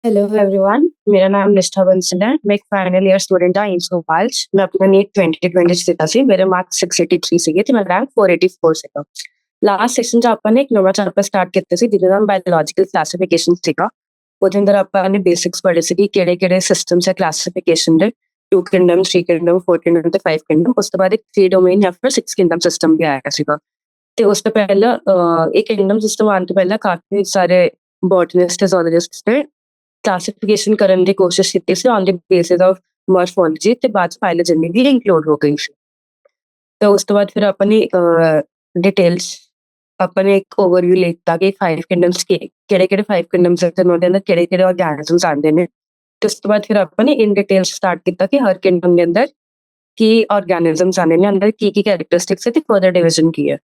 Hello everyone, मेरा नाम निष्ठा बंसल है। मैं एक फाइनल ईयर स्टूडेंट ਹਾਂ ਇੰਸੋ ਕਾਲਜ। ਮੈਂ ਆਪਣਾ ਨੀਟ 2020 ਚ ਦਿੱਤਾ ਸੀ। ਮੇਰੇ ਮਾਰਕਸ 683 ਸੀਗੇ ਤੇ ਮੈਂ ਰੈਂਕ 484 ਸੀਗਾ। ਲਾਸਟ ਸੈਸ਼ਨ ਚ ਆਪਾਂ ਨੇ ਇੱਕ ਨਵਾਂ ਚੈਪਟਰ ਸਟਾਰਟ ਕੀਤਾ ਸੀ ਜਿਹਦਾ ਨਾਮ ਬਾਇਓਲੋਜੀਕਲ ਕਲਾਸੀਫਿਕੇਸ਼ਨ ਸੀਗਾ। ਉਹਦੇ ਅੰਦਰ ਆਪਾਂ ਨੇ ਬੇਸਿਕਸ ਪੜ੍ਹੇ ਸੀ ਕਿ ਕਿਹੜੇ ਕਿਹੜੇ ਸਿਸਟਮਸ ਹੈ ਕਲਾਸੀਫਿਕੇਸ਼ਨ ਦੇ, 2 ਕਿੰਗਡਮ, 3 ਕਿੰਗਡਮ, 4 ਕਿੰਗਡਮ ਤੇ 5 ਕਿੰਗਡਮ। ਉਸ ਤੋਂ ਬਾਅਦ ਇੱਕ 3 ਡੋਮੇਨ ਜਾਂ ਫਿਰ 6 ਕਿੰਗਡਮ ਸਿਸਟਮ ਵੀ ਆਇਆ ਸੀਗਾ। ਤੇ ਉਸ ਤੋਂ ਪਹਿਲਾਂ ਇਹ ਕਿੰਗਡਮ ਸਿਸਟਮ ਆਉਣ ਤੋਂ ਪਹਿਲਾਂ ਕਾਫੀ ਸਾਰੇ ਬੋਟਨਿਸਟ ਜ਼ੂਲॉजिस्ट ਨੇ ਕਲਾਸੀਫਿਕੇਸ਼ਨ ਕਰਨ ਦੀ ਕੋਸ਼ਿਸ਼ ਕੀਤੀ ਸੀ ਔਨ ਦੀ ਬੇਸਿਸ ਆਫ ਮੋਰਫੋਲੋਜੀ ਤੇ ਬਾਅਦ ਚ ਫਾਈਲੋਜੈਨੀ ਵੀ ਇੰਕਲੂਡ ਹੋ ਗਈ ਸੀ। ਤੇ ਉਸ ਤੋਂ ਬਾਅਦ ਫਿਰ ਆਪਾਂ ਨੇ ਡਿਟੇਲਸ ਆਪਾਂ ਨੇ ਇੱਕ ਓਵਰਵਿਊ ਲਿਖਤਾ ਕਿ 5 ਕਿੰਗਡਮਸ ਕਿਹੜੇ ਕਿਹੜੇ 5 ਕਿੰਗਡਮਸ ਤੇ ਉਹਦੇ ਅੰਦਰ ਕਿਹੜੇ ਕਿਹੜੇ ਆਰਗੈਨਿਜ਼ਮਸ ਆਉਂਦੇ ਨੇ। ਤੇ ਉਸ ਤੋਂ ਬਾਅਦ ਫਿਰ ਆਪਾਂ ਨੇ ਇਨ ਡਿਟੇਲ ਸਟਾਰਟ ਕੀਤਾ ਕਿ ਹਰ ਕਿੰਗਡਮ ਦੇ ਅੰਦਰ ਕੀ ਆਰਗੈਨਿਜ਼ਮਸ ਆਉਂਦੇ ਨੇ, ਅੰਦਰ ਕੀ ਕੀ ਕੈਰੈਕਟਰਿਸਟਿਕਸ ਹੈ ਤੇ ਫਰਦਰ ਡਿਵੀਜ਼ਨ ਕੀ ਹੈ।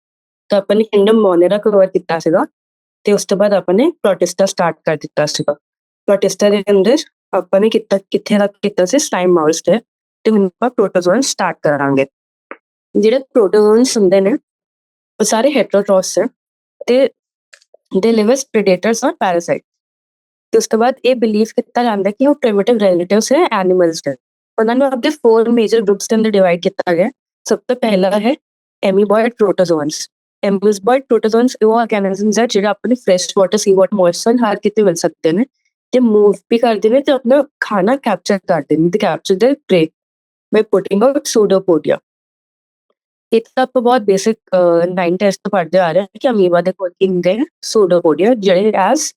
ਤਾਂ ਆਪਾਂ ਨੇ ਕਿੰਗਡਮ ਮੋਨੇਰਾ ਕਵਰ ਕੀਤਾ ਸੀਗਾ ਤੇ ਉਸ ਤੋਂ ਬਾਅਦ ਆਪਾਂ ਨੇ ਪ੍ਰੋਟਿਸਟਾ ਸਟਾਰਟ ਕਰ ਦਿੱਤਾ ਸੀਗਾ। ਪ੍ਰੋਟਿਸਟਾ ਦੇ ਅੰਦਰ ਆਪਾਂ ਨੇ ਕਿੱਥੇ ਤੱਕ ਕੀਤਾ ਸੀ, ਸਲਾਈਮ ਮਾਊਸ ਤੇ ਹੁਣ ਆਪਾਂ ਪ੍ਰੋਟੋਜ਼ੋਨ ਸਟਾਰਟ ਕਰਾਂਗੇ। ਜਿਹੜੇ ਪ੍ਰੋਟੋਜ਼ੋਨਸ ਹੁੰਦੇ ਨੇ ਉਹ ਸਾਰੇ ਹੈਟਰੋਟ੍ਰੋਫਸ ਹੈ ਤੇ ਦੇ ਲਿਵ ਐਜ਼ ਪ੍ਰੀਡੇਟਰਸ ਔਰ ਪੈਰਾਸਾਈਟ। ਤੇ ਉਸ ਤੋਂ ਬਾਅਦ ਇਹ ਬਿਲੀਵ ਕੀਤਾ ਜਾਂਦਾ ਕਿ ਉਹ ਪ੍ਰਿਮਿਟਿਵ ਰਿਲੇਟਿਵਸ ਹੈ ਐਨੀਮਲਸ ਦੇ। ਉਹਨਾਂ ਨੂੰ ਆਪਦੇ 4 ਮੇਜਰ ਗਰੁੱਪਸ ਦੇ ਅੰਦਰ ਡਿਵਾਈਡ ਕੀਤਾ ਗਿਆ। ਸਭ ਤੋਂ ਪਹਿਲਾ ਹੈ ਐਮੀਬੋਇਡ ਪ੍ਰੋਟੋਜ਼ੋਨਸ। ਐਮੀਬੋਇਡ ਪ੍ਰੋਟੋਜ਼ੋਨਸ ਉਹ ਆਰਗੈਨਿਜ਼ਮਸ ਹੈ ਜਿਹੜੇ ਆਪਣੇ ਫਰੈਸ਼ ਵਾਟਰ, ਸੀ ਵਾਟਰ, ਮੋਇਸਚਰ ਹਰ ਕਿਤੇ ਮਿਲ ਸਕਦੇ ਨੇ ਤੇ ਮੂਵ ਵੀ ਕਰਦੇ ਨੇ ਤੇ ਆਪਣਾ ਖਾਣਾ ਕੈਪਚਰ ਕਰਦੇ ਨੇ। ਤੇ ਕੈਪਚਰ ਦੇ ਪ੍ਰੇ ਬਾਈ ਪੁਟਿੰਗ ਆਊਟ ਸੂਡੋਪੋਡੀਆ। ਇਹ ਤਾਂ ਆਪਾਂ ਬਹੁਤ ਬੇਸਿਕ 9 ਟੈਸਟ ਤੋਂ ਪੜ੍ਹਦੇ ਆ ਰਹੇ ਹਾਂ ਕਿ ਅਮੀਬਾ ਦੇ ਕੋਲ ਕੀ ਹੁੰਦੇ ਨੇ, ਸੂਡੋਪੋਡੀਆ, ਜਿਹੜੇ ਐਸ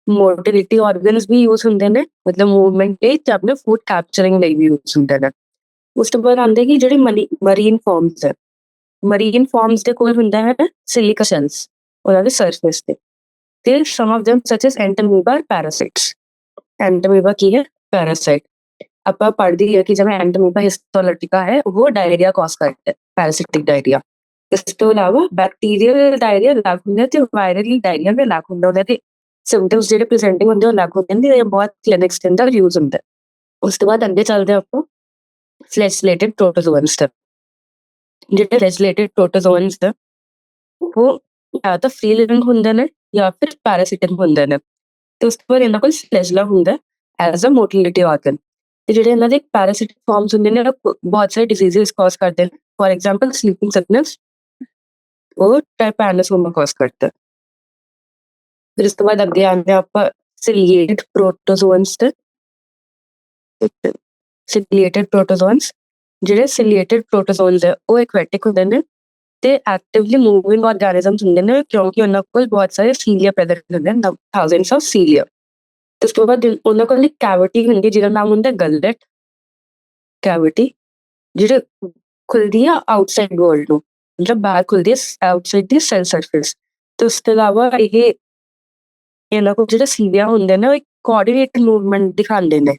ਮੋਟਿਲਿਟੀ ਆਰਗਨਸ ਵੀ ਯੂਜ਼ ਹੁੰਦੇ ਨੇ, ਮਤਲਬ ਮੂਵਮੈਂਟ ਲਈ ਤੇ ਆਪਣੇ ਫੂਡ ਕੈਪਚਰਿੰਗ ਲਈ ਵੀ ਯੂਜ਼ ਹੁੰਦੇ ਨੇ। ਉਸ ਤੋਂ ਬਾਅਦ ਆਉਂਦੇ ਕਿ ਜਿਹੜੇ ਮਰੀਨ ਫਾਰਮਸ ਹੈ, ਮਰੀਨ ਫਾਰਮਸ ਦੇ ਕੋਲ ਹੁੰਦਾ ਹੈ ਸਿਲਿਕਾ ਸ਼ੈਲਸ ਉਹਨਾਂ ਦੇ ਸਰਫੇਸ ਤੇ some of them such as ਐਂਟਾਮੀਬਾ ਔਰ ਪੈਰਾਸਾਈਟਸ। ਐਂਟਾਮੀਬਾ ਕੀ ਹੈ? ਪੈਰਾਸਾਈਟ। ਆਪਾਂ ਪੜ੍ਹਦੇ ਹੀ ਹੈ ਕਿ ਜਿਵੇਂ ਐਂਟਾਮੀਬਾ ਹਿਸਟੋਲਟਿਕਾ ਹੈ ਉਹ ਡਾਇਰੀਆ ਕਾਜ਼ ਕਰਦਾ ਹੈ, ਪੈਰਾਸਿਟਿਕ ਡਾਇਰੀਆ। ਇਸ ਤੋਂ ਇਲਾਵਾ ਬੈਕਟੀਰੀਅਲ ਡਾਇਰੀਆ ਅਲੱਗ ਹੁੰਦਾ ਤੇ ਵਾਇਰਲ ਡਾਇਰੀਆ ਵੀ ਅਲੱਗ ਹੁੰਦਾ। ਉਹਦੇ ਸਿੰਪਟਮਸ ਜਿਹੜੇ ਪ੍ਰੈਜ਼ੈਂਟਿੰਗ ਹੁੰਦੇ ਉਹ ਅਲੱਗ ਹੁੰਦੇ ਨੇ, ਇਹ ਬਹੁਤ ਕਲੀਨਿਕਸ ਦੇ ਅੰਦਰ ਯੂਜ਼ ਹੁੰਦਾ। ਉਸ ਤੋਂ ਬਾਅਦ ਅੱਗੇ ਚੱਲਦੇ ਆਪਾਂ ਫਲੈਸ਼ਲੇਟਿਡ ਪ੍ਰੋਟੋਜ਼ੋਨਸ ਤੇ। ਜਿਹੜੇ ਫਲੈਸ਼ਲੇਟਿਡ ਪ੍ਰੋਟੋਜ਼ੋਨਸ ਹੈ ਉਹ ਜਾਂ ਤਾਂ ਫ੍ਰੀ ਲਿਵਿੰਗ ਹੁੰਦੇ ਨੇ ਜਾਂ ਫਿਰ ਪੈਰਾਸਿਟਿਕ ਹੁੰਦੇ ਨੇ। ਤੇ ਉਸ ਤੋਂ ਬਾਅਦ ਇਹਨਾਂ ਕੋਲ ਫਲੈਜਲਾ ਹੁੰਦਾ ਐਜ਼ ਅ ਮੋਟਿਲਿਟੀ ਆਰਗਨ। ਤੇ ਜਿਹੜੇ ਇਹਨਾਂ ਦੇ ਪੈਰਾਸਿਟਿਕ ਫਾਰਮਸ ਹੁੰਦੇ ਨੇ ਉਹ ਬਹੁਤ ਸਾਰੇ ਡਿਜ਼ੀਜ਼ਸ ਕਾਜ਼ ਕਰਦੇ ਨੇ। ਫॉर एग्जांपल स्लीपिंग सिकनेस ਉਹ ਟ੍ਰਾਈਪੈਨੋਸੋਮਾ ਕਾਜ਼ ਕਰਦਾ। ਫਿਰ ਇਸ ਤੋਂ ਬਾਅਦ ਅੱਗੇ ਆਉਂਦੇ ਆਪਾਂ ਸਿਲਿਏਟਡ ਪ੍ਰੋਟੋਜ਼ੋਨਸ ਤੇ। ਸਿਲਿਏਟਡ ਪ੍ਰੋਟੋਜ਼ੋਨਸ, ਜਿਹੜੇ ਸਿਲਿਏਟਡ ਪ੍ਰੋਟੋਜ਼ੋਨਸ ਹੈ ਉਹ ਐਕਵੈਟਿਕ ਹੁੰਦੇ ਨੇ ਤੇ ਐਕਟਿਵਲੀ ਮੂਵਿੰਗ ਆਰਗੈਨਿਜ਼ਮਸ ਹੁੰਦੇ ਨੇ ਕਿਉਂਕਿ ਉਹਨਾਂ ਕੋਲ ਬਹੁਤ ਸਾਰੇ ਸੀਲੀਆ ਪ੍ਰੈਜ਼ੈਂਟ ਹੁੰਦੇ ਨੇ, ਥਾਊਜ਼ੈਂਡਸ ਆਫ ਸੀਲੀਆ। ਤੇ ਉਸ ਤੋਂ ਬਾਅਦ ਉਹਨਾਂ ਕੋਲ ਇੱਕ ਕੈਵਿਟੀ ਹੁੰਦੀ ਜਿਹਦਾ ਨਾਮ ਹੁੰਦਾ ਗਲਟ ਕੈਵਿਟੀ, ਜਿਹੜੇ ਖੁੱਲਦੀ ਆ ਆਊਟਸਾਈਡ ਵਰਲਡ ਨੂੰ, ਮਤਲਬ ਬਾਹਰ ਖੁੱਲਦੀ ਹੈ ਆਊਟਸਾਈਡ ਦੀ ਸੈਲ ਸਰਫੇਸ। ਤੇ ਉਸ ਤੋਂ ਇਲਾਵਾ ਇਹਨਾਂ ਕੋਲ ਜਿਹੜੇ ਸੀਲੀਆ ਹੁੰਦੇ ਨੇ ਉਹ ਇੱਕ ਕੋਆਰਡੀਨੇਟਡ ਮੂਵਮੈਂਟ ਦਿਖਾਉਂਦੇ ਨੇ।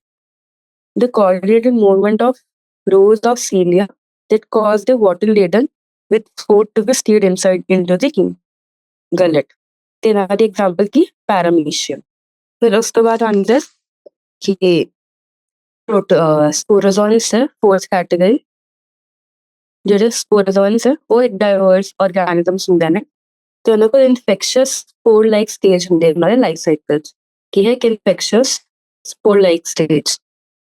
The coordinated movement of rows of cilia that cause the water ladle with food to be steered inside into the gullet. ਤੇ ਇਹਨਾਂ ਦੀ ਐਗਜ਼ਾਮਪਲ ਕੀ? ਪੈਰਾਮੀਸ਼ੀਅਮ। ਫਿਰ ਉਸ ਤੋਂ ਬਾਅਦ ਆਉਂਦਾ ਕਿ ਸਪੋਰੋਜ਼ੋਨਸ ਹੈ, ਫੋਰਥ ਕੈਟੇਗਰੀ। ਜਿਹੜੇ ਸਪੋਰੋਜ਼ੋਨਸ ਹੈ ਉਹ ਇੱਕ ਡਾਇਵਰਸ ਆਰਗੈਨਿਜ਼ਮਸ ਹੁੰਦੇ ਨੇ ਤੇ ਉਹਨਾਂ ਕੋਲ ਇਨਫੈਕਸ਼ੀਅਸ ਸਪੋਰ ਲਾਈਕ ਸਟੇਜ ਹੁੰਦੇ ਉਹਨਾਂ ਦੇ ਲਾਈਫ ਸਾਈਕਲ 'ਚ। ਕੀ ਹੈ ਕਿ ਇਨਫੈਕਸ਼ੀਅਸ ਸਪੋਰ ਲਾਈਕ ਸਟੇਜ।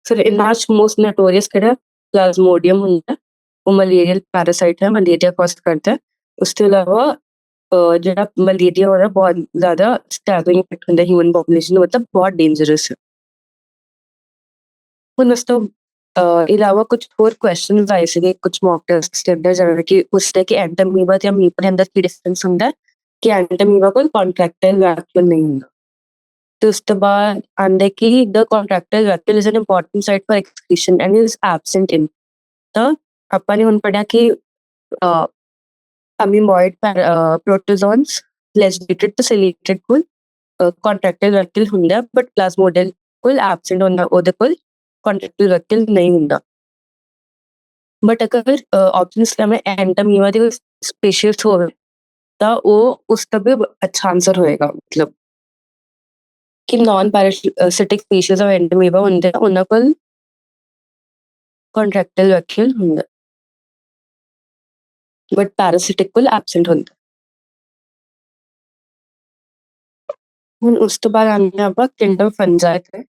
ਫਿਰ ਇਹਨਾਂ 'ਚ ਮੋਸਟ ਨੋਟੋਰੀਅਸ ਕਿਹੜਾ? ਪਲਾਜ਼ਮੋਡੀਅਮ ਹੁੰਦਾ, ਉਹ ਮਲੇਰੀਅਲ ਪੈਰਾਸਾਈਟ ਹੈ, ਮਲੇਰੀਆ ਕਾਜ਼ ਕਰਦਾ। ਉਸ ਤੋਂ ਇਲਾਵਾ ਜਿਹੜਾ ਮਲੇਰੀਆ ਹੋਣਾ ਬਹੁਤ ਜ਼ਿਆਦਾ ਸਟੈਗਰਿੰਗ ਇਫੈਕਟ ਹੁੰਦਾ ਹਿਊਮਨ ਪੋਪੂਲੇਸ਼ਨ ਨੂੰ, ਮਤਲਬ ਬਹੁਤ ਡੇਂਜਰਸ ਹੈ। ਹੁਣ ਉਸ ਤੋਂ ਇਲਾਵਾ ਕੁਝ ਹੋਰ ਕੁਐਸਚਨਸ ਆਏ ਸੀਗੇ ਕੁਝ ਮੌਕ ਟੈਸਟਸ ਦੇ ਅੰਦਰ, ਜਿਵੇਂ ਕਿ ਪੁੱਛਦੇ ਕਿ ਐਂਟਾਮੀਬਾ ਤੇ ਅਮੀਬਾ ਦੇ ਅੰਦਰ ਕੀ ਡਿਫਰੈਂਸ ਹੁੰਦਾ ਕਿ ਐਂਟਾਮੀਬਾ ਕੋਲ ਕੰਟਰੈਕਟਾਈਲ ਵੈਕੂਲ ਨਹੀਂ ਹੁੰਦਾ। ਤੇ ਉਸ ਤੋਂ ਬਾਅਦ ਆਉਂਦਾ ਕਿ the contractile vacuole is an important site for excretion and is absent in. ਤਾਂ ਆਪਾਂ ਨੇ ਹੁਣ ਪੜ੍ਹਿਆ ਕਿ ਅਮੀਬੋਇਡ ਪ੍ਰੋਟੋਜ਼ੋਨਸ ਫਲੈਸ਼ਲੇਟਿਡ ਤੇ ਸਿਲਿਏਟਡ ਕੋਲ ਕੰਟਰੈਕਟਾਈਲ ਵੈਕੂਲ ਹੁੰਦਾ, ਬਟ ਪਲਾਜ਼ਮੋਡੀਅਮ ਕੋਲ ਐਬਸੈਂਟ ਹੁੰਦਾ, ਉਹਦੇ ਕੋਲ ਕੰਟਰੈਕਟਾਈਲ ਵੈਕੂਲ ਨਹੀਂ ਹੁੰਦਾ। ਬਟ ਅਗਰ ਆਪਸ਼ਨਸ ਜਿਵੇਂ ਐਂਟਾਮੀਬਾ ਦੀ ਸਪੀਸ਼ੀਜ਼ ਹੋਵੇ ਤਾਂ ਉਹ ਉਸ ਦਾ ਵੀ ਅੱਛਾ ਆਂਸਰ ਹੋਏਗਾ, ਮਤਲਬ ਕਿ ਨॉन पैरासिटिक स्पीशीज ऑफ एंटोमीबा ਹੁੰਦੇ ਆ ਉਹਨਾਂ ਕੋਲ ਕੰਟਰੈਕਟਾਈਲ ਵੈਕੂਲ ਹੁੰਦਾ ਬਟ ਪੈਰਾਸਿਟਿਕ ਕੋਲ ਐਬਸੈਂਟ ਹੁੰਦਾ। ਹੁਣ ਉਸ ਤੋਂ ਬਾਅਦ ਆਉਂਦੇ ਆਪਾਂ ਕਿੰਗਡਮ ਫੰਜਾਈ ਤੇ।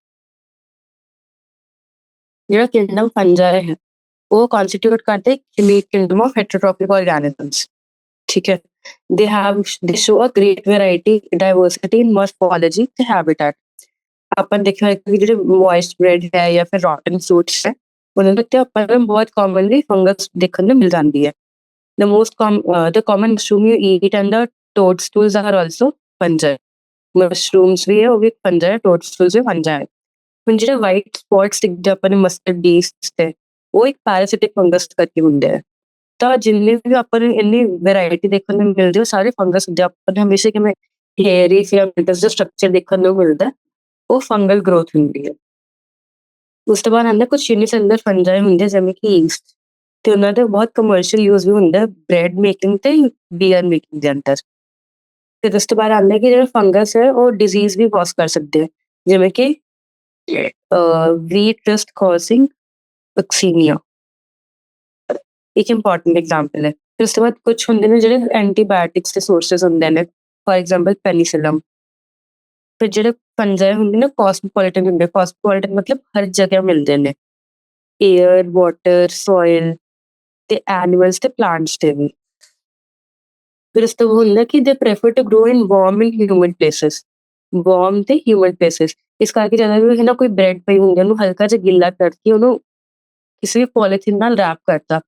ਜਿਹੜਾ ਕਿੰਗਡਮ ਫੰਜਾਈ ਹੈ ਉਹ ਕਨਸਟੀਟਿਊਟ ਕਰਦੇ unique kingdom of heterotrophic organisms. ठीक है, दे show a great variety diversity in morphology ਤੇ हैबिटेट। ਆਪਾਂ ਦੇਖਿਆ ਕਿ ਜਿਹੜੇ ਮੋਇਸਟ ਬ੍ਰੈਡ ਹੈ ਜਾਂ ਫਿਰ ਰੋਟਨ ਫਰੂਟਸ ਹੈ ਉਹਨਾਂ ਦੇ ਉੱਤੇ ਆਪਾਂ ਨੂੰ ਬਹੁਤ ਕਾਮਨਲੀ ਫੰਗਸ ਦੇਖਣ ਨੂੰ ਮਿਲ ਜਾਂਦੀ ਹੈ। the common mushroom you eat and the toadstools are also fungi। Mushrooms ਵੀ ਹੈ ਉਹ ਵੀ fungi ਹੈ, toadstools ਵੀ fungi ਹੈ। ਹੁਣ ਜਿਹੜੇ ਵਾਈਟ ਸਪੌਟਸ ਦਿਖਦੇ ਆਪਾਂ ਨੂੰ ਮਸਟਰਡ ਲੀਵਸ ਤੇ ਉਹ ਇੱਕ ਪੈਰਾਸਿਟਿਕ ਫੰਗਸ ਕਰਕੇ ਹੁੰਦੇ ਆ। ਤਾਂ ਜਿੰਨੇ ਵੀ ਆਪਾਂ ਨੂੰ ਇੰਨੀ ਵੈਰਾਈਟੀ ਦੇਖਣ ਨੂੰ ਮਿਲਦੀ ਉਹ ਸਾਰੇ ਫੰਗਸ ਹੁੰਦੇ ਆ। ਆਪਾਂ ਨੂੰ ਹਮੇਸ਼ਾ ਕਿਵੇਂ ਹੇਅਰੀ ਫਿਲਾਮੈਂਟਸ ਦਾ ਸਟਰਕਚਰ ਦੇਖਣ ਨੂੰ ਮਿਲਦਾ, ਉਹ ਫੰਗਲ ਗਰੋਥ ਹੁੰਦੀ ਹੈ। ਉਸ ਤੋਂ ਬਾਅਦ ਆਉਂਦਾ ਕੁਛ ਯੂਨੀਸੈਲੂਲਰ ਫੰਜਾਈ ਹੁੰਦੇ ਆ ਜਿਵੇਂ ਕਿ ਈਸਟ, ਤੇ ਉਹਨਾਂ ਦਾ ਬਹੁਤ ਕਮਰਸ਼ੀਅਲ ਯੂਜ਼ ਵੀ ਹੁੰਦਾ ਬ੍ਰੈਡ ਮੇਕਿੰਗ ਤੇ ਬੀਅਰ ਮੇਕਿੰਗ ਦੇ ਅੰਦਰ। ਫਿਰ ਉਸ ਤੋਂ ਬਾਅਦ ਆਉਂਦਾ ਕਿ ਜਿਹੜਾ ਫੰਗਸ ਹੈ ਉਹ ਡਿਜ਼ੀਜ਼ ਵੀ ਕਾਜ਼ ਕਰ ਸਕਦੇ ਆ, ਜਿਵੇਂ ਕਿ ਵੀਟ ਰਸਟ ਕਾਜ਼ਿੰਗ ਵੈਕਸੀਨੀਆ ਇੱਕ ਇੰਪੋਰਟੈਂਟ ਐਗਜ਼ਾਮਪਲ ਹੈ। ਫਿਰ ਉਸ ਤੋਂ ਬਾਅਦ ਕੁਛ ਹੁੰਦੇ ਨੇ ਜਿਹੜੇ ਐਂਟੀਬਾਇਓਟਿਕਸ ਦੇ ਸੋਰਸਿਸ ਹੁੰਦੇ ਨੇ, ਫॉर एग्जांपल ਪੈਨੀਸਿਲਮ। ਫਿਰ ਜਿਹੜੇ ਫੰਜਾਈ ਹੁੰਦੇ ਨੇ ਕਾਸਮੋਪੋਲਿਟਨ ਹੁੰਦੇ, ਕਾਸਮੋਪੋਲਿਟਨ ਮਤਲਬ ਹਰ ਜਗ੍ਹਾ ਮਿਲਦੇ ਨੇ, ਏਅਰ, ਵਾਟਰ, ਸੋਇਲ ਤੇ ਐਨੀਮਲਸ ਤੇ ਪਲਾਂਟਸ ਤੇ ਵੀ। ਫਿਰ ਉਸ ਤੋਂ ਹੁੰਦਾ ਕਿ they prefer to grow in warm and humid places, warm ਤੇ ਹਿਊਮਿਡ ਪਲੇਸਿਸ। ਇਸ ਕਰਕੇ ਜਦੋਂ ਵੀ ਨਾ ਕੋਈ ਬ੍ਰੈਡ ਪਈ ਹੁੰਦੀ ਉਹਨੂੰ ਹਲਕਾ ਜਿਹਾ ਗਿੱਲਾ ਕਰਕੇ ਉਹਨੂੰ ਕਿਸੇ ਵੀ ਪੋਲੀਥੀਨ ਨਾਲ ਰੈਪ ਕਰਤਾ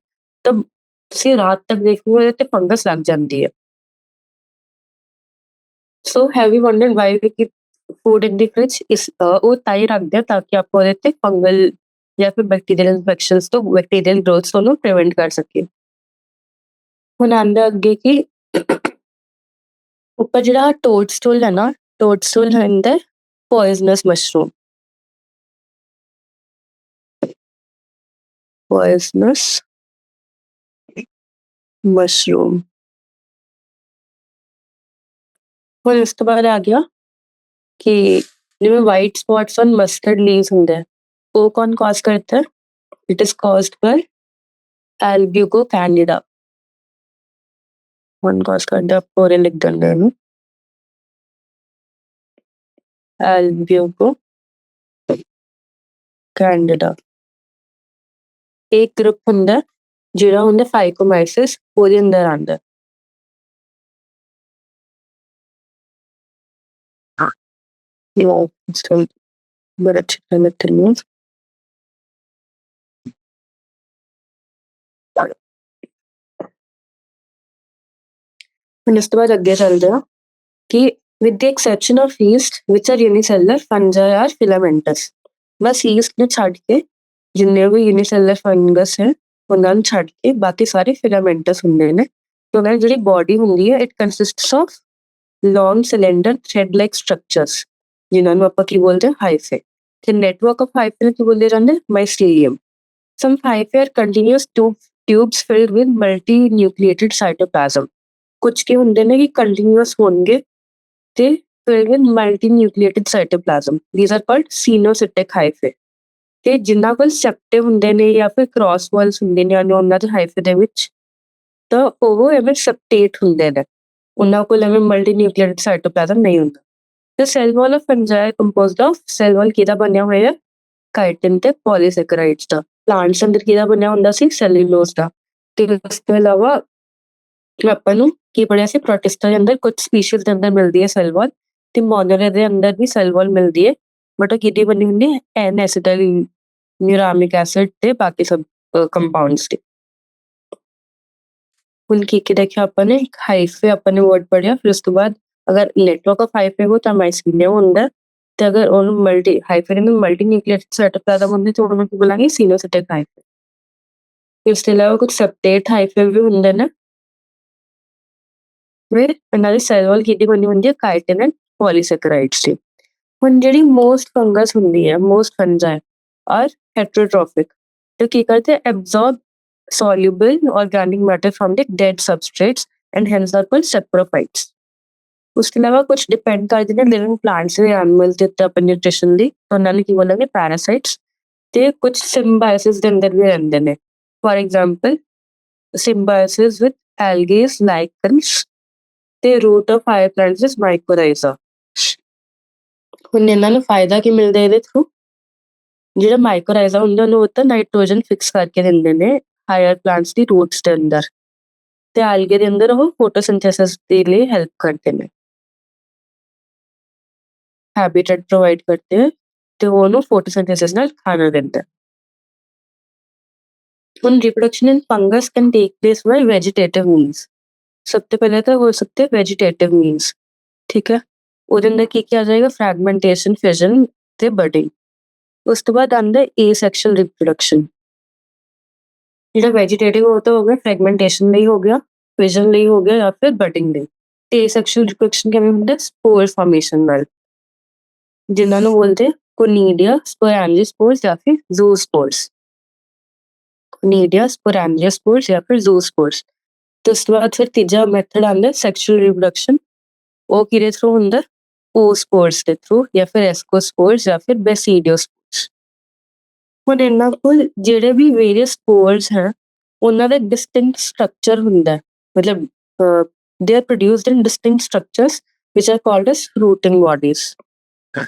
ਤਾਂ ਤੁਸੀਂ ਰਾਤ ਤੱਕ ਦੇਖੋਗੇ ਉਹਦੇ ਤੇ ਫੰਗਸ ਲੱਗ ਜਾਂਦੀ ਹੈ। So have you wondered why we keep food in the fridge? ਉਹ ਤਾਂ ਹੀ ਰੱਖਦੇ ਆ ਤਾਂ ਕਿ ਆਪਾਂ ਉਹਦੇ ਤੇ ਫੰਗਲ ਜਾਂ ਫਿਰ ਬੈਕਟੀਰੀਅਲ ਇਨਫੈਕਸ਼ਨਸ ਤੋਂ, ਬੈਕਟੀਰੀਅਲ ਗਰੋਥ ਤੋਂ ਉਹਨੂੰ ਪ੍ਰੀਵੈਂਟ ਕਰ ਸਕੀਏ। ਹੁਣ ਆਉਂਦਾ ਅੱਗੇ ਕਿ ਉੱਪਰ ਜਿਹੜਾ ਟੋਡਸਟੂਲ ਹੈ ਨਾ, ਟੋਡਸਟੂਲ ਹੁੰਦਾ ਪੋਇਜ਼ਨਸ ਮਸ਼ਰੂਮ, poisonous mushroom। ਹੁਣ ਇਸ ਤੋਂ ਬਾਅਦ ਆ ਗਿਆ कि जिनमें white spots on mustard leaves होंगे वो कौन कॉज करता है? It is caused by Albugo candida. कौन कॉज करता है? पूरे लिख देंगे ना, एल्ब्यूको कैंडिडा। एक ग्रुप होंगे ਜਿਹੜਾ ਹੁੰਦਾ ਫਾਈਕੋਮਾਈਸਿਸ ਉਹਦੇ ਅੰਦਰ ਆਉਂਦਾ। बड़ा अच्छा लगता है। ਇਸ ਤੋਂ ਬਾਅਦ ਅੱਗੇ ਚੱਲਦੇ ਹਾਂ ਕਿ with the exception of yeast which are unicellular fungi are filamentous। Bus yeast ਨੂੰ ਛੱਡ ਕੇ ਜਿੰਨੇ ਵੀ unicellular fungus ਹੈ ਉਹਨਾਂ ਨੂੰ ਛੱਡ ਕੇ ਬਾਕੀ ਸਾਰੇ filamentous ਹੁੰਦੇ ਨੇ। ਤੇ ਉਹਨਾਂ ਦੀ ਜਿਹੜੀ ਬੋਡੀ ਹੁੰਦੀ ਹੈ it consists of long cylinder thread like structures ਜਿਨ੍ਹਾਂ ਨੂੰ ਆਪਾਂ ਕੀ ਬੋਲਦੇ ਹਾਂ? ਹਾਈਫੇ। ਤੇ ਨੈਟਵਰਕ ਆਫ ਹਾਈਫੇ ਨੂੰ ਕੀ ਬੋਲੇ ਜਾਂਦੇ? ਮਾਈਸਟੀਰੀਅਮ। some hyphae are continuous tubes filled with multi-nucleated cytoplasm। ਕੁਝ ਕੀ ਹੁੰਦੇ ਨੇ ਕਿ ਕੰਟੀਨਿਊਸ ਹੋਣਗੇ ਤੇ filled with multi-nucleated cytoplasm। these are called sinusotic hyphae। ਤੇ ਜਿਨ੍ਹਾਂ ਕੋਲ ਸੈਪਟੇ ਹੁੰਦੇ ਨੇ ਜਾਂ ਫਿਰ ਕ੍ਰਾਸ ਵਾਲਸ ਹੁੰਦੇ ਨੇ ਉਹਨਾਂ ਦੇ ਹਾਈਫੇ ਦੇ ਵਿੱਚ, ਤਾਂ ਉਹ ਐਵੇਂ ਸੈਪਟੇਟ ਹੁੰਦੇ ਨੇ, ਉਹਨਾਂ ਕੋਲ ਐਵੇਂ ਮਲਟੀ-ਨਿਊਕਲੀਏਟਡ ਸਾਈਟੋਪਲਾਜ਼ਮ ਨਹੀਂ ਹੁੰਦਾ। ਤੇ cell wall of fungi composed of, cell wall ਕਿਹਦਾ ਬਣਿਆ ਹੋਇਆ? ਕਾਈਟਿਨ ਤੇ ਪੋਲੀਸੈਕਰਾਈਡਸ ਦਾ। ਪਲਾਂਟਸ ਅੰਦਰ ਕਿਹਦਾ ਬਣਿਆ ਹੁੰਦਾ ਸੀ? ਸੈਲੂਲੋਜ਼ ਦਾ। ਤੇ ਇਸ ਤੋਂ ਇਲਾਵਾ ਆਪਾਂ ਨੂੰ ਕੀ ਬਣਿਆ ਸੀ? ਪ੍ਰੋਟਿਸਟਾ ਦੇ ਅੰਦਰ ਕੁਝ ਸਪੀਸ਼ੀਜ਼ ਦੇ ਅੰਦਰ ਮਿਲਦੀ ਹੈ ਸੈਲ ਵਾਲ, ਤੇ ਮੋਨੋਰੇ ਦੇ ਅੰਦਰ ਵੀ ਸੈਲ ਵਾਲ ਮਿਲਦੀ ਹੈ, ਬਟ ਉਹ ਕਿਹਦੀ ਬਣੀ ਹੁੰਦੀ ਹੈ? ਐਨ ਐਸਿਟਲ ਨਿਊਰਾਮਿਕ ਐਸਿਡ ਤੇ ਬਾਕੀ ਸਭ ਕੰਪਾਊਂਡਸ ਦੇ। ਹੁਣ ਕੀ ਦੇਖਿਆ ਆਪਾਂ ਨੇ? ਹਾਈਫੇ ਆਪਾਂ ਨੇ ਵਰਡ ਪੜਿਆ। ਫਿਰ ਉਸ ਤੋਂ ਬਾਅਦ ਅਗਰ ਨੈਟਵਰਕ ਆਫ ਹਾਈਫੇ ਹੋ ਤਾਂ ਮਾਈਸੀਲੀਅਮ ਹੁੰਦਾ, ਤੇ ਅਗਰ ਉਹਨੂੰ ਮਲਟੀ ਹਾਈਫੇ ਨੂੰ ਮਲਟੀ ਨਿਊਕਲੀਏਟਡ ਸਾਈਟੋਪਲਾਜ਼ਮ ਹੁੰਦੀ ਤਾਂ ਉਹਨੂੰ ਕੀ ਬੋਲਾਂਗੇ? ਸਿਨੋਸਿਟਿਕ ਹਾਈਫੇ। ਇਸ ਤੋਂ ਇਲਾਵਾ ਕੁਝ ਸੈਪਟੇਟ ਹਾਈਫੇ ਵੀ ਹੁੰਦੇ ਨੇ। ਫਿਰ ਇਹਨਾਂ ਦੀ ਸੈਲ ਵਾਲ ਕਿਹਦੀ ਬਣੀ ਹੁੰਦੀ ਹੈ? ਕਾਈਟਿਨ ਐਂਡ ਪੋਲੀਸੈਕਰਾਈਡਸ ਦੀ। ਹੁਣ ਜਿਹੜੀ ਮੋਸਟ ਫੰਗਸ ਹੁੰਦੀ ਹੈ, ਮੋਸਟ ਫੰਜਾਈ ਆਰ ਹੈਟਰੋਟ੍ਰੋਫਿਕ, ਤੇ ਕੀ ਕਰਦੇ? Absorb soluble organic matter from the dead substrates and hence are called saprophytes। ਉਸ ਤੋਂ ਇਲਾਵਾ ਕੁਝ ਡਿਪੈਂਡ ਕਰਦੇ ਨੇ ਲਿਵਿੰਗ ਪਲਾਂਟਸ ਤੇ ਐਨੀਮਲਸ ਦੇ ਉੱਤੇ ਆਪਣੇ ਨਿਊਟ੍ਰੀਸ਼ਨ ਦੀ, ਉਹਨਾਂ ਨੂੰ ਕੀ ਬੋਲਾਂਗੇ? ਪੈਰਾਸਾਈਟਸ। ਤੇ ਕੁਝ ਸਿੰਬਾਇਸਿਸ ਦੇ ਅੰਦਰ ਵੀ ਰਹਿੰਦੇ ਨੇ, ਫॉर एग्जांपल ਸਿੰਬਾਇਸਿਸ ਵਿਦ ਐਲਗੇਸ, ਲਾਈਕਨਸ ਤੇ ਰੂਟ ਆਫ ਹਾਇਰ ਪਲਾਂਟਸ ਮਾਈਕੋਰਾਈਜ਼ਾ। ਹੁਣ ਇਹਨਾਂ ਨੂੰ ਫਾਇਦਾ ਕੀ ਮਿਲਦਾ ਇਹਦੇ ਥਰੂ? ਜਿਹੜਾ ਮਾਈਕੋਰਾਈਜ਼ਾ ਹੁੰਦਾ ਉਹਨੂੰ ਉਹ ਤਾਂ ਨਾਈਟ੍ਰੋਜਨ ਫਿਕਸ ਕਰਕੇ ਦਿੰਦੇ ਨੇ ਹਾਇਰ ਪਲਾਂਟਸ ਦੀ ਰੂਟਸ ਦੇ ਅੰਦਰ, ਤੇ ਆਲਗੇ ਦੇ ਅੰਦਰ ਉਹ ਫੋਟੋਸਿੰਥੇਸਿਸ ਦੇ ਲਈ ਹੈਲਪ ਕਰਦੇ ਨੇ, ਹੈਬਿਟੇਟ ਪ੍ਰੋਵਾਈਡ ਕਰਦੇ ਨੇ ਤੇ ਉਹਨੂੰ ਫੋਟੋਸਿੰਥੇਸਿਸ ਨਾਲ ਖਾਣਾ ਦਿੰਦਾ। ਹੁਣ reproduction in fungus can take place by vegetative means. ਸਭ ਤੋਂ ਪਹਿਲਾਂ ਤਾਂ ਹੋ ਸਕਦੇ ਵੈਜੀਟੇਟਿਵ ਮੀਨਸ, ਠੀਕ ਹੈ। ਉਹਦੇ ਅੰਦਰ ਕੀ ਆ ਜਾਏਗਾ, ਫਰੈਗਮੈਂਟੇਸ਼ਨ, ਫਿਜ਼ਨ ਤੇ ਬਡਿੰਗ। ਉਸ ਤੋਂ ਬਾਅਦ ਆਉਂਦਾ ਏਸੈਕਸ਼ੁਅਲ ਰਿਪਰੋਡਕਸ਼ਨ। ਜਿਹੜਾ ਵੈਜੀਟੇਟਿਵ ਉਹ ਤਾਂ ਹੋ ਗਿਆ ਫਰੈਗਮੈਂਟੇਸ਼ਨ ਲਈ ਹੋ ਗਿਆ, ਫਿਜ਼ਨ ਲਈ ਹੋ ਗਿਆ ਜਾਂ ਫਿਰ ਬਡਿੰਗ ਲਈ। ਤੇ ਏਸੈਕਸ਼ੁਅਲ ਰਿਪਰੋਡਕਸ਼ਨ ਕਿਵੇਂ ਹੁੰਦਾ, ਸਪੋਰ ਫਾਰਮੇਸ਼ਨ ਨਾਲ, ਜਿਨ੍ਹਾਂ ਨੂੰ ਬੋਲਦੇ ਕੋਨੀਡੀਆ, ਸਪੋਰੈਂਜੀਓਸਪੋਰਸ ਜਾਂ ਫਿਰ ਜ਼ੂਸਪੋਰਸ। ਕੋਨੀਡੀਆ, ਸਪੋਰੈਂਜੀਓਸਪੋਰਸ ਜਾਂ ਫਿਰ ਜ਼ੂਸਪੋਰਸ। ਤੇ ਉਸ ਤੋਂ ਬਾਅਦ ਫਿਰ ਤੀਜਾ ਮੈਥਡ ਆਉਂਦਾ ਸੈਕਸ਼ੁਅਲ ਰਿਪਰੋਡਕਸ਼ਨ। ਉਹ ਕਿਹਦੇ ਥਰੂ ਹੁੰਦਾ, ਓਸਪੋਰਸ ਦੇ ਥਰੂ ਜਾਂ ਫਿਰ ਐਸਕੋਸਪੋਰਸ ਜਾਂ ਫਿਰ ਬੈਸੀਡੀਓਸਪੋਰਸ। ਹੁਣ ਇਹਨਾਂ ਕੋਲ ਜਿਹੜੇ ਵੀ ਵੇਰੀਅਸ ਸਪੋਰਸ ਹੈ ਉਹਨਾਂ ਦਾ ਡਿਸਟਿੰਕਟ ਸਟਰਕਚਰ ਹੁੰਦਾ, ਮਤਲਬ they are produced in distinct structures which R called S rooting bodies.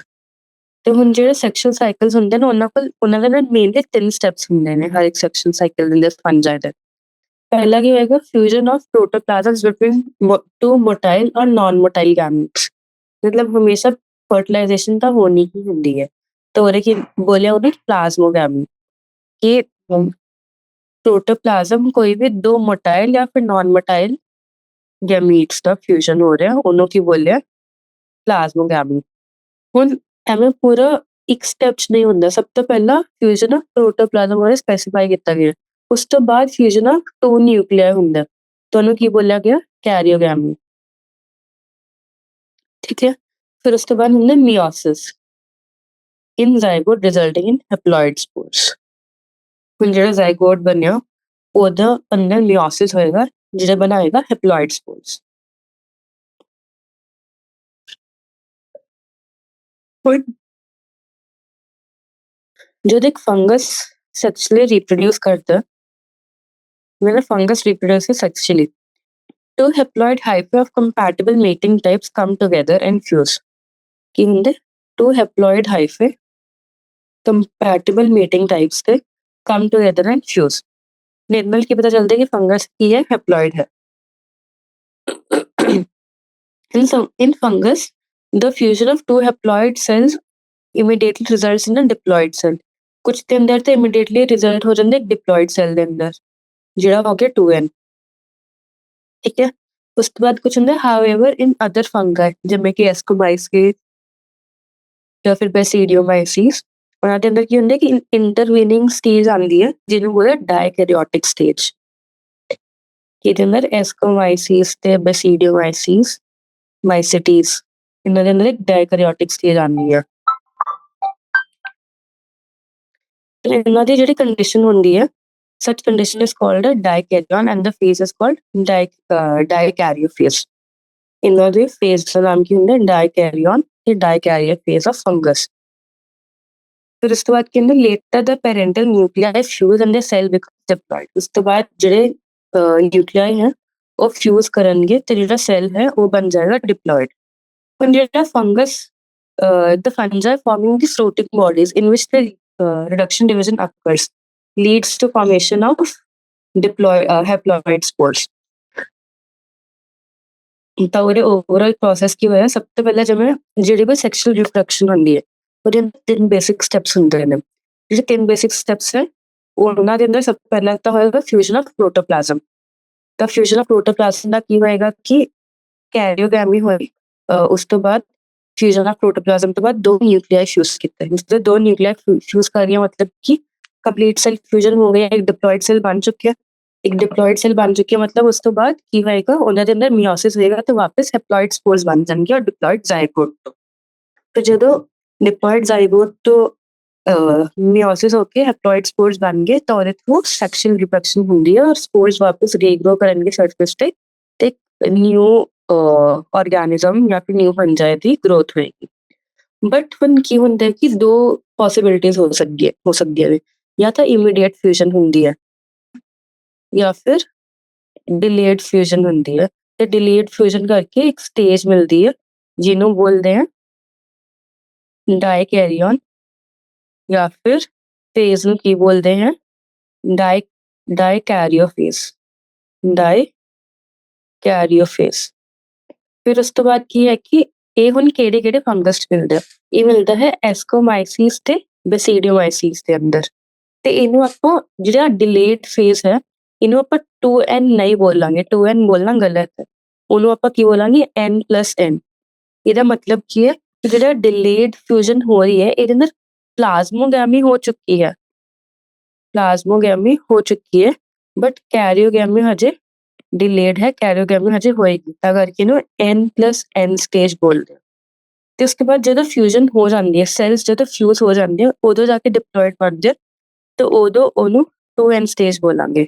ਤੇ ਹੁਣ ਜਿਹੜੇ ਸੈਕਸ਼ੁਅਲ ਸਾਈਕਲਸ ਹੁੰਦੇ ਨੇ ਉਹਨਾਂ ਦੇ ਨਾਲ ਮੇਨਲੀ 3 ਸਟੈਪਸ ਹੁੰਦੇ ਨੇ ਹਰ ਇੱਕ ਸੈਕਸ਼ੁਅਲ ਸਾਈਕਲ ਦੇ ਅੰਦਰ ਫੰਜਾਈ ਦੇ। ਪਹਿਲਾ ਕੀ ਹੋਏਗਾ, ਫਿਊਜ਼ਨ ਆਫ ਪ੍ਰੋਟੋਪਲਾਜ਼ਮਸ ਬਿਟਵੀਨ 2 ਮੋਟਾਈਲ ਔਰ ਨਾਨ ਮੋਟਾਈਲ ਗੈਮੀਟਸ। ਮਤਲਬ ਹਮੇਸ਼ਾ ਫਰਟੀਲਾਈਜੇਸ਼ਨ ਤਾਂ ਹੋਣੀ ਹੀ ਹੁੰਦੀ ਹੈ, ਤਾਂ ਉਹਦੇ ਕੀ ਬੋਲਿਆ ਉਹਨੇ ਪਲਾਜ਼ਮੋਗੈਮੀ, ਕਿ ਪ੍ਰੋਟੋਪਲਾਜ਼ਮ ਕੋਈ ਵੀ 2 ਮੋਟਾਈਲ ਜਾਂ ਫਿਰ ਨਾਨ ਮੋਟਾਈਲ ਗੈਮੀਟਸ ਦਾ ਫਿਊਜ਼ਨ ਹੋ ਰਿਹਾ, ਉਹਨੂੰ ਕੀ ਬੋਲਿਆ, ਪਲਾਜ਼ਮੋਗੈਮੀ। ਹੁਣ ਐਵੇਂ ਪੂਰਾ ਇੱਕ ਸਟੈਪ 'ਚ ਨਹੀਂ ਹੁੰਦਾ। ਸਭ ਤੋਂ ਪਹਿਲਾਂ ਫਿਊਜ਼ਨ ਆਫ ਪ੍ਰੋਟੋਪਲਾਜ਼ਮ ਬਾਰੇ ਸਪੈਸੀਫਾਈ ਕੀਤਾ ਗਿਆ, ਉਸ ਤੋਂ ਬਾਅਦ ਫਿਊਜ਼ਨ ਆਫ 2 ਨਿਊਕਲੀਆਈ ਹੁੰਦਾ, ਤੁਹਾਨੂੰ ਕੀ ਬੋਲਿਆ ਗਿਆ, ਕੈਰੀਓਗੈਮੀ, ਠੀਕ ਹੈ। ਫਿਰ ਉਸ ਤੋਂ ਬਾਅਦ ਹੁੰਦਾ ਮੀਓਸਿਸ ਇਨ ਜ਼ਾਈਗੋਟ ਰਿਜ਼ਲਟਿੰਗ ਇਨ ਹੈਪਲੋਇਡ ਸਪੋਰਸ। ਹੁਣ ਜਿਹੜਾ ਜ਼ਾਈਗੋਟ ਬਣਿਆ ਉਹਦਾ ਅੰਦਰ ਮੀਓਸਿਸ ਹੋਏਗਾ ਜਿਹੜਾ ਬਣਾਏਗਾ ਹੈਪਲੋਇਡ ਸਪੋਰਸ। ਹੁਣ ਜਦੋਂ ਇੱਕ ਫੰਗਸ ਸੈਕਸ਼ੁਅਲੀ ਰਿਪਰੋਡਿਊਸ ਕਰਦਾ, when a fungus reproduces sexually, 2 haploid hyphae of compatible mating types come together and fuse। ਕੀ ਹੁੰਦੇ, 2 haploid hyphae compatible mating types ਤੇ come together and fuse। ਇਹਦੇ ਨਾਲ ਕੀ ਪਤਾ ਚੱਲਦਾ ਕਿ ਫੰਗਸ ਕੀ ਹੈ, ਹੈਪਲੋਇਡ ਹੈ। In fungus, the fusion of 2 haploid cells immediately results in a diploid cell। ਕੁਝ ਦੇ ਅੰਦਰ ਤੇ immediately result ਹੋ ਜਾਂਦਾ ਇੱਕ diploid cell ਦੇ ਅੰਦਰ, ਜਿਹੜਾ ਹੋ ਗਿਆ 2n, ਠੀਕ ਹੈ। ਉਸ ਤੋਂ ਬਾਅਦ ਕੁਝ ਹੁੰਦਾ however in other fungi ਜਿਵੇਂ ਕਿ ਐਸਕੋਬਾਈਸੀਸ ਜਾਂ ਫਿਰ ਬੈਸੀਡੀਓਮਾਈਸੀਸ, ਉਹਨਾਂ ਦੇ ਅੰਦਰ ਕੀ ਹੁੰਦਾ ਕਿ ਇੰਟਰਵੀਨਿੰਗ ਸਟੇਜ ਆਉਂਦੀ ਹੈ ਜਿਹਨੂੰ ਬੋਲਦੇ ਡਾਇਕੈਰੀਓਟਿਕ ਸਟੇਜ। ਇਹਦੇ ਅੰਦਰ ਐਸਕੋਮਾਈਸੀਸ ਤੇ ਬੈਸੀਡੀਓਮਾਈਸੀਸ, ਮਾਈਸਿਟੀਸ, ਇਹਨਾਂ ਦੇ ਅੰਦਰ ਇੱਕ ਡਾਇਕੈਰੀਓਟਿਕ ਸਟੇਜ ਆਉਂਦੀ ਹੈ। ਤੇ ਇਹਨਾਂ ਦੀ ਜਿਹੜੀ ਕੰਡੀਸ਼ਨ ਹੁੰਦੀ ਹੈ, such condition is called a dikaryon and the phase is called dikaryophase। ਇਹਨਾਂ ਦੇ ਫੇਜ਼ ਦਾ ਨਾਮ ਕੀ ਹੁੰਦਾ, ਡਾਇਕੈਰੀਓਨ ਤੇ ਡਾਇਕੈਰੀਆ ਫੇਜ਼ ਆਫ ਫੰਗਸ। ਫਿਰ ਉਸ ਤੋਂ ਬਾਅਦ ਕਹਿੰਦੇ ਲੇਟਰ ਦਾ parental nuclei fuse and the cell becomes diploid. ਉਸ ਤੋਂ ਬਾਅਦ ਜਿਹੜੇ ਨਿਊਕਲੀਆਈ ਹੈ ਉਹ ਫਿਊਜ਼ ਕਰਨਗੇ ਤੇ ਜਿਹੜਾ ਸੈਲ ਹੈ ਉਹ ਬਣ ਜਾਏਗਾ ਡਿਪਲੋਇਡ। ਹੁਣ ਜਿਹੜਾ fungus, the fungi forming the floating bodies in which the reduction division occurs leads to formation of haploid spores। ਤਾਂ ਉਹਦੇ ਓਵਰਆਲ ਪ੍ਰੋਸੈਸ ਕੀ ਹੋਇਆ, ਸਭ ਤੋਂ ਪਹਿਲਾਂ ਜਿਵੇਂ ਜਿਹੜੀ ਵੀ ਸੈਕਸ਼ੂਅਲ ਰਿਪਰੋਡਕਸ਼ਨ ਹੁੰਦੀ ਹੈ ਉਹਦੇ 3 ਬੇਸਿਕ ਸਟੈਪਸ ਹੁੰਦੇ ਨੇ। ਜਿਹੜੇ 3 ਬੇਸਿਕ ਸਟੈਪਸ ਹੈ ਉਹਨਾਂ ਦੇ ਅੰਦਰ ਸਭ ਤੋਂ ਪਹਿਲਾਂ ਤਾਂ ਹੋਏਗਾ ਫਿਊਜ਼ਨ ਆਫ ਪ੍ਰੋਟੋਪਲਾਜ਼ਮ। ਤਾਂ ਫਿਊਜ਼ਨ ਆਫ ਪ੍ਰੋਟੋਪਲਾਜ਼ਮ ਦਾ ਕੀ ਹੋਏਗਾ ਕਿ ਕੈਰੀਓਗੈਮੀ ਹੋਏਗੀ। ਉਸ ਤੋਂ ਬਾਅਦ ਫਿਊਜ਼ਨ ਆਫ ਪ੍ਰੋਟੋਪਲਾਜ਼ਮ ਤੋਂ ਬਾਅਦ 2 ਨਿਊਕਲੀਆਈ ਫਿਊਜ਼ ਕੀਤੇ, ਉਸ ਤੋਂ 2 ਨਿਊਕਲੀਆਈ ਫਿਊਜ਼ ਕਰ ਰਹੀਆਂ, ਮਤਲਬ ਕਿ ਕੰਪਲੀਟ ਸੈਲ ਫਿਊਜ਼ਨ ਹੋ ਗਿਆ, ਇੱਕ ਡਿਪਲੋਇਡ ਸੈਲ ਬਣ ਚੁੱਕਿਆ। ਇੱਕ ਡਿਪਲੋਇਡ ਸੈਲ ਬਣ ਚੁੱਕੀ ਹੈ ਮਤਲਬ ਉਸ ਤੋਂ ਬਾਅਦ ਕੀ ਹੋਏਗਾ, ਉਹਨਾਂ ਦੇ ਅੰਦਰ ਮੀਓਸਿਸ ਹੋਏਗਾ ਤੇ ਵਾਪਸ ਹੈਪਲੋਇਡ ਸਪੋਰਸ ਬਣ ਜਾਣਗੇ ਔਰ ਡਿਪਲੋਇਡ ਜ਼ਾਈਗੋਟ ਤੋਂ। ਤੇ ਜਦੋਂ ਡਿਪਲੋਇਡ ਜ਼ਾਈਗੋਟ ਤੋਂ ਮੀਓਸਿਸ ਹੋ ਕੇ ਹੈਪਲੋਇਡ ਸਪੋਰਸ ਬਣ ਗਏ ਤਾਂ ਉਹਦੇ ਥਰੂ ਸੈਕਸ਼ੂਅਲ ਰਿਪਰੋਡਕਸ਼ਨ ਹੁੰਦੀ ਹੈ ਔਰ ਸਪੋਰਸ ਵਾਪਸ ਰੀਗਰੋ ਕਰਨਗੇ ਸਰਫੇਸ ਤੇ ਨਿਊ ਆਰਗੈਨਿਜ਼ਮ ਜਾਂ ਫਿਰ ਨਿਊ ਫੰਜਾਈ ਦੀ ਗਰੋਥ ਹੋਏਗੀ। ਬਟ ਹੁਣ ਕੀ ਹੁੰਦਾ ਕਿ 2 ਪੋਸੀਬਿਲਿਟੀਜ਼ ਹੋ ਸਕਦੀਆਂ ਨੇ, ਜਾਂ ਤਾਂ ਇਮੀਡੀਏਟ ਫਿਊਜ਼ਨ ਹੁੰਦੀ ਹੈ ਜਾਂ ਫਿਰ ਡਿਲੇਡ ਫਿਊਜ਼ਨ ਹੁੰਦੀ ਹੈ। ਤੇ ਡਿਲੇਡ ਫਿਊਜ਼ਨ ਕਰਕੇ ਇੱਕ ਸਟੇਜ ਮਿਲਦੀ ਹੈ ਜਿਹਨੂੰ ਬੋਲਦੇ ਆ ਡਾਇਕੈਰੀਓਨ ਜਾਂ ਫਿਰ ਫੇਜ਼ ਨੂੰ ਕੀ ਬੋਲਦੇ ਹੈ? ਡਾਈਕੈਰੀਓਫੇਜ਼। ਡਾਈਕੈਰੀਓਫੇਜ਼। ਫਿਰ ਉਸ ਤੋਂ ਬਾਅਦ ਕੀ ਹੈ ਕਿ ਇਹ ਹੁਣ ਕਿਹੜੇ ਫੰਗਸ ਚ ਮਿਲਦਾ? ਇਹ ਮਿਲਦਾ ਹੈ ਐਸਕੋਮਾਈਸੀਸ ਤੇ ਬੈਸੀਡੀਓਮਾਈਸੀਸ ਦੇ ਅੰਦਰ। ਤੇ ਇਹਨੂੰ ਆਪਾਂ ਜਿਹੜਾ ਡਿਲੇਟ ਫੇਜ਼ ਹੈ, ਇਹਨੂੰ ਆਪਾਂ 2N ਨਹੀਂ ਬੋਲਾਂਗੇ, 2N ਬੋਲਣਾ ਗਲਤ ਹੈ। ਉਹਨੂੰ ਆਪਾਂ ਕੀ ਬੋਲਾਂਗੇ? N+N। ਇਹਦਾ ਮਤਲਬ ਕੀ ਹੈ? ਜਿਹੜਾ ਡਿਲੇਡ ਫਿਊਜ਼ਨ ਹੋ ਰਹੀ ਹੈ, ਇਹਦੇ ਅੰਦਰ ਪਲਾਜ਼ਮੋਗੈਮੀ ਹੋ ਚੁੱਕੀ ਹੈ, ਪਲਾਜ਼ਮੋਗੈਮੀ ਹੋ ਚੁੱਕੀ ਹੈ, ਬਟ ਕੈਰੀਓਗੈਮੀ ਹਜੇ ਡਿਲੇਡ ਹੈ, ਕੈਰੀਓਗੈਮੀ ਹਜੇ ਹੋਏਗੀ, ਤਾਂ ਕਰਕੇ ਇਹਨੂੰ N+N ਸਟੇਜ ਬੋਲਦੇ ਆ। ਤੇ ਉਸ ਤੋਂ ਬਾਅਦ ਜਦੋਂ ਫਿਊਜ਼ਨ ਹੋ ਜਾਂਦੀ ਹੈ, ਸੈਲਸ ਜਦੋਂ ਫਿਊਜ਼ ਹੋ ਜਾਂਦੇ ਆ, ਉਦੋਂ ਜਾ ਕੇ ਡਿਪਲੋਇਡ ਬਣਦੇ ਆ, ਤੇ ਉਦੋਂ ਉਹਨੂੰ 2N ਸਟੇਜ ਬੋਲਾਂਗੇ।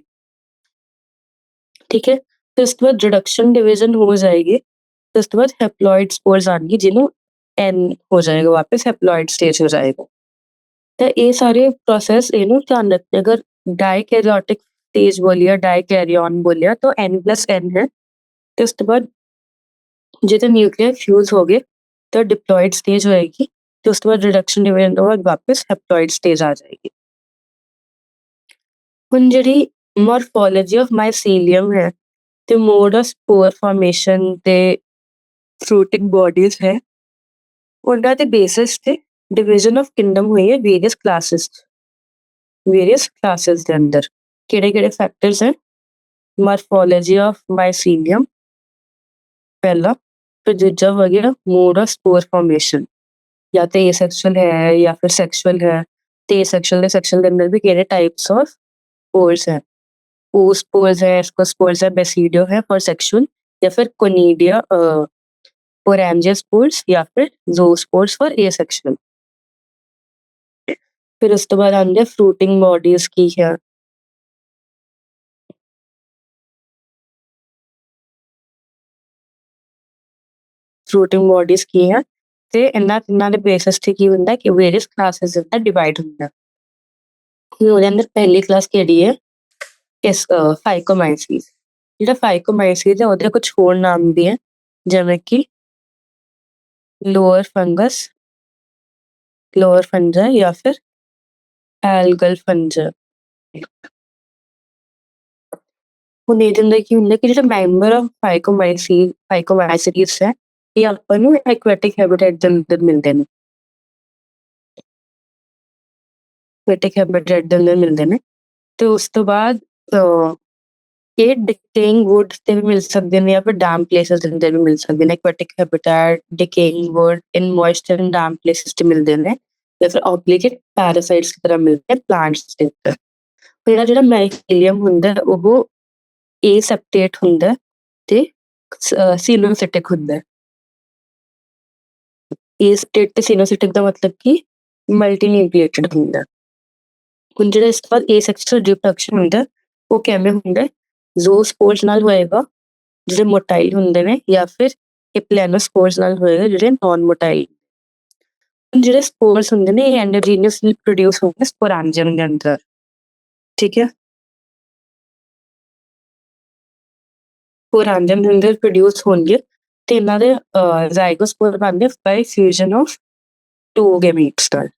ਠੀਕ ਹੈ। ਤੇ ਉਸ ਤੋਂ ਬਾਅਦ ਰਿਡਕਸ਼ਨ ਡਿਵੀਜ਼ਨ ਹੋ ਜਾਏਗੀ, ਤੇ ਉਸ ਤੋਂ ਬਾਅਦ ਹੈਪਲੋਇਡ ਸਪੋਰਸ ਆਣਗੀ, ਜਿਹਨੂੰ N ਹੋ ਜਾਏਗਾ, ਵਾਪਸ ਹੈਪਲੋਇਡ ਸਟੇਜ ਹੋ ਜਾਏਗਾ। ਤਾਂ ਇਹ ਸਾਰੇ ਪ੍ਰੋਸੈਸ ਇਹਨੂੰ ਧਿਆਨ ਰੱਖਦੇ, ਅਗਰ ਡਾਈਕੈਰੀਓਟਿਕ ਸਟੇਜ ਬੋਲਿਆ, ਡਾਈਕੈਰੀਓਨ ਬੋਲਿਆ, ਤਾਂ N+N ਹੈ। ਤੇ ਉਸ ਤੋਂ ਬਾਅਦ ਜਦੋਂ ਨਿਊਕਲੀਅਰ ਫਿਊਜ਼ ਹੋ ਗਏ ਤਾਂ ਡਿਪਲੋਇਡ ਸਟੇਜ ਹੋਏਗੀ, ਤੇ ਉਸ ਤੋਂ ਬਾਅਦ ਰਿਡਕਸ਼ਨ ਡਿਵੀਜ਼ਨ ਤੋਂ ਬਾਅਦ ਵਾਪਸ ਹੈਪਲੋਇਡ ਸਟੇਜ ਆ ਜਾਏਗੀ। ਹੁਣ ਜਿਹੜੀ ਮੋਰਫੋਲੋਜੀ ਆਫ ਮਾਈਸੀਲੀਅਮ ਹੈ, ਤੇ ਮੋਡ ਆਫ ਸਪੋਰ ਫਾਰਮੇਸ਼ਨ ਤੇ ਫਰੂਟਿੰਗ ਬੋਡੀਜ਼ ਹੈ, ਉਹਨਾਂ ਦੇ ਬੇਸਿਸ ਤੇ ਡਿਵੀਜ਼ਨ ਆਫ ਕਿੰਗਡਮ ਹੋਈ ਹੈ ਵੇਰੀਅਸ ਕਲਾਸਿਸ ਦੇ ਅੰਦਰ। ਕਿਹੜੇ ਫੈਕਟਰਸ ਹੈ? ਮੋਰਫੋਲੋਜੀ ਆਫ ਮਾਈਸੀਲੀਅਮ ਪਹਿਲਾ, ਫਿਰ ਦੂਜਾ ਹੋ ਗਿਆ ਮੋਡ ਆਫ ਸਪੋਰ ਫਾਰਮੇਸ਼ਨ, ਜਾਂ ਤੇ ਏਸੈਕਸ਼ੁਅਲ ਹੈ ਜਾਂ ਫਿਰ ਸੈਕਸ਼ੁਅਲ ਹੈ। ਤੇ ਏਸੈਕਸ਼ੁਅਲ ਦੇ ਅੰਦਰ ਵੀ ਕਿਹੜੇ ਟਾਈਪਸ ਆਫ स्पोर्स है? oospores है, ascospores है, basidio है फॉर सेक्सुअल, या फिर कोनिडिया ओरेंजियोस्पोर्स, या फिर zoospores फॉर एसेक्सुअल। फिर उस तो बाद आंदे फ्रूटिंग बॉडीज की है। फ्रूटिंग बॉडीज की है, ਤੇ ਇਹਨਾਂ ਦੇ ਬੇਸਿਸ ਤੇ ਕੀ ਹੁੰਦਾ ਕਿ ਵੇਰੀਅਸ ਕਲਾਸਿਸ ਦਾ ਡਿਵਾਈਡ ਹੁੰਦਾ। ਉਹਦੇ ਅੰਦਰ ਪਹਿਲੀ ਕਲਾਸ ਕਿਹੜੀ ਹੈ? ਇਸ ਫਾਈਕੋਮਾਈਸੀਸ। ਜਿਹੜਾ ਫਾਈਕੋਮਾਈਸੀਸ ਹੈ, ਉਹਦੇ ਕੁਝ ਹੋਰ ਨਾਮ ਵੀ ਹੈ, ਜਿਵੇਂ ਕਿ ਲੋਅਰ ਫੰਜਾ ਜਾਂ ਫਿਰ ਐਲਗਲ ਫੰਜਾ। ਹੁਣ ਇਹਦੇ ਅੰਦਰ ਕੀ ਹੁੰਦਾ ਕਿ ਜਿਹੜਾ ਮੈਂਬਰ ਆਫ ਫਾਈਕੋਮਾਈਸੀਸ ਹੈ, ਇਹ ਆਪਾਂ ਨੂੰ ਐਕੁਆਟਿਕ ਹੈਬਿਟੇਟ ਦੇ ਅੰਦਰ ਮਿਲਦੇ ਨੇ, ਐਕੁਆਟਿਕ ਹੈਬਿਟੇਟ ਦੇ ਅੰਦਰ ਮਿਲਦੇ ਨੇ। ਤੇ ਉਸ ਤੋਂ ਬਾਅਦ ਇਹ ਡਿਕੇਇੰਗ ਵੁੱਡ ਤੇ ਵੀ ਮਿਲ ਸਕਦੇ ਨੇ, ਜਾਂ ਫਿਰ ਡੈਮ ਪਲੇਸਿਸ ਦੇ ਅੰਦਰ ਵੀ ਮਿਲ ਸਕਦੇ ਨੇ। Aquatic habitat decaying wood in moisture and damp places ਤੇ ਮਿਲਦੇ ਨੇ, ਜਾਂ ਫਿਰ ਆਬਲੀਗੇਟ ਪੈਰਾਸਾਈਟਸ ਦੀ ਤਰ੍ਹਾਂ ਮਿਲਦੇ ਨੇ ਪਲਾਂਟਸ ਦੇ ਉੱਤੇ। ਜਿਹੜਾ ਮਾਈਸੀਲੀਅਮ ਹੁੰਦਾ ਉਹ ਏਸੈਪਟੇਟ ਹੁੰਦਾ ਤੇ ਸਿਨੋਸਿਟਿਕ ਹੁੰਦਾ। ਏਸੈਪਟੇਟ ਤੇ ਸਿਨੋਸਿਟਿਕ ਦਾ ਮਤਲਬ ਕਿ ਮਲਟੀਨਿਊਕਲੀਏਟਡ ਹੁੰਦਾ। ਹੁਣ ਜਿਹੜਾ ਇਸ ਤੋਂ ਬਾਅਦ ਏਸੈਕਸ਼ੁਅਲ ਰਿਪਰੋਡਕਸ਼ਨ ਹੁੰਦਾ, ਉਹ ਕਿਵੇਂ ਹੁੰਦਾ? ਜ਼ੂਸਪੋਰਸ ਨਾਲ ਹੋਏਗਾ, ਜਿਹੜੇ ਮੋਟਾਈਲ ਹੁੰਦੇ ਨੇ, ਜਾਂ ਫਿਰ ਐਪਲੈਨੋਸਪੋਰਸ ਨਾਲ ਹੋਏਗਾ, ਜਿਹੜੇ ਨੌਨ ਮੋਟਾਈਲ। ਜਿਹੜੇ ਸਪੋਰਸ ਹੁੰਦੇ ਨੇ, ਇਹ ਐਂਡੋਜੀਨਸਲੀ ਪ੍ਰੋਡਿਊਸ ਹੁੰਦੇ ਸਪੋਰੈਂਜੀਅਮ ਦੇ ਅੰਦਰ। ਠੀਕ ਹੈ। ਸਪੋਰੈਂਜੀਅਮ ਦੇ ਅੰਦਰ ਪ੍ਰੋਡਿਊਸ ਹੋਣਗੇ, ਤੇ ਇਹਨਾਂ ਦੇ ਜ਼ਾਈਗੋਸਪੋਰ ਬਣਦੇ ਬਾਈ ਫਿਊਜ਼ਨ ਆਫ ਟੂ ਗੈਮੀਟਸ ਨਾਲ।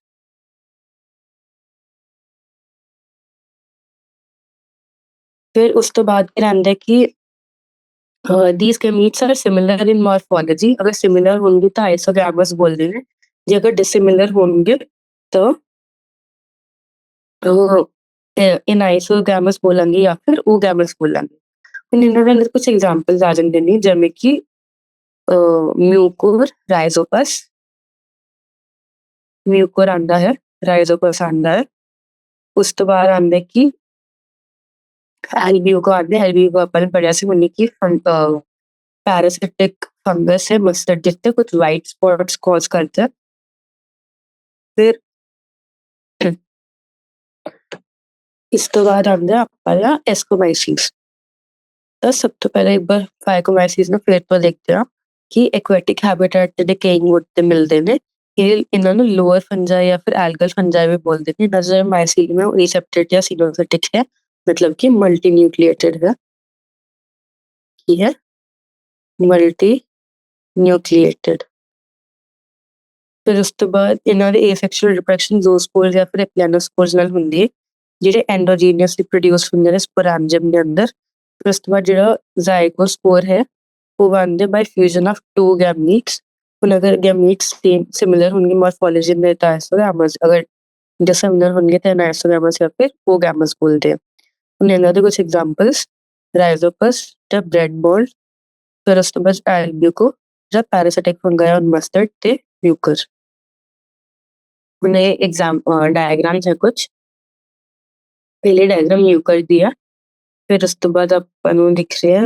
ਫਿਰ ਉਸ ਤੋਂ ਬਾਅਦ ਕੀ ਰਹਿੰਦਾ ਕਿ these gametes are similar in morphology। अगर similar होंगे तो आइसोगैमस बोल देंगे, जे अगर dissimilar होंगे तो इन आइसोगैमस बोलेंगे या फिर ओगैमस बोलेंगे। ਹੁਣ ਇਹਨਾਂ ਦੇ ਅੰਦਰ ਕੁਝ ਐਗਜ਼ਾਮਪਲਸ ਆ ਜਾਂਦੇ ਨੇ, ਜਿਵੇਂ ਕਿ ਮਿਊਕੋਰ ਆਂਦਾ ਹੈ, ਰਾਈਜ਼ੋਪਸ ਆਂਦਾ ਹੈ। ਉਸ ਤੋਂ ਬਾਅਦ ਆਂਦਾ ਕਿ ਐਲਬੀਓਕੋ ਆਂਦਾ, ਐਲਬੀਓਕੋ ਆਪਾਂ ਨੇ ਪੜਿਆ ਸੀ ਹੁਣੀ ਕਿ पैरासिटिक फंगस है मस्टर्ड, जिससे कुछ वाइट स्पॉट्स कॉज करता है। फिर इस तो बाद आंदा अपना एस्कोमाइसीस। तो सब तो पहले एक बार फाइकोमाइसीस ਨੂੰ ਫਿਰ ਤੋਂ ਦੇਖਦੇ ਹਾਂ ਕਿ ਐਕੁਆਟਿਕ ਹੈਬਿਟੇਟ ਤੇ ਡਿਕੇਇੰਗ ਵੁੱਡ ਤੇ ਮਿਲਦੇ ਨੇ। ਇਹ ਇਹਨਾਂ ਨੂੰ ਲੋਅਰ ਫੰਜਾ ਜਾਂ ਫਿਰ ਐਲਗਲ ਫੰਜਾ ਵੀ ਬੋਲਦੇ ਨੇ। ਨਜ਼ਰ ਮਾਈਸੀਲੀਅਮ ਹੈ, ਏਸੈਪਟੇਟ ਜਾਂ ਸਿਨੋਸਿਟਿਕ ਹੈ, मतलब कि मल्टी न्यूक्लिएटेड है। ਕੀ ਹੈ? Multi nucleated. ਫਿਰ ਉਸ ਤੋਂ ਬਾਅਦ ਇਹਨਾਂ ਦੇ ਏਸੈਕਸ਼ੁਅਲ ਰਿਪਰੋਡਕਸ਼ਨ ਜ਼ੂਸਪੋਰਸ ਜਾਂ ਫਿਰ ਐਪਲੈਨੋਸਪੋਰਸ ਨਾਲ ਹੁੰਦੀ ਹੈ, ਜਿਹੜੇ ਐਂਡੋਜੀਨੀਅਸਲੀ ਪ੍ਰੋਡਿਊਸ ਹੁੰਦੇ ਨੇ ਸਪੋਰੈਂਜਮ ਦੇ ਅੰਦਰ। ਫਿਰ ਉਸ ਤੋਂ ਬਾਅਦ ਜਿਹੜਾ ਜ਼ਾਈਗੋਸਪੋਰ ਹੈ ਉਹ ਬਣਦੇ ਬਾਈ ਫਿਊਜ਼ਨ ਆਫ ਟੂ ਗੈਮੀਟਸ। ਹੁਣ ਅਗਰ ਗੈਮੀਟਸ ਸਿਮਿਲਰ ਹੋਣਗੇ ਮੋਰਫੋਲੋਜੀ में तो आइसोगैमस, अगर डिसिमिलर होंगे तो आइसोगैमस या फिर कोगैमस बोलते हैं। ਹੁਣ ਇਹਨਾਂ ਦੇ ਕੁਝ ਐਗਜ਼ਾਮਪल्स ਰਾਈਜ਼ੋਪਸ ਜਾਂ ਬ੍ਰੈਡ ਬੋਲ, ਫਿਰ ਉਸ ਤੋਂ ਬਾਅਦ ਐਲਬਿਊਕੋ ਜਾਂ ਪੈਰਾਸਿਟਿਕ ਫੰਗਾਈ ਔਨ ਮਸਟਰਡ ਤੇ ਮਿਊਕਰ। ਹੁਣ ਇਹ ਡਾਇਗਰਾਮਸ ਹੈ ਕੁਝ। ਪਹਿਲੇ ਡਾਇਗਰਾਮ ਮਿਊਕਰ ਦੀ ਆ, ਫਿਰ ਉਸ ਤੋਂ ਬਾਅਦ ਆਪਾਂ ਨੂੰ ਦਿਖ ਰਿਹਾ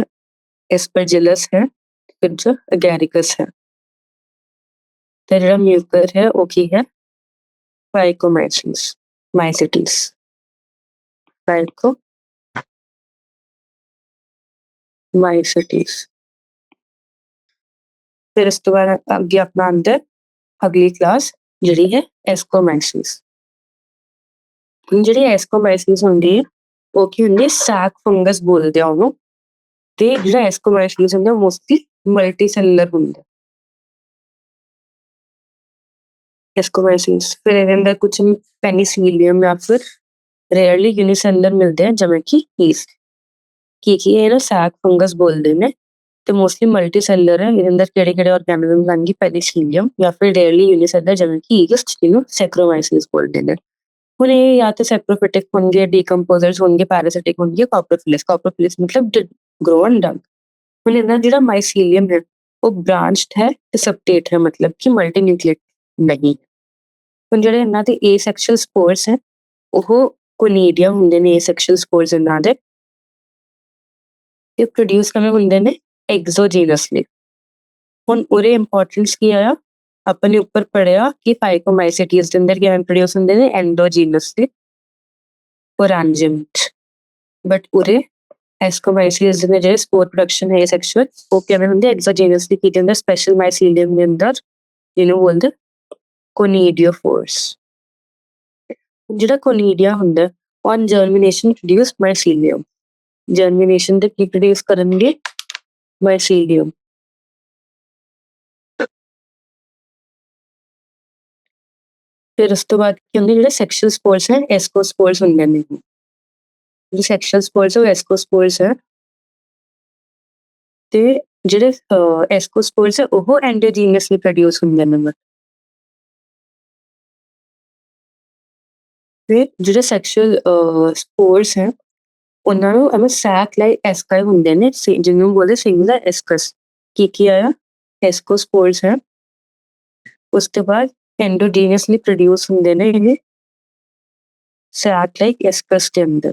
ਐਸਪਰਜਿਲਸ ਹੈ, ਫਿਰ ਜੋ ਅਗੈਰਿਕਸ ਹੈ। ਤੇ ਜਿਹੜਾ ਮਿਊਕਰ ਹੈ ਉਹ ਕੀ ਹੈ? ਫਾਈਕੋਮਾਈਸੀਸ ਮਾਈਸਿਟੀਸ ਫਾਈਕੋਮਾਈਸਿਟੀਸ। ਫਿਰ ਇਸ ਤੋਂ ਬਾਅਦ ਅੱਗੇ ਆਪਣਾ ਆਉਂਦਾ ਅਗਲੀ ਕਲਾਸ ਜਿਹੜੀ ਹੈ ਐਸਕੋਮਾਈਸੀਸ। ਜਿਹੜੀ ਐਸਕੋਮਾਈਸੀਸ ਹੁੰਦੀ ਹੈ ਉਹ ਕੀ ਹੁੰਦੀ ਹੈ? ਸੈਕ ਫੰਗਸ ਬੋਲਦੇ ਆ ਉਹਨੂੰ। ਤੇ ਜਿਹੜਾ ਐਸਕੋਮਾਈਸੀਸ ਹੁੰਦਾ ਮੋਸਟਲੀ ਮਲਟੀ ਸੈਲੂਲਰ ਹੁੰਦਾ ਐਸਕੋਮਾਈਸੀਸ। ਫਿਰ ਇਹਦੇ ਅੰਦਰ ਕੁਝ ਪੈਨੀਸੀਲੀਅਮ ਜਾਂ ਫਿਰ ਰੇਅਰਲੀ ਯੂਨੀਸੈਲੂਲਰ ਮਿਲਦੇ ਆ, ਜਿਵੇਂ ਕਿ ਈਸਟ। ਕੀ ਇਹ ਨਾ ਸੈਕ ਫੰਗਸ ਬੋਲਦੇ ਨੇ ਤੇ ਮੋਸਟਲੀ ਮਲਟੀ ਸੈਲੂਲਰ ਹੈ। ਇਹਦੇ ਅੰਦਰ ਕਿਹੜੇ ਆਰਗੈਨਿਜ਼ਮ ਆਣਗੇ? ਪੈਨੀਸੀਲੀਅਮ ਜਾਂ ਫਿਰ ਰੇਅਰਲੀ ਯੂਨੀਸੈਲੂਲਰ, ਜਿਵੇਂ ਕਿ ਈਸਟ, ਜਿਹਨੂੰ ਸੈਕਰੋਮਾਈਸੀਸ ਬੋਲਦੇ ਨੇ। ਹੁਣ ਇਹ ਜਾਂ ਤੇ ਸੈਪਰੋਫਿਟਿਕ ਹੋਣਗੇ, ਡੀਕੰਪੋਜ਼ਰਸ ਹੋਣਗੇ, ਪੈਰਾਸਿਟਿਕ ਹੋਣਗੇ, ਕਾਪਰੋਫਿਲਿਸ ਮਤਲਬ ਗਰੋ ਐਂਡ ਡੰਗ। ਹੁਣ ਇਹਨਾਂ ਜਿਹੜਾ ਮਾਈਸੀਲੀਅਮ ਹੈ ਉਹ ਬ੍ਰਾਂਚਡ ਹੈ ਤੇ ਸਬਟੇਟ ਹੈ, ਮਤਲਬ ਕਿ ਮਲਟੀ ਨਿਊਕਲੀਏਟ ਨਹੀਂ। ਹੁਣ ਜਿਹੜੇ ਇਹਨਾਂ ਦੇ ਏਸੈਕਸ਼ੁਅਲ ਸਪੋਰਸ ਹੈ ਉਹ ਕੋਨੀਡੀਅਮ ਹੁੰਦੇ ਨੇ। ਏਸੈਕਸ਼ੁਅਲ ਸਪੋਰਸ ਇਹਨਾਂ ਦੇ ਪ੍ਰੋਡਿਊਸ ਕਿਵੇਂ ਹੁੰਦੇ ਨੇ? ਐਗਜ਼ੋਜੀਨਸਲੀ। ਹੁਣ ਉਹਦੇ ਇੰਪੋਰਟੈਂਸ ਕੀ ਆਇਆ? ਆਪਾਂ ਨੇ ਉੱਪਰ ਪੜਿਆ ਕਿ ਫਾਈਕੋਮਾਈਸਿਟੀਸ ਦੇ ਅੰਦਰ ਕਿਵੇਂ ਪ੍ਰੋਡਿਊਸ ਹੁੰਦੇ ਨੇ? ਐਂਡੋਜੀਨਸਲੀ ਸਪੋਰੈਂਜਮ। ਬਟ ਉਹਦੇ ਐਸਕੋਮਾਈਸੀਸ ਦੇ ਜਿਹੜੇ ਸਪੋਰ ਪ੍ਰੋਡਕਸ਼ਨ ਹੈ ਸੈਕਸ਼ੁਅਲ, ਉਹ ਕਿਵੇਂ ਹੁੰਦੇ? ਐਗਜ਼ੋਜੀਨਸਲੀ ਕੀਤੇ ਹੁੰਦੇ ਸਪੈਸ਼ਲ ਮਾਈਸੀਲੀਅਮ ਦੇ ਅੰਦਰ, ਜਿਹਨੂੰ ਬੋਲਦੇ ਕੋਨੀਡੀਓਫੋਰਸ। ਜਿਹੜਾ ਕੋਨੀਡੀਆ ਹੁੰਦਾ ਔਨ ਜਰਮੀਨੇਸ਼ਨ ਪ੍ਰੋਡਿਊਸ ਮਾਈਸੀਲੀਅਮ। ਜਰਮੀਨੇਸ਼ਨ ਤੇ ਕੀ ਪ੍ਰੋਡਿਊਸ ਕਰਨਗੇ? ਮਾਈਸੀਲੀਅਮ। ਫਿਰ ਉਸ ਤੋਂ ਬਾਅਦ ਕੀ ਹੁੰਦੇ? ਜਿਹੜੇ ਸੈਕਸ਼ੁਅਲ ਸਪੋਰਸ ਹੈ ਐਸਕੋਸਪੋਰਸ ਹੁੰਦੇ ਨੇ। ਜਿਹੜੇ ਸੈਕਸ਼ੁਅਲ ਸਪੋਰਸ ਹੈ ਉਹ ਐਸਕੋਸਪੋਰਸ ਹੈ ਤੇ ਜਿਹੜੇ ਐਸਕੋਸਪੋਰਸ ਹੈ ਉਹ ਐਂਡੋਜੀਨਸਲੀ ਪ੍ਰੋਡਿਊਸ ਹੁੰਦੇ ਨੇ। ਫਿਰ ਜਿਹੜੇ ਸੈਕਸ਼ੁਅਲ ਸਪੋਰਸ ਹੈ ਉਹਨਾਂ ਨੂੰ ਐਵੇਂ ਸੈਕ ਲਾਈਕ ਐਸਕਾਈ ਹੁੰਦੇ ਨੇ, ਜਿਹਨੂੰ ਬੋਲਦੇ ਸਿੰਗੂਲਰ ਐਸਕਸ। ਕੀ ਆਇਆ? ਐਸਕੋਸਪੋਰਸ ਹੈ। ਉਸ ਤੋਂ ਬਾਅਦ ਐਂਡੋਜੀਨਸਲੀ ਪ੍ਰੋਡਿਊਸ ਹੁੰਦੇ ਨੇ ਇਹ ਸੈਕ ਲਾਈਕ ਐਸਕਸ ਦੇ ਅੰਦਰ।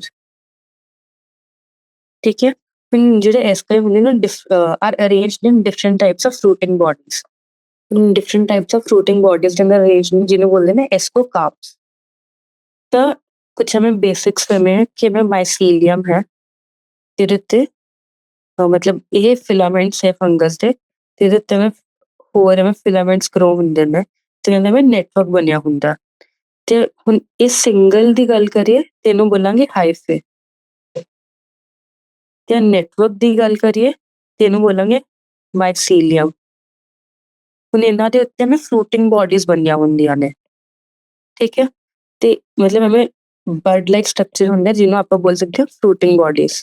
ਠੀਕ ਹੈ। ਹੁਣ ਜਿਹੜੇ ਐਸਕਾਈ ਹੁੰਦੇ ਨੇ are arranged in different types of fruiting bodies. Different types of fruiting bodies ਦੇ ਅੰਦਰ ਅਰੇਂਜਡ, ਜਿਹਨੂੰ ਬੋਲਦੇ ਨੇ ਐਸਕੋਕਾਰਪਸ। ਤਾਂ ਕੁਛ ਹमें ਬੇਸਿਕਸ में ਕਿ ਮੈਂ ਮਾਈਸੀਲੀਅਮ ਹੈ ਜਿਹਦੇ ਉੱਤੇ ਮਤਲਬ ਇਹ ਫਿਲਾਮੈਂਟਸ ਹੈ ਫੰਗਸ ਦੇ, ਜਿਹਦੇ ਉੱਤੇ ਮੈਂ ਹੋਰ ਐਵੇਂ ਫਿਲਾਮੈਂਟਸ ਗਰੋ ਹੁੰਦੇ ਨੇ ਤੇ ਇਹਨਾਂ ਦਾ ਨੈਟਵਰਕ ਬਣਿਆ ਹੁੰਦਾ। ਤੇ ਹੁਣ ਇਹ ਸਿੰਗਲ ਦੀ ਗੱਲ ਕਰੀਏ ਤੇ ਇਹਨੂੰ ਬੋਲਾਂਗੇ ਹਾਈਫੇ, ਤੇ ਨੈਟਵਰਕ ਦੀ ਗੱਲ ਕਰੀਏ ਤੇ ਇਹਨੂੰ ਬੋਲਾਂਗੇ ਮਾਈਸੀਲੀਅਮ। ਹੁਣ ਇਹਨਾਂ ਦੇ ਉੱਤੇ ਮੈਂ ਫਰੂਟਿੰਗ ਬੋਡੀਜ਼ ਬਣੀਆਂ ਹੁੰਦੀਆਂ ਨੇ। ਠੀਕ ਹੈ। ਤੇ ਮਤਲਬ ਐਵੇਂ ਬਰਡ ਲਾਈਕ ਸਟਰਕਚਰ ਹੁੰਦਾ ਜਿਹਨੂੰ ਆਪਾਂ ਬੋਲ ਸਕਦੇ ਹਾਂ ਫਰੂਟਿੰਗ ਬੋਡੀਜ਼।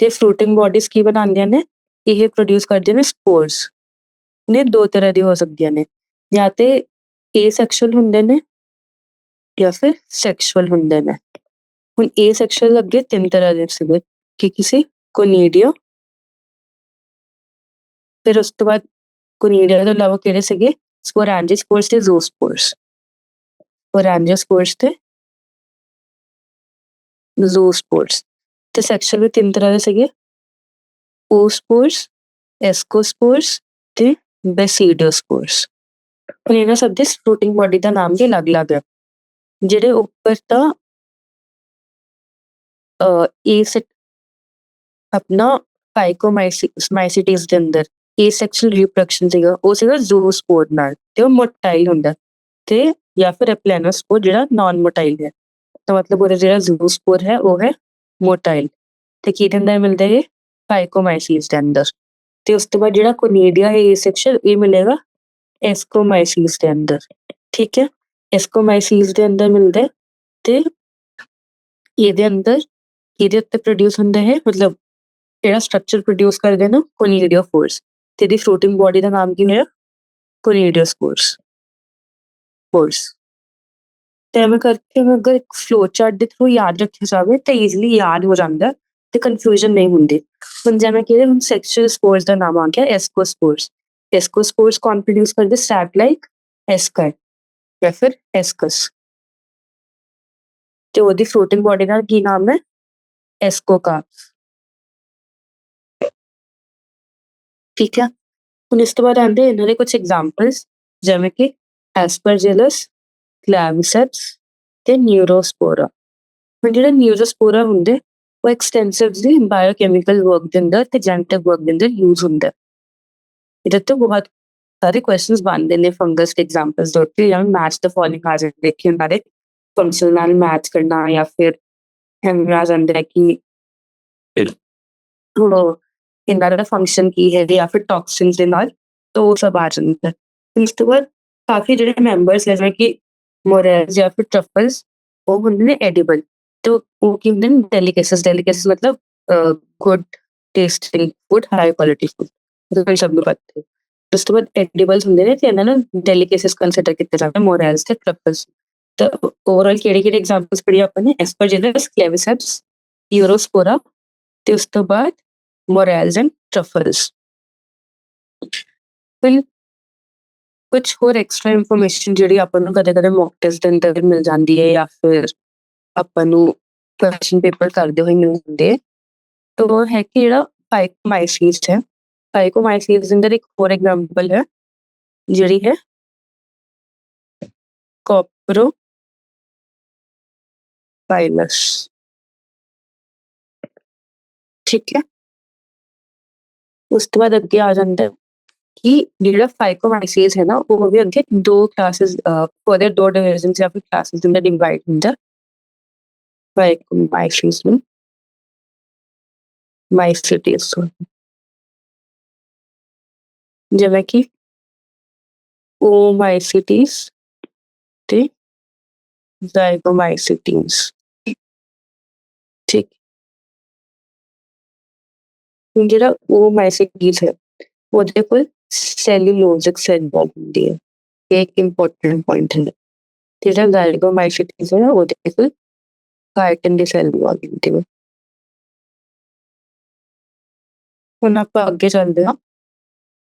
ਤੇ ਫਰੂਟਿੰਗ ਬੋਡੀਜ਼ ਕੀ ਬਣਾਉਂਦੀਆਂ ਨੇ? ਇਹ ਪ੍ਰੋਡਿਊਸ ਕਰਦੀਆਂ ਨੇ ਸਪੋਰਸ। ਨੇ ਦੋ ਤਰ੍ਹਾਂ ਦੀ ਹੋ ਸਕਦੀਆਂ ਨੇ, ਜਾਂ ਤੇ ਏਸੈਕਸ਼ੁਅਲ ਹੁੰਦੇ ਨੇ ਜਾਂ ਫਿਰ ਸੈਕਸ਼ੁਅਲ ਹੁੰਦੇ ਨੇ। ਹੁਣ ਏਸੈਕਸ਼ੁਅਲ ਅੱਗੇ ਤਿੰਨ ਤਰ੍ਹਾਂ ਦੇ ਸੀਗੇ, ਕੀ ਸੀ? ਕੋਨੀਡੀਆ। ਫਿਰ ਉਸ ਤੋਂ ਬਾਅਦ ਕੋਨੀਡੀਆ ਤੋਂ ਇਲਾਵਾ ਕਿਹੜੇ ਸੀਗੇ? ਸਪੋਰੈਂਜੋਸਪੋਰਸ ਤੇ ਜ਼ੂਸਪੋਰਸ। ਸਪੋਰੈਂਜੋਸਪੋਰਸ ਤੇ ਜ਼ੂਸਪੋਰਸ। ਤੇ ਸੈਕਸ਼ੁਅਲ ਵੀ ਤਿੰਨ ਤਰ੍ਹਾਂ ਦੇ ਸੀਗੇ, ਓਸਪੋਰਸ, ਐਸਕੋਸਪੋਰਸ ਤੇ ਬੈਸੀਡੋਸਪੋਰਸ। ਹੁਣ ਇਹਨਾਂ ਸਭ ਦੇ ਫਰੂਟਿੰਗ ਬੋਡੀ ਦਾ ਨਾਮ ਵੀ ਅਲੱਗ-ਅਲੱਗ ਹੈ। ਜਿਹੜੇ ਉੱਪਰ ਤਾਂ ਆਪਣਾ ਫਾਈਕੋਮਾਈਸਿਟੀਸ ਦੇ ਅੰਦਰ ਏਸੈਕਸ਼ੁਅਲ ਰਿਪਰੋਡਕਸ਼ਨ ਸੀਗਾ, ਉਹ ਸੀਗਾ ਜ਼ੂਸਪੋਰ ਨਾਲ, ਤੇ ਉਹ ਮੋਟਾਈਲ ਹੁੰਦਾ। ਤੇ ਜਾਂ ਫਿਰ ਐਪਲੈਨੋਸਪੋਰ ਜਿਹੜਾ ਨਾਨ ਮੋਟਾਈਲ ਹੈ। ਤਾਂ ਮਤਲਬ ਉਹਦਾ ਜਿਹੜਾ ਜ਼ੂਸਪੋਰ ਹੈ ਉਹ ਹੈ ਮੋਟਾਈਲ। ਤੇ ਕੀ ਦਿੰਦਾ ਮਿਲਦਾ ਇਹ? ਫਾਈਕੋਮਾਈਸੀਸ ਦੇ ਅੰਦਰ। ਤੇ ਉਸ ਤੋਂ ਬਾਅਦ ਜਿਹੜਾ ਕੋਨੀਡੀਆ ਹੈ ਏਸੈਕਸ਼ੁਅਲ, ਇਹ ਮਿਲੇਗਾ ਐਸਕੋਮਾਈਸੀਸ ਦੇ ਅੰਦਰ, ਠੀਕ ਹੈ। ਐਸਕੋਮਾਈਸੀਸ ਦੇ ਅੰਦਰ ਮਿਲਦਾ ਤੇ ਇਹਦੇ ਅੰਦਰ ਇਹਦੇ ਉੱਤੇ ਪ੍ਰੋਡਿਊਸ ਹੁੰਦਾ ਹੈ, ਮਤਲਬ ਜਿਹੜਾ ਸਟਰਕਚਰ ਪ੍ਰੋਡਿਊਸ ਕਰਦੇ ਨਾ ਕੋਨੀਡੀਓਫੋਰਸ, ਤੇ ਇਹਦੀ ਫਲੋਟਿੰਗ ਬੋਡੀ ਦਾ ਨਾਮ ਕੀ ਹੋਇਆ? ਕੋਨੀਡੀਓਸਪੋਰਸ ਫੋਰਸ। ਤੇ ਐਵੇਂ ਕਰਕੇ ਅਗਰ ਇੱਕ ਫਲੋ ਚਾਰਟ ਦੇ ਥਰੂ ਯਾਦ ਰੱਖਿਆ ਜਾਵੇ ਤਾਂ ਈਜ਼ੀਲੀ ਯਾਦ ਹੋ ਜਾਂਦਾ ਤੇ ਕਨਫਿਊਜ਼ਨ ਨਹੀਂ ਹੁੰਦੀ। ਹੁਣ ਜਿਵੇਂ ਕਿ ਹੁਣ ਸੈਕਸ਼ੂਅਲ ਸਪੋਰਸ ਦਾ ਨਾਮ ਆ ਗਿਆ ਐਸਕੋਸਪੋਰਸ। ਐਸਕੋਸਪੋਰਸ ਕੌਣ ਪ੍ਰੋਡਿਊਸ ਕਰਦੇ? ਸੈਕ ਲਾਈਕ ਐਸਕਰ ਜਾਂ ਫਿਰ ਐਸਕਸ, ਤੇ ਉਹਦੀ ਫਲੋਟਿੰਗ ਬੋਡੀ ਦਾ ਕੀ ਨਾਮ ਹੈ? ਐਸਕੋਕਾਰਪਸ, ਠੀਕ ਹੈ। ਹੁਣ ਇਸ ਤੋਂ ਬਾਅਦ ਆਉਂਦੇ ਇਹਨਾਂ ਦੇ ਕੁਝ ਐਗਜ਼ਾਮਪਲਸ, ਜਿਵੇਂ ਕਿ ਐਸਪਰਜਿਲਸ, ਕਲੈਵੀਸੈਪਸ ਤੇ ਨਿਊਰੋਸਪੋਰਾ। ਹੁਣ ਜਿਹੜੇ ਨਿਊਰੋਸਪੋਰਾ ਹੁੰਦੇ ਉਹ ਐਕਸਟੈਂਸਿਵਲੀ ਬਾਇਓਕੈਮੀਕਲ ਵਰਕ ਦੇ ਅੰਦਰ ਤੇ ਜੈਨੇਟਿਕ ਵਰਕ ਦੇ ਅੰਦਰ ਯੂਜ਼ ਹੁੰਦਾ। ਇਹਦੇ ਤੋਂ ਬਹੁਤ ਸਾਰੇ ਕੁਐਸਚਨਸ ਬਣਦੇ ਨੇ ਫੰਗਸ ਦੇ ਐਗਜ਼ਾਮਪਲਸ ਦੇ ਉੱਤੇ, ਜਾਂ ਮੈਚ ਦ ਫੋਲੋਇੰਗ ਆ ਜਾਂਦੇ ਦੇਖੇ ਉਹਨਾਂ ਦੇ ਫੰਕਸ਼ਨ ਨਾਲ ਮੈਚ ਕਰਨਾ, ਜਾਂ ਫਿਰ ਐਵੇਂ ਆ ਜਾਂਦਾ ਹੈ ਕਿ ਉਹ ਇਹਨਾਂ ਦਾ ਫੰਕਸ਼ਨ ਕੀ ਹੈ, ਜਾਂ ਫਿਰ ਟੌਕਸਿਨਸ ਦੇ ਨਾਲ, ਤਾਂ ਉਹ ਸਭ ਆ ਜਾਂਦਾ। ਇਸ ਤੋਂ ਬਾਅਦ ਕਾਫੀ ਜਿਹੜੇ ਮੈਂਬਰਸ ਹੈ ਜਿਵੇਂ ਕਿ ਮੋਰੇਲਸ ਜਾਂ ਫਿਰ ਟਰਫਲਸ, ਉਹ ਹੁੰਦੇ ਨੇ ਐਡੀਬਲ, ਤੇ ਉਹ ਕੀ ਹੁੰਦੇ ਨੇ? ਡੈਲੀਕੇਸੀਸ। ਡੈਲੀਕੇਸੀਸ ਮਤਲਬ good tasting food, high quality food, ਮਤਲਬ ਸਭ ਨੂੰ ਪਤਾ ਹੈ। ਉਸ ਤੋਂ ਬਾਅਦ ਐਡੀਬਲਸ ਹੁੰਦੇ ਨੇ ਤੇ ਇਹਨਾਂ ਨੂੰ ਡੈਲੀਕੇਸੀਸ ਕੰਸੀਡਰ ਕੀਤਾ ਜਾਂਦਾ, ਮੋਰੇਲਸ ਤੇ ਟਰਫਲਸ। ਤਾਂ ਓਵਰਆਲ ਕਿਹੜੇ ਕਿਹੜੇ ਐਗਜ਼ਾਮਪਲਸ ਪੜ੍ਹੇ ਆਪਾਂ ਨੇ? ਐਸਪਰਜਿਲਸ, ਕਲੈਵੀਸੈਪਸ, ਨਿਊਰੋਸਪੋਰਾ ਤੇ ਉਸ ਤੋਂ ਬਾਅਦ ਮੋਰੇਲਸ ਐਂਡ ਟਰਫਲਸ। ਫਿਰ ਕੁਝ ਹੋਰ ਐਕਸਟਰਾ ਇਨਫੋਰਮੇਸ਼ਨ ਜਿਹੜੀ ਆਪਾਂ ਨੂੰ ਕਦੇ ਕਦੇ ਮੌਕ ਟੈਸਟ ਦੇ ਅੰਦਰ ਮਿਲ ਜਾਂਦੀ ਹੈ, ਜਾਂ ਫਿਰ ਆਪਾਂ ਨੂੰ ਕੁਐਸਚਨ ਪੇਪਰ ਕਰਦੇ ਹੋਏ ਮਿਲ ਜਾਂਦੇ, ਤਾਂ ਉਹ ਹੈ ਕਿ ਜਿਹੜਾ ਫਾਈਕੋਮਾਈਸੀਸ ਹੈ, ਫਾਈਕੋਮਾਈਸੀਸ ਦੇ ਅੰਦਰ ਇੱਕ ਹੋਰ ਐਗਜ਼ਾਮਪਲ ਹੈ ਜਿਹੜੀ ਹੈ ਕੋਪਰੋਪਾਈਲਸ, ਠੀਕ ਹੈ। ਉਸ ਤੋਂ ਬਾਅਦ ਅੱਗੇ ਆ ਜਾਂਦਾ ਕਿ ਜਿਹੜਾ ਫਾਈਕੋਮਾਈਸੀਸ ਹੈ ਨਾ, ਉਹ ਵੀ ਅੱਗੇ ਦੋ ਕਲਾਸਿਸ ਉਹਦੇ ਦੋ ਡਿਵੀਜ਼ਨ ਜਾਂ ਫਿਰ ਕਲਾਸਿਸ ਦੇ ਅੰਦਰ ਡਿਵਾਈਡ ਹੁੰਦਾ। ਫਾਈਕੋਮਾਈਸੀਸ ਨੂੰ ਮਾਈਸੀਟੀਸ, ਜਿਵੇਂ ਕਿ ਓਮਾਈਸੀਟੀਸ ਤੇ ਜ਼ਾਈਗੋਮਾਈਸੀਟੀਸ, ਠੀਕ। ਜਿਹੜਾ ਓਮਾਈਸੀਟੀਸ ਹੈ ਉਹਦੇ ਕੋਲ ਸੈਲੂਲੋਜ਼ਿਕ ਸੈਲ ਵਾਲ ਹੁੰਦੀ ਹੈ, ਇਹ ਇੱਕ ਇੰਪੋਰਟੈਂਟ ਪੁਆਇੰਟ ਹੈ। ਤੇ ਜਿਹੜਾ ਜ਼ਾਈਗੋਮਾਈਸੀਟੀਸ ਹੈ ਉਹਦੇ ਕੋਲ ਕਾਇਟਨ ਦੀ ਸੈਲ ਵਾਲ ਹੁੰਦੀ ਹੈ। ਹੁਣ ਆਪਾਂ ਅੱਗੇ ਚੱਲਦੇ ਹਾਂ,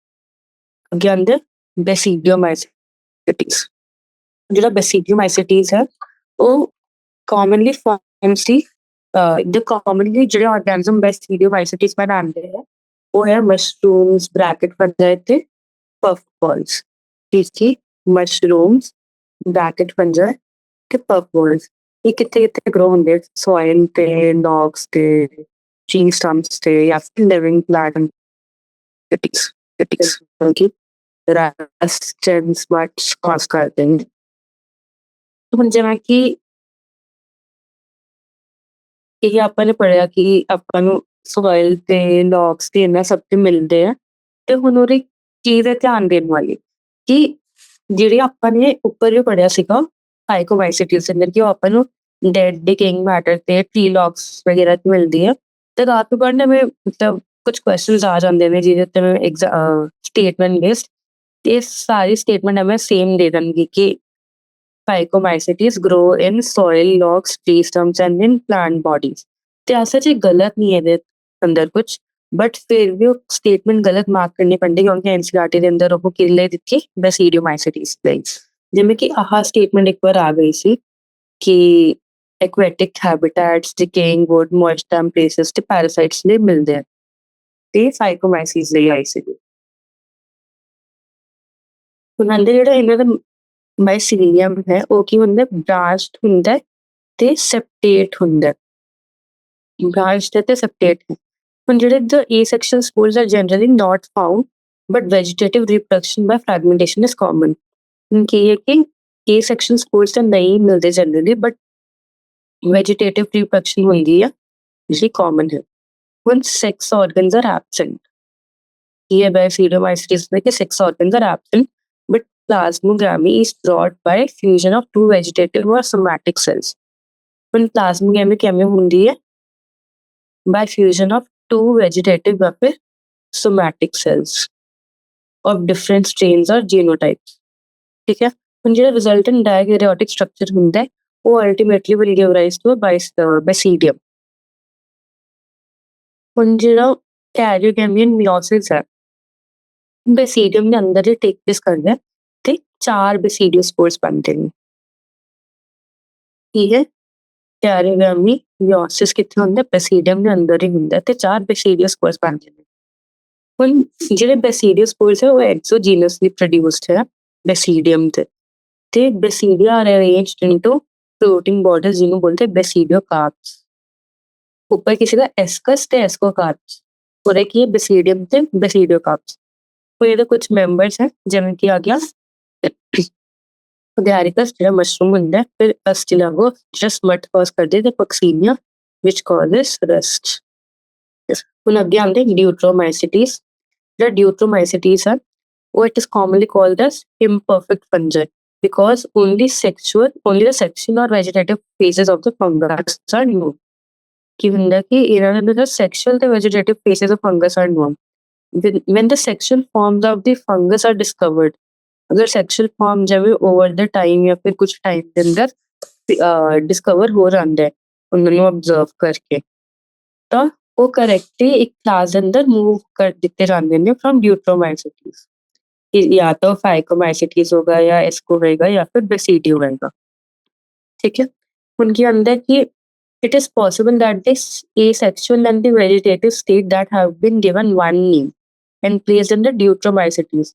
ਅੱਗੇ ਆਉਂਦੇ ਬੈਸੀਡੀਓਮਾਈਸੀਟੀਸ। ਜਿਹੜਾ ਬੈਸੀਡੀਓਮਾਈਸੀਟੀਸ ਹੈ ਉਹ ਕਾਮਨਲੀ ਫਾਰਮਸ ਦੀ ਕਾਮਨਲੀ ਜਿਹੜੇ ਆਰਗੈਨਿਜ਼ਮ ਬੈਸੀਡੀਓਮਾਈਸੀਟੀਸ ਬਣਾਉਂਦੇ ਹੈ ਉਹ ਹੈ ਮਸ਼ਰੂਮਸ, ਬ੍ਰੈਕਟ ਫੰਜਾਈ ਤੇ ਪਫ ਬਾਲਸ, ਠੀਕ। ਮਸ਼ਰੂਮਸ, ਬ੍ਰੈਕਟ ਫੰਜਾਈ ਤੇ ਪਫ ਬਾਲਸ, ਇਹ ਕਿੱਥੇ ਕਿੱਥੇ ਗਰੋ ਹੁੰਦੇ? ਸੋਇਲ ਤੇ, ਲੌਗਸ ਤੇ, tree stumps ਤੇ, ਜਾਂ ਫਿਰ ਲਿਵਿੰਗ ਪਲਾਂਟ ਕਿ ਰਸਟਸ ਬਟਸ ਕਾਸ ਕਰਦੇ ਨੇ। ਹੁਣ ਜਿਵੇਂ ਕਿ ਇਹ ਆਪਾਂ ਨੇ ਪੜ੍ਹਿਆ ਕਿ ਆਪਾਂ ਨੂੰ ਸੋਇਲ ਤੇ, ਲੌਗਸ ਤੇ ਇਹਨਾਂ ਸਭ ਤੇ ਮਿਲਦੇ ਆ, ਤੇ ਹੁਣ ਉਹਦੀ ਚੀਜ਼ ਹੈ ਧਿਆਨ ਦੇਣ ਵਾਲੀ ਕਿ ਜਿਹੜੇ ਆਪਾਂ ਨੇ ਉੱਪਰ ਵੀ ਪੜ੍ਹਿਆ ਸੀਗਾ ਫਾਈਕੋਮਾਈਸੀਟੀਸ ਅੰਦਰ, ਕਿ ਉਹ ਆਪਾਂ ਨੂੰ ਡੈਡ ਡਿਕੇਇੰਗ ਮੈਟਰ ਤੇ ਟ੍ਰੀ ਲੌਗਸ ਵਗੈਰਾ ਮਿਲਦੀ ਹੈ। ਤੇ ਰਾਤ ਨੂੰ ਪੜ੍ਹਨੇ में ਮਤਲਬ ਕੁਝ ਕੁਐਸਚਨਸ ਆ ਜਾਂਦੇ ਨੇ ਜਿਹਦੇ ਤੇ ਸਟੇਟਮੈਂਟ ਬੇਸਡ, ਤੇ ਸਾਰੀ ਸਟੇਟਮੈਂਟ ਹमें ਸੇਮ ਦੇ ਦੇਣਗੇ ਕਿ phycomycetes grow in soil logs, tree stumps and in plant bodies. तो ऐसा जी गलत नहीं है अंदर कुछ, बट फिर भी वो स्टेटमेंट गलत मार्क करनी पड़ती क्योंकि एनसीईआरटी के अंदर वो किले दिखी बेसिडियोमाइसीटीज ਲਈ, ਜਿਵੇਂ ਕਿ ਆਹ ਸਟੇਟਮੈਂਟ ਇੱਕ ਵਾਰ ਆ ਗਈ ਸੀ ਕਿ ਐਕੁਆਟਿਕ ਹੈਬਿਟੈਟਸ, ਡਿਕੇਇੰਗ ਵੁੱਡ, ਮੋਇਸਟ ਪਲੇਸਿਸ ਤੇ ਪੈਰਾਸਾਈਟਸ ਲਈ ਮਿਲਦੇ ਆ, ਤੇ ਫਾਈਕੋਮਾਈਸੀਸ ਲਈ ਆਈ ਸੀ। ਉਹਨਾਂ ਦੇ ਜਿਹੜਾ ਇਹਨਾਂ ਦਾ ਮਾਈਸੀਲੀਅਮ ਹੈ ਉਹ ਕੀ ਹੁੰਦਾ? ਬ੍ਰਾਂਚਡ ਹੁੰਦਾ ਤੇ ਸੈਪਟੇਟ ਹੁੰਦਾ, ਬ੍ਰਾਂਚਡ ਤੇ ਸੈਪਟੇਟ। ਹੁਣ ਜਿਹੜੇ the asexual spores are generally not found but vegetative reproduction by fragmentation is common. ਕੀ ਹੈ ਕਿ ਏਸੈਕਸ਼ੁਅਲ ਸਪੋਰਸ ਤਾਂ ਨਹੀਂ ਮਿਲਦੇ ਜਨਰਲੀ, ਬਟ ਵੈਜੀਟੇਟਿਵ ਰੀਪਰੋਡਕਸ਼ਨ ਹੁੰਦੀ ਆ ਜਿਹੜੀ ਕਾਮਨ ਹੈ। ਹੁਣ ਸੈਕਸ ਆਰਗਨਸ ਆਰ ਐਬਸੈਂਟ, ਇਹ ਬਾਇਸੀਡੀਓਮਾਈਸੀਟੀਸ में कि sex organs are absent but plasmogamy is brought by fusion of two vegetative or somatic cells. ਹੁਣ plasmogamy ਕਿਵੇਂ ਹੁੰਦੀ ਹੈ? By fusion of two vegetative ਜਾਂ ਫਿਰ somatic cells of different strains or genotypes. ਠੀਕ ਹੈ, ਹੁਣ ਜਿਹੜਾ resultant dikaryotic structure ਹੁੰਦਾ ਹੈ ਉਹ ultimately will give rise to a basidium. ਹੁਣ ਜਿਹੜਾ ਕੈਰੀਓਗੈਮੀਅਨ ਮਿਓਸਿਸ ਹੈ, ਬੈਸੀਡੀਅਮ ਦੇ ਅੰਦਰ ਹੀ ਟੇਕ ਪਲੇਸ ਕਰਦਾ ਹੈ ਤੇ 4 ਬੈਸੀਡੀਓਸਪੋਰਸ ਬਣਦੇ ਨੇ। ਠੀਕ ਹੈ, ਕੈਰੀਓਗੈਮੀ ਮਿਓਸਿਸ ਕਿੱਥੇ ਹੁੰਦਾ? ਬੈਸੀਡੀਅਮ ਦੇ ਅੰਦਰ ਹੀ ਹੁੰਦਾ ਤੇ 4 ਬੈਸੀਡੀਓਸਪੋਰਸ ਬਣਦੇ ਨੇ। ਹੁਣ ਜਿਹੜੇ ਬੈਸੀਡੀਓਸਪੋਰਸ ਹੈ ਉਹ ਐਕਸੋਜੀਨਸਲੀ ਪ੍ਰੋਡਿਊਸਡ ਹੈ ਬੈਸੀਡੀਅਮ ਤੇ basidia are arranged into floating borders ਜਿਹਨੂੰ ਬੋਲਦੇ ਬੈਸੀਡੀਓਕਾਰਪਸ। ਉੱਪਰ ਕਿਸੇ ਦਾ ਐਸਕਸ ਤੇ ਐਸਕੋਕਾਰਪਸ, ਉਹਦੇ ਕੀ ਹੈ? ਬੈਸੀਡੀਅਮ ਤੇ ਬੈਸੀਡੀਓਕਾਰਪਸ। ਉਹ ਇਹਦੇ ਕੁਝ ਮੈਂਬਰਸ ਹੈ ਜਿਵੇਂ ਕਿ ਆ ਗਿਆ ਓਡੈਰਿਕਸ ਜਿਹੜਾ ਮਸ਼ਰੂਮ ਹੁੰਦਾ, ਫਿਰ ਅਸਟਿਲਾਗੋ ਜਿਹੜਾ ਸਮਟ ਕਾਜ਼ ਕਰਦੇ ਤੇ ਪਕਸੀਨੀਆ ਵਿਚ ਕਾਜ਼ਸ ਰਸਟ। ਹੁਣ ਅੱਗੇ ਆਉਂਦੇ ਡਿਊਟਰੋਮਾਈਸਿਟੀਸ। ਜਿਹੜਾ ਡਿਊਟਰੋਮਾਈਸਿਟੀਸ ਹੈ ਉਹ it is commonly called S imperfect fungi because only the sexual or vegetative phases of the fungus are known. ਕੀ ਹੁੰਦਾ ਕਿ ਇਹਨਾਂ ਦੇ ਅੰਦਰ sexual ਤੇ vegetative phases of fungus are known. When the sexual forms of the fungus are discovered, ਅਗਰ sexual form ਜਿਵੇਂ over the time ਜਾਂ ਫਿਰ ਕੁਝ ਟਾਈਮ ਦੇ ਅੰਦਰ ਡਿਸਕਵਰ ਹੋ ਜਾਂਦਾ ਹੈ ਉਹਨਾਂ ਨੂੰ observe ਕਰਕੇ, ਤਾਂ ਉਹ ਕਰੈਕਟਲੀ ਇੱਕ ਕਲਾਸ ਦੇ ਅੰਦਰ ਮੂਵ ਕਰ ਦਿੱਤੇ ਜਾਂਦੇ ਨੇ ਫਰਮ ਡਿਊਟਰੋਮਾਈਸਿਟੀਸ। या तो फाइकोमाइसिटीज होगा या एस्को होगा या फिर बेसिडियो होगा। ठीक है, उनके अंदर कि it is possible that this asexual and the vegetative state that have been given one name and placed in the deuteromycetes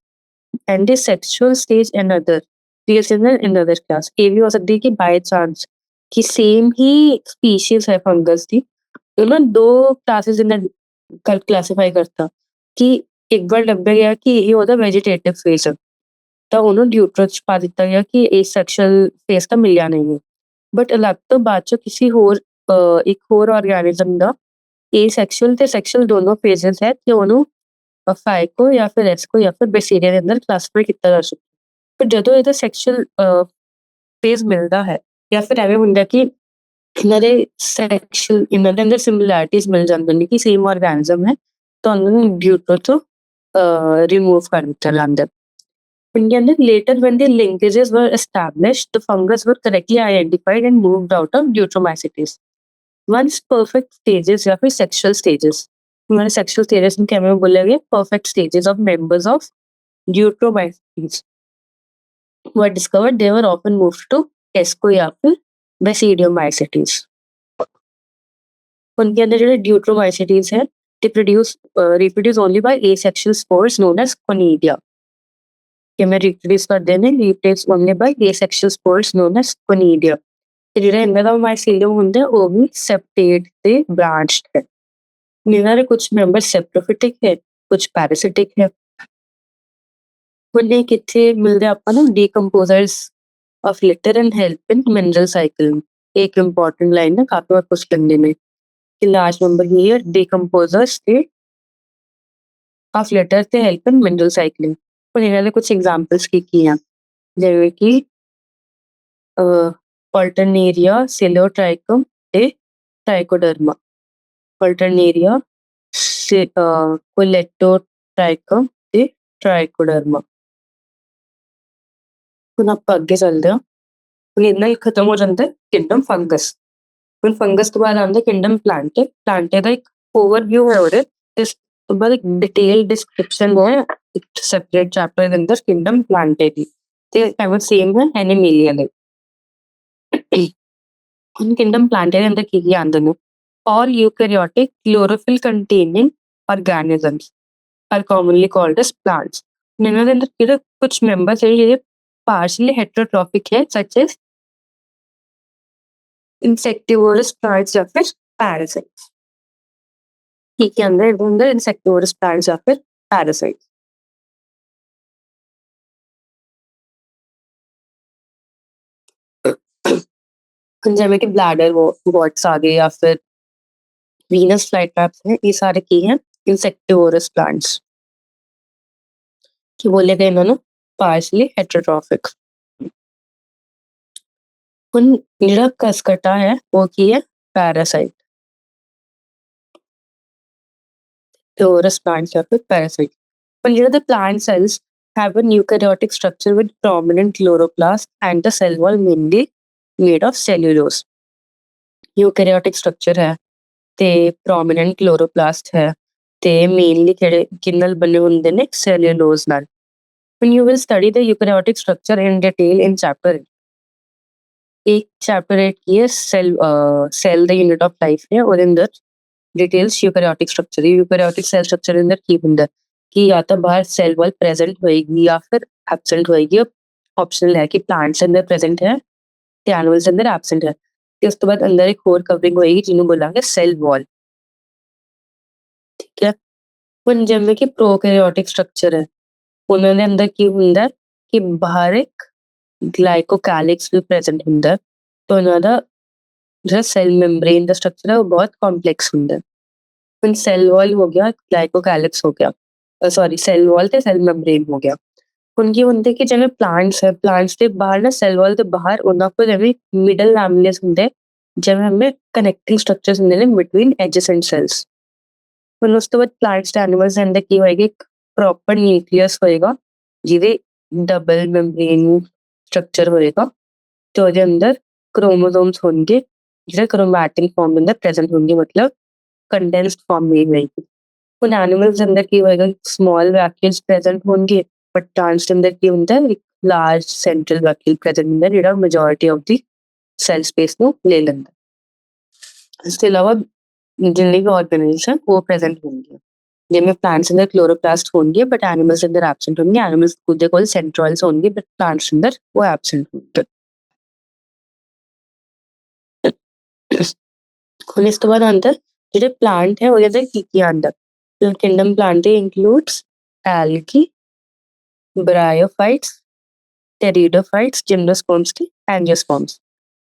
and the sexual stage another placed in another class। ये भी हो सकती है कि by chance कि same ही species है fungus की, तो ना दो क्लासेस इन क्लासिफाई करता कि ਇੱਕ ਵਾਰ ਲੱਭਿਆ ਗਿਆ ਕਿ ਇਹ ਉਹਦਾ ਵੈਜੀਟੇਟਿਵ ਫੇਸ ਹੈ ਤਾਂ ਉਹਨੂੰ ਡਿਊਟਰੋ 'ਚ ਪਾ ਦਿੱਤਾ ਗਿਆ ਕਿ ਇਹ ਸੈਕਸ਼ੁਅਲ ਫੇਸ ਤਾਂ ਮਿਲਿਆ ਨਹੀਂ ਹੈ। ਬਟ ਅਲੱਗ ਤੋਂ ਬਾਅਦ 'ਚੋਂ ਕਿਸੇ ਹੋਰ ਇੱਕ ਹੋਰ ਆਰਗੈਨਿਜ਼ਮ ਦਾ ਇਹ ਸੈਕਸ਼ੁਅਲ ਤੇ ਸੈਕਸ਼ੁਅਲ ਦੋਨੋਂ ਫੇਜ਼ਸ ਹੈ ਤੇ ਉਹਨੂੰ ਫਾਈਕੋ ਜਾਂ ਫਿਰ ਐਸਕੋ ਜਾਂ ਫਿਰ ਬੈਸੀਡੀਆ ਦੇ ਅੰਦਰ ਕਲਾਸੀਫਾਈ ਕੀਤਾ ਜਾ ਸਕਦਾ। ਪਰ ਜਦੋਂ ਇਹਦਾ ਸੈਕਸ਼ੁਅਲ ਫੇਜ਼ ਮਿਲਦਾ ਹੈ ਜਾਂ ਫਿਰ ਐਵੇਂ ਹੁੰਦਾ ਕਿ ਇਹਨਾਂ ਦੇ ਅੰਦਰ ਸਿਮਿਲੈਰਿਟੀਜ਼ ਮਿਲ ਜਾਂਦੀਆਂ ਨੇ ਕਿ ਸੇਮ ਆਰਗੈਨਿਜ਼ਮ ਹੈ ਤਾਂ ਉਹਨੂੰ ਡਿਊਟਰੋ ਤੋਂ remove ਕਰ ਦਿੱਤਾ ਜਾਂਦਾ। Later when the linkages were established, the fungus were correctly identified and moved out of deuteromycetes. Once perfect stages या फिर sexual stages, हमारे sexual stages में क्या में बोला गया perfect stages of members of deuteromycetes were discovered, they were often moved to esco या फिर basidiomycetes। उनके अंदर जो deuteromycetes है they reproduce only by asexual spores known as conidia। ਕਿਵੇਂ reproduce ਕਰਦੇ ਨੇ? reproduce only by asexual spores known as conidia। ਤੇ ਜਿਹੜਾ ਇਹਨਾਂ ਦਾ ਮਾਈਸੀਲੀਅਮ ਹੁੰਦਾ ਉਹ ਵੀ ਸੈਪਟੇਟ ਤੇ ਬ੍ਰਾਂਚਡ ਹੈ। ਇਹਨਾਂ ਦੇ ਕੁਝ ਮੈਂਬਰ ਸੈਪਰੋਫਿਟਿਕ ਹੈ, ਕੁਝ ਪੈਰਾਸਿਟਿਕ ਹੈ। ਹੁਣ ਇਹ ਕਿੱਥੇ ਮਿਲਦੇ ਆਪਾਂ ਨੂੰ? Decomposers of litter and help in mineral cycle. ਇੱਕ ਇੰਪੋਰਟੈਂਟ ਲਾਈਨ ਹੈ, ਕਾਫੀ ਵਾਰ ਕੁਝ ਕਹਿੰਦੇ ਨੇ ਕਿ ਲਾਰਜ ਨੰਬਰ ਹੀਅਰ ਡੀਕੰਪੋਜ਼ਰਸ ਤੇ ਆਫ ਲਿਟਰ ਤੇ ਹੈਲਪ ਇਨ ਮਿਨਰਲ ਸਾਈਕਲਿੰਗ। ਹੁਣ ਇਹਨਾਂ ਦੇ ਕੁਝ ਐਗਜ਼ਾਮਪਲਸ ਕੀ ਆ, ਜਿਵੇਂ ਕਿ ਪਲਟਰਨੇਰੀਆ, ਸਿਲੋਟ੍ਰਾਈਕਮ ਤੇ ਟ੍ਰਾਈਕੋਡਰਮਾ। ਪਲਟਰਨੇਰੀਆ, ਕੋਲੈਟੋਟ੍ਰਾਈਕਮ ਤੇ ਟ੍ਰਾਈਕੋਡਰਮਾ। ਹੁਣ ਆਪਾਂ ਅੱਗੇ ਚੱਲਦੇ ਹਾਂ। ਹੁਣ ਇੰਨਾ ਹੀ ਖਤਮ ਹੋ ਜਾਂਦਾ ਕਿੰਗਡਮ ਫੰਗਸ। ਹੁਣ ਫੰਗਸ ਤੋਂ ਬਾਅਦ ਆਉਂਦਾ ਕਿੰਗਡਮ ਪਲਾਂਟੇ। ਪਲਾਂਟੇ ਦਾ ਇੱਕ ਓਵਰਵਿਊ ਹੈ ਉਹਦੇ, ਇਸ ਤੋਂ ਬਾਅਦ ਇੱਕ ਡਿਟੇਲ ਡਿਸਕ੍ਰਿਪਸ਼ਨ ਹੈ ਇੱਕ ਸੈਪਰੇਟ ਚੈਪਟਰ ਦੇ ਅੰਦਰ ਕਿੰਗਡਮ ਪਲਾਂਟੇ ਦੀ, ਤੇ ਐਵੇਂ ਸੇਮ ਹੈ ਐਨੀਮੇਲੀਆ ਲਈ। ਹੁਣ ਕਿੰਗਡਮ ਪਲਾਂਟੇ ਦੇ ਅੰਦਰ ਕੀ ਆਉਂਦੇ ਨੇ? all eukaryotic chlorophyll containing organisms are commonly called as plants। ਇਹਨਾਂ ਦੇ ਅੰਦਰ ਕਿਹੜੇ ਕੁਝ ਮੈਂਬਰਸ ਹੈ ਜਿਹੜੇ partially heterotrophic ਹੈ, such as insectivorous plants ਜਾਂ ਫਿਰ parasites। ਕੀ ਕੀ ਆਉਂਦਾ ਇਹਦੇ ਅੰਦਰ? insectivorous plants ਜਾਂ ਫਿਰ parasites। ਜਿਵੇਂ ਕਿ ਬਲੈਡਰ ਵੋਟਸ ਆ ਗਏ ਜਾਂ ਫਿਰ ਵੀਨਸ ਫਲਾਈਟ੍ਰੈਪਸ ਹੈ, ਇਹ ਸਾਰੇ ਕੀ ਹੈ? ਇਨਸੈਕਟਿਵੋਰਸ ਪਲਾਂਟਸ। ਕੀ ਬੋਲੇ ਗਏ ਇਹਨਾਂ ਨੂੰ? ਪਾਰਸ਼ਲੀ ਹੈਟਰੋਟ੍ਰੋਫਿਕ। ਹੁਣ ਜਿਹੜਾ ਕਸਕਟਾ ਹੈ ਉਹ ਕੀ ਹੈ? Parasite. Torus plants are with parasite. But here the plant cells have a eukaryotic structure with prominent chloroplast and the cell wall mainly made of cellulose. Eukaryotic structure है ਤੇ prominent chloroplast है ਤੇ mainly ਕਿਹੜੇ ਨਾਲ ਬਣੇ ਹੁੰਦੇ ਨੇ? cellulose ਨਾਲ। When you will study the eukaryotic structure in detail in chapter 8. एक chapter 8 की है cell the unit of life है ਉਹਦੇ ਅੰਦਰ details eukaryotic structure. Eukaryotic cell structure ਦੇ ਅੰਦਰ ਕੀ ਹੁੰਦਾ ਕਿ ਜਾਂ ਤਾਂ ਬਾਹਰ ਸੈਲ ਵਾਲ ਪ੍ਰੈਜ਼ੈਂਟ ਹੋਏਗੀ ਜਾਂ ਫਿਰ ਐਬਸੈਂਟ ਹੋਏਗੀ। ਆਪਸ਼ਨਲ ਹੈ ਕਿ ਪਲਾਂਟਸ ਅੰਦਰ ਪ੍ਰੈਜ਼ੈਂਟ ਹੈ ਤੇ ਐਨੀਮਲਸ ਅੰਦਰ ਐਬਸੈਂਟ ਹੈ। ਤੇ ਉਸ ਤੋਂ ਬਾਅਦ ਅੰਦਰ ਇੱਕ ਹੋਰ ਕਵਰਿੰਗ ਹੋਏਗੀ ਜਿਹਨੂੰ ਬੋਲਾਂਗੇ ਸੈਲ ਵਾਲ। ਠੀਕ ਹੈ। ਹੁਣ ਜਿਵੇਂ ਕਿ ਪ੍ਰੋਕੈਰੀਓਟਿਕ ਸਟਰਕਚਰ ਹੈ ਉਹਨਾਂ ਦੇ ਅੰਦਰ ਕੀ ਹੁੰਦਾ ਕਿ ਬਾਹਰ ਇੱਕ ਗਲਾਈਕੋਕੈਲਿਕਸ ਵੀ ਪ੍ਰੈਜ਼ੈਂਟ ਹੁੰਦਾ ਤੇ ਉਹਨਾਂ ਦਾ ਜਿਹੜਾ ਸੈਲ ਮੈਂਬਰੇਨ ਦਾ ਸਟਰਕਚਰ ਹੈ ਉਹ ਬਹੁਤ ਕੰਪਲੈਕਸ ਹੁੰਦਾ। ਹੁਣ ਸੈਲ ਵਾਲ ਹੋ ਗਿਆ, ਗਲਾਈਕੋਕੈਲਿਕਸ ਹੋ ਗਿਆ, ਸੌਰੀ ਸੈਲ ਵਾਲ ਤੇ ਸੈਲ ਮੈਂਬਰੇਨ ਹੋ ਗਿਆ। ਹੁਣ ਕੀ ਹੁੰਦੇ ਕਿ ਜਿਵੇਂ ਪਲਾਂਟਸ ਹੈ, ਪਲਾਂਟਸ ਦੇ ਬਾਹਰ ਨਾ ਸੈਲ ਵਾਲ ਦੇ ਬਾਹਰ ਉਹਨਾਂ ਕੋਲ ਜਿਵੇਂ ਮਿਡਲ ਲੈਮਿਨੇਸ ਹੁੰਦੇ ਜਿਵੇਂ ਹਮੇ ਕਨੈਕਟਿੰਗ ਸਟਰਕਚਰਸ ਹੁੰਦੇ ਨੇ ਬਿਟਵੀਨ ਐਡਜੈਸੈਂਟ ਸੈਲਸ। ਹੁਣ ਉਸ ਤੋਂ ਬਾਅਦ ਪਲਾਂਟਸ ਤੇ ਐਨੀਮਲਸ ਦੇ ਅੰਦਰ ਕੀ ਹੋਏਗਾ? ਇੱਕ ਪ੍ਰੋਪਰ ਨਿਊਕਲੀਅਸ ਹੋਏਗਾ ਜਿਹਦੇ ਡਬਲ ਮੈਂਬਰੇਨ ਸਟਰਕਚਰ ਹੋਏਗਾ ਤੇ ਉਹਦੇ ਅੰਦਰ ਕ੍ਰੋਮੋਸੋਮਸ ਹੋਣਗੇ ਜਿਹੜੇ ਕ੍ਰੋਮੈਟਿਨ ਫਾਰਮ ਦੇ ਅੰਦਰ ਪ੍ਰੈਜ਼ੈਂਟ ਹੋਣਗੇ, ਮਤਲਬ ਕੰਡੈਂਸਡ ਫਾਰਮ ਨਹੀਂ ਹੋਏਗੀ। ਹੁਣ ਐਨੀਮਲਸ ਦੇ ਅੰਦਰ ਕੀ ਹੋਏਗਾ? ਸਮਾਲ ਵੈਕਿਊਲਸ ਪ੍ਰੈਜ਼ੈਂਟ ਹੋਣਗੇ ਬਟ ਪਲਾਂਟਸ ਦੇ ਅੰਦਰ ਕੀ ਹੁੰਦਾ? ਇੱਕ ਲਾਰਜ ਸੈਂਟਰਲ ਵੈਕਿਊਲ ਪ੍ਰੈਜ਼ੈਂਟ ਹੁੰਦਾ ਜਿਹੜਾ majority of the cell space ਨੂੰ ਲੈ ਲੈਂਦਾ। ਇਸ ਤੋਂ ਇਲਾਵਾ ਜਿੰਨੇ ਵੀ ਆਰਗੇਨਿਜ਼ਮ ਉਹ ਪ੍ਰੈਜ਼ੈਂਟ ਹੋਣਗੇ ਜਿਵੇਂ ਪਲਾਂਟਸ ਅੰਦਰ ਕਲੋਰੋਪਲਾਸਟ ਹੋਣਗੇ ਬਟ ਐਨੀਮਲਸ ਅੰਦਰ ਐਬਸੈਂਟ ਹੋਣਗੇ। ਐਨੀਮਲਸ ਦੇ ਕੋਲ ਸੈਂਟਰੋਇਲਸ ਹੋਣਗੇ ਬਟ ਪਲਾਂਟਸ ਅੰਦਰ ਉਹ ਐਬਸੈਂਟ ਹੋਣਗੇ। ਹੁਣ ਇਸ ਤੋਂ ਬਾਅਦ ਆਉਂਦਾ ਜਿਹੜੇ ਪਲਾਂਟ ਹੈ ਉਹਦੇ ਅੰਦਰ ਕੀ ਆਉਂਦਾ? ਕਿੰਗਡਮ ਪਲਾਂਟ ਦੇ ਇਨਕਲੂਡਸ ਐਲਗੀ, ਬ੍ਰਾਇਓਫਾਈਟਸ, ਟੈਰੀਡੋਫਾਈਟਸ, ਜਿਮਨੋਸਪਰਮਸ ਤੇ ਐਂਜੀਓਸਪਰਮਸ।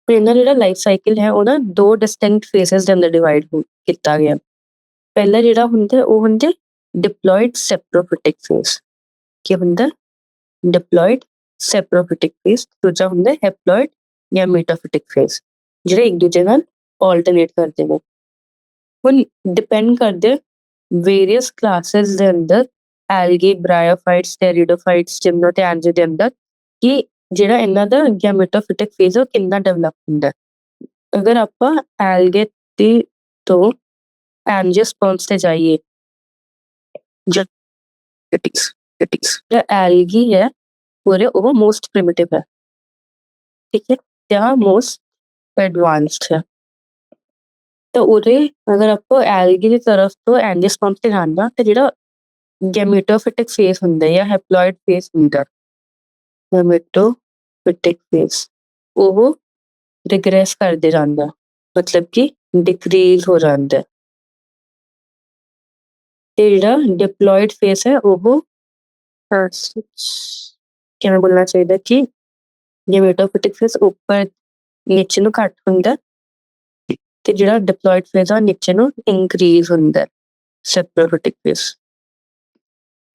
ਇਹਨਾਂ ਜਿਹੜਾ ਲਾਈਫ ਸਾਈਕਲ ਹੈ ਉਹ ਨਾ 2 ਡਿਸਟਿੰਕਟ ਫੇਜ਼ਸ ਦੇ ਅੰਦਰ ਡਿਵਾਈਡ ਕੀਤਾ ਗਿਆ। ਪਹਿਲਾ ਜਿਹੜਾ ਹੁੰਦਾ ਉਹ ਹੁੰਦਾ ਡਿਪਲੋਇਡ ਸੈਪਰੋਫਿਟਿਕ ਫੇਜ਼। ਕੀ ਹੁੰਦਾ? Diploid saprophytic phase. ਦੂਜਾ ਹੁੰਦਾ ਹੈਪਲੋਇਡ ਜਾਂ ਮੇਟਾਫਿਟਿਕ ਫੇਜ਼ ਜਿਹੜੇ ਇੱਕ ਦੂਜੇ ਨਾਲ ਆਲਟਰਨੇਟ ਕਰਦੇ ਨੇ। ਹੁਣ ਡਿਪੈਂਡ ਕਰਦੇ ਵੇਰੀਅਸ ਕਲਾਸਿਸ ਦੇ ਅੰਦਰ ਐਲਗੀ, ਬ੍ਰਾਇਓਫਾਈਟਸ, ਟੈਰੀਡੋਫਾਈਟਸ, ਜਿਮਨੋ ਤੇ ਐਂਜੀਓ ਦੇ ਅੰਦਰ ਕਿ ਜਿਹੜਾ ਇਹਨਾਂ ਦਾ ਗੈਮੇਟੋਫਿਟਿਕ ਫੇਜ਼ ਉਹ ਕਿੰਨਾ ਡਿਵੈਲਪ ਹੁੰਦਾ। ਅਗਰ ਆਪਾਂ ਐਲਗੇ ਤੋਂ ਐਂਜੀਓਸਪਰਮਸ ਤੇ ਜਾਈਏ ਜਿਹੜਾ ਐਲਗੀ ਹੈ ਪੂਰੇ ਉਹ ਮੋਸਟ ਪ੍ਰਿਮਿਟਿਵ ਹੈ, ਠੀਕ ਹੈ, ਜਾਂ ਮੋਸਟ ਐਡਵਾਂਸਡ ਹੈ। ਤਾਂ ਉਹਦੇ ਅਗਰ ਆਪਾਂ ਐਲਗੀ ਦੀ ਤਰਫ ਤੋਂ ਐਂਜੀਓਸਪਰਮਸ ਤੇ ਜਾਣਾ ਤੇ ਜਿਹੜਾ ਗੈਮੇਟੋਫਿਟਿਕ ਫੇਜ਼ ਹੁੰਦਾ ਜਾਂ ਹੈਪਲੋਇਡ ਫੇਜ਼ ਹੁੰਦਾ, ਗੈਮੇਟੋਫਿਟਿਕ ਫੇਜ਼ ਉਹ ਰਿਗਰੈਸ ਕਰਦੇ ਜਾਂਦਾ, ਮਤਲਬ ਕਿ ਡਿਕਰੀਜ਼ ਹੋ ਜਾਂਦਾ। ਤੇ ਜਿਹੜਾ ਡਿਪਲੋਇਡ ਫੇਜ਼ ਹੈ ਉਹ ਕਿਵੇਂ ਬੋਲਣਾ ਚਾਹੀਦਾ ਕਿ ਗੈਮੇਟੋਫਿਟਿਕ ਫੇਜ਼ ਉੱਪਰ ਨੀਚੇ ਨੂੰ ਘੱਟ ਹੁੰਦਾ ਤੇ ਜਿਹੜਾ ਡਿਪਲੋਇਡ ਫੇਜ਼ ਆ ਨੀਚੇ ਨੂੰ ਇਨਕਰੀਜ਼ ਹੁੰਦਾ ਸੈਪਰੋਫਿਟਿਕ ਫੇਜ਼।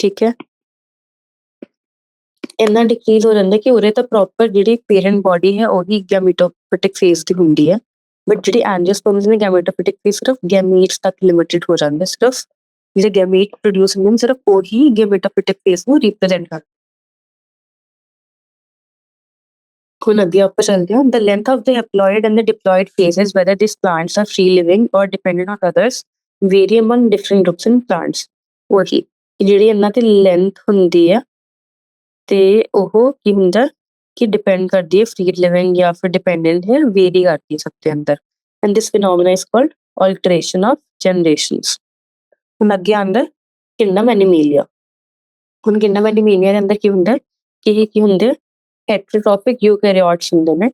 ਠੀਕ ਹੈ। ਇੰਨਾ ਡਿਕਰੀਜ਼ ਹੋ ਜਾਂਦਾ ਕਿ ਉਰੇ ਤਾਂ ਪ੍ਰੋਪਰ ਜਿਹੜੀ ਪੇਰੈਂਟ ਬੋਡੀ ਹੈ ਉਹੀ ਗੈਮੇਟੋਫਿਟਿਕ ਫੇਜ਼ ਦੀ ਹੁੰਦੀ ਹੈ ਬਟ ਜਿਹੜੀ ਐਂਜੀਓਸਪਰਮਸ ਨੇ ਗੈਮੇਟੋਫਿਟਿਕ ਫੇਜ਼ ਸਿਰਫ ਗੈਮੀਟਸ ਤੱਕ ਲਿਮਿਟਡ ਹੋ ਜਾਂਦਾ। ਸਿਰਫ ਜਿਹੜੇ ਗੈਮੀਟ ਪ੍ਰੋਡਿਊਸ ਹੁੰਦੇ ਨੇ ਸਿਰਫ ਉਹੀ ਗੈਮੇਟੋਫਿਟਿਕ ਫੇਜ਼ ਨੂੰ ਰਿਪਰੈਜ਼ੈਂਟ ਕਰਦੇ। ਹੁਣ ਅੱਗੇ ਆਪਾਂ ਚੱਲਦੇ ਹਾਂ। The length of the haploid and the diploid phases, whether these plants are free living or dependent on others, vary among different groups in plants. ਉਹੀ ਜਿਹੜੀ ਇਹਨਾਂ ਦੀ ਲੈਂਥ ਹੁੰਦੀ ਆ ਤੇ ਉਹ ਕੀ ਹੁੰਦਾ ਕਿ ਡਿਪੈਂਡ ਕਰਦੀ ਹੈ ਫ੍ਰੀ ਲਿਵਿੰਗ ਜਾਂ ਫਿਰ ਡਿਪੈਂਡੈਂਟ ਹੈ, ਵੇਰੀ ਕਰਦੀ ਹੈ ਸਭ ਦੇ ਅੰਦਰ। And this phenomena is called alteration of generations. ਹੁਣ ਅੱਗੇ ਆਉਂਦਾ ਕਿੰਗਡਮ ਐਨੀਮੀਲੀਆ। ਹੁਣ ਕਿੰਗਡਮ ਐਨੀਮੀਲੀਆ ਦੇ ਅੰਦਰ ਕੀ ਹੁੰਦਾ ਕਿ ਕੀ ਹੁੰਦੇ ਹੈਟਰੋਟ੍ਰੋਫਿਕ ਯੂਕੈਰੀਓਟਸ ਹੁੰਦੇ ਨੇ,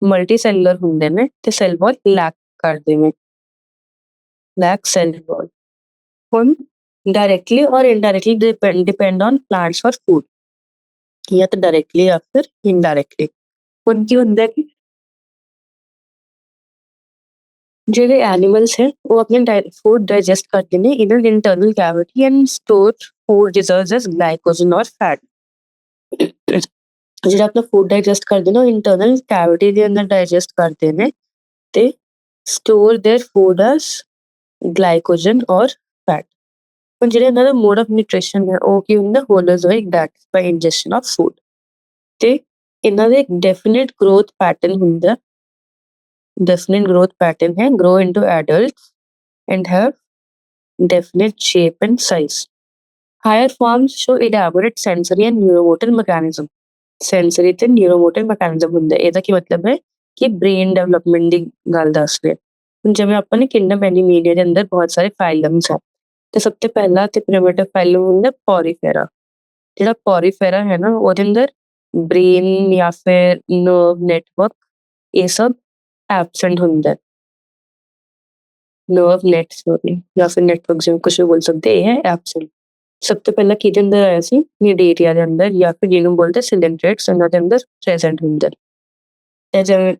ਮਲਟੀ ਸੈਲੂਲਰ ਹੁੰਦੇ ਨੇ ਤੇ ਸੈਲ ਵਾਲ ਲੈਕ ਕਰਦੇ ਨੇ, ਲੈਕ ਸੈਲ ਵਾਲ। ਹੁਣ ਡਾਇਰੈਕਟਲੀ ਔਰ indirectly depend on plants for food, ਜਾਂ ਤਾਂ ਡਾਇਰੈਕਟਲੀ ਜਾਂ ਫਿਰ ਇਨਡਾਇਰੈਕਟਲੀ। ਹੁਣ ਕੀ ਹੁੰਦਾ ਕਿ ਜਿਹੜੇ ਐਨੀਮਲਸ ਹੈ ਉਹ ਆਪਣੇ ਫੂਡ ਡਾਈਜੈਸਟ ਕਰਦੇ ਨੇ in an internal cavity and store food reserves as glycogen or fat. ਜਿਹੜਾ ਆਪਣਾ ਫੂਡ ਡਾਈਜੈਸਟ ਕਰਦੇ ਨੇ ਉਹ ਇੰਟਰਨਲ ਕੈਵਿਟੀ ਦੇ ਅੰਦਰ ਡਾਈਜੈਸਟ ਕਰਦੇ ਨੇ ਤੇ store their food as glycogen or fat. ਹੁਣ ਜਿਹੜੇ ਇਹਨਾਂ ਦਾ ਮੋਡ ਆਫ ਨਿਊਟ੍ਰੀਸ਼ਨ ਹੈ ਉਹ ਕੀ ਹੁੰਦਾ, holozoic death by ingestion of food. ਤੇ ਇਹਨਾਂ ਦੇ ਇੱਕ ਡੈਫੀਨਿਟ ਗਰੋਥ ਪੈਟਰਨ ਹੁੰਦਾ, definite growth pattern है, grow into adults and have definite shape and size. Higher forms show elaborate sensory and neuromotor mechanism. Sensory ਤੇ neuromotor mechanism ਹੁੰਦਾ। ਇਹਦਾ ਕੀ ਮਤਲਬ ਹੈ ਕਿ ਬ੍ਰੇਨ ਡਿਵੈਲਪਮੈਂਟ ਦੀ ਗੱਲ ਦੱਸ ਰਿਹਾ। ਹੁਣ ਜਿਵੇਂ ਆਪਾਂ ਨੇ ਕਿੰਗਡਮ ਐਨੀਮੇਲੀਆ ਦੇ ਅੰਦਰ ਬਹੁਤ ਸਾਰੇ ਫਾਈਲਮਸ ਆ ਤੇ ਸਭ ਤੋਂ ਪਹਿਲਾ ਤੇ ਪ੍ਰਿਮਿਟਿਵ ਫਾਈਲਮ ਹੁੰਦਾ ਪੋਰੀਫੇਰਾ। ਜਿਹੜਾ ਪੋਰੀਫੇਰਾ ਹੈ ਨਾ ਉਹਦੇ ਅੰਦਰ ਬ੍ਰੇਨ ਜਾਂ ਫਿਰ ਨਰਵ ਨੈਟਵਰਕ ਇਹ ਸਭ ਐਬਸੈਂਟ ਹੁੰਦਾ। ਨਰਵ ਨੈਟ ਸੋਰੀ ਜਾਂ ਫਿਰ ਨੈਟਵਰਕ ਜਿਵੇਂ ਕੁਛ ਵੀ ਬੋਲ ਸਕਦੇ, ਇਹ ਹੈ ਐਬਸੈਂਟ। ਸਭ ਤੋਂ ਪਹਿਲਾਂ ਕਿਹਦੇ ਅੰਦਰ ਆਇਆ ਸੀ, ਨਿਡੇਰੀਆ ਦੇ ਅੰਦਰ ਜਾਂ ਫਿਰ ਜਿਹਨੂੰ ਬੋਲਦੇ ਸਿਲੈਂਟਰੇਟਸ, ਉਹਨਾਂ ਦੇ ਅੰਦਰ ਪ੍ਰੈਜ਼ੈਂਟ ਹੁੰਦਾ। ਤੇ ਜਿਵੇਂ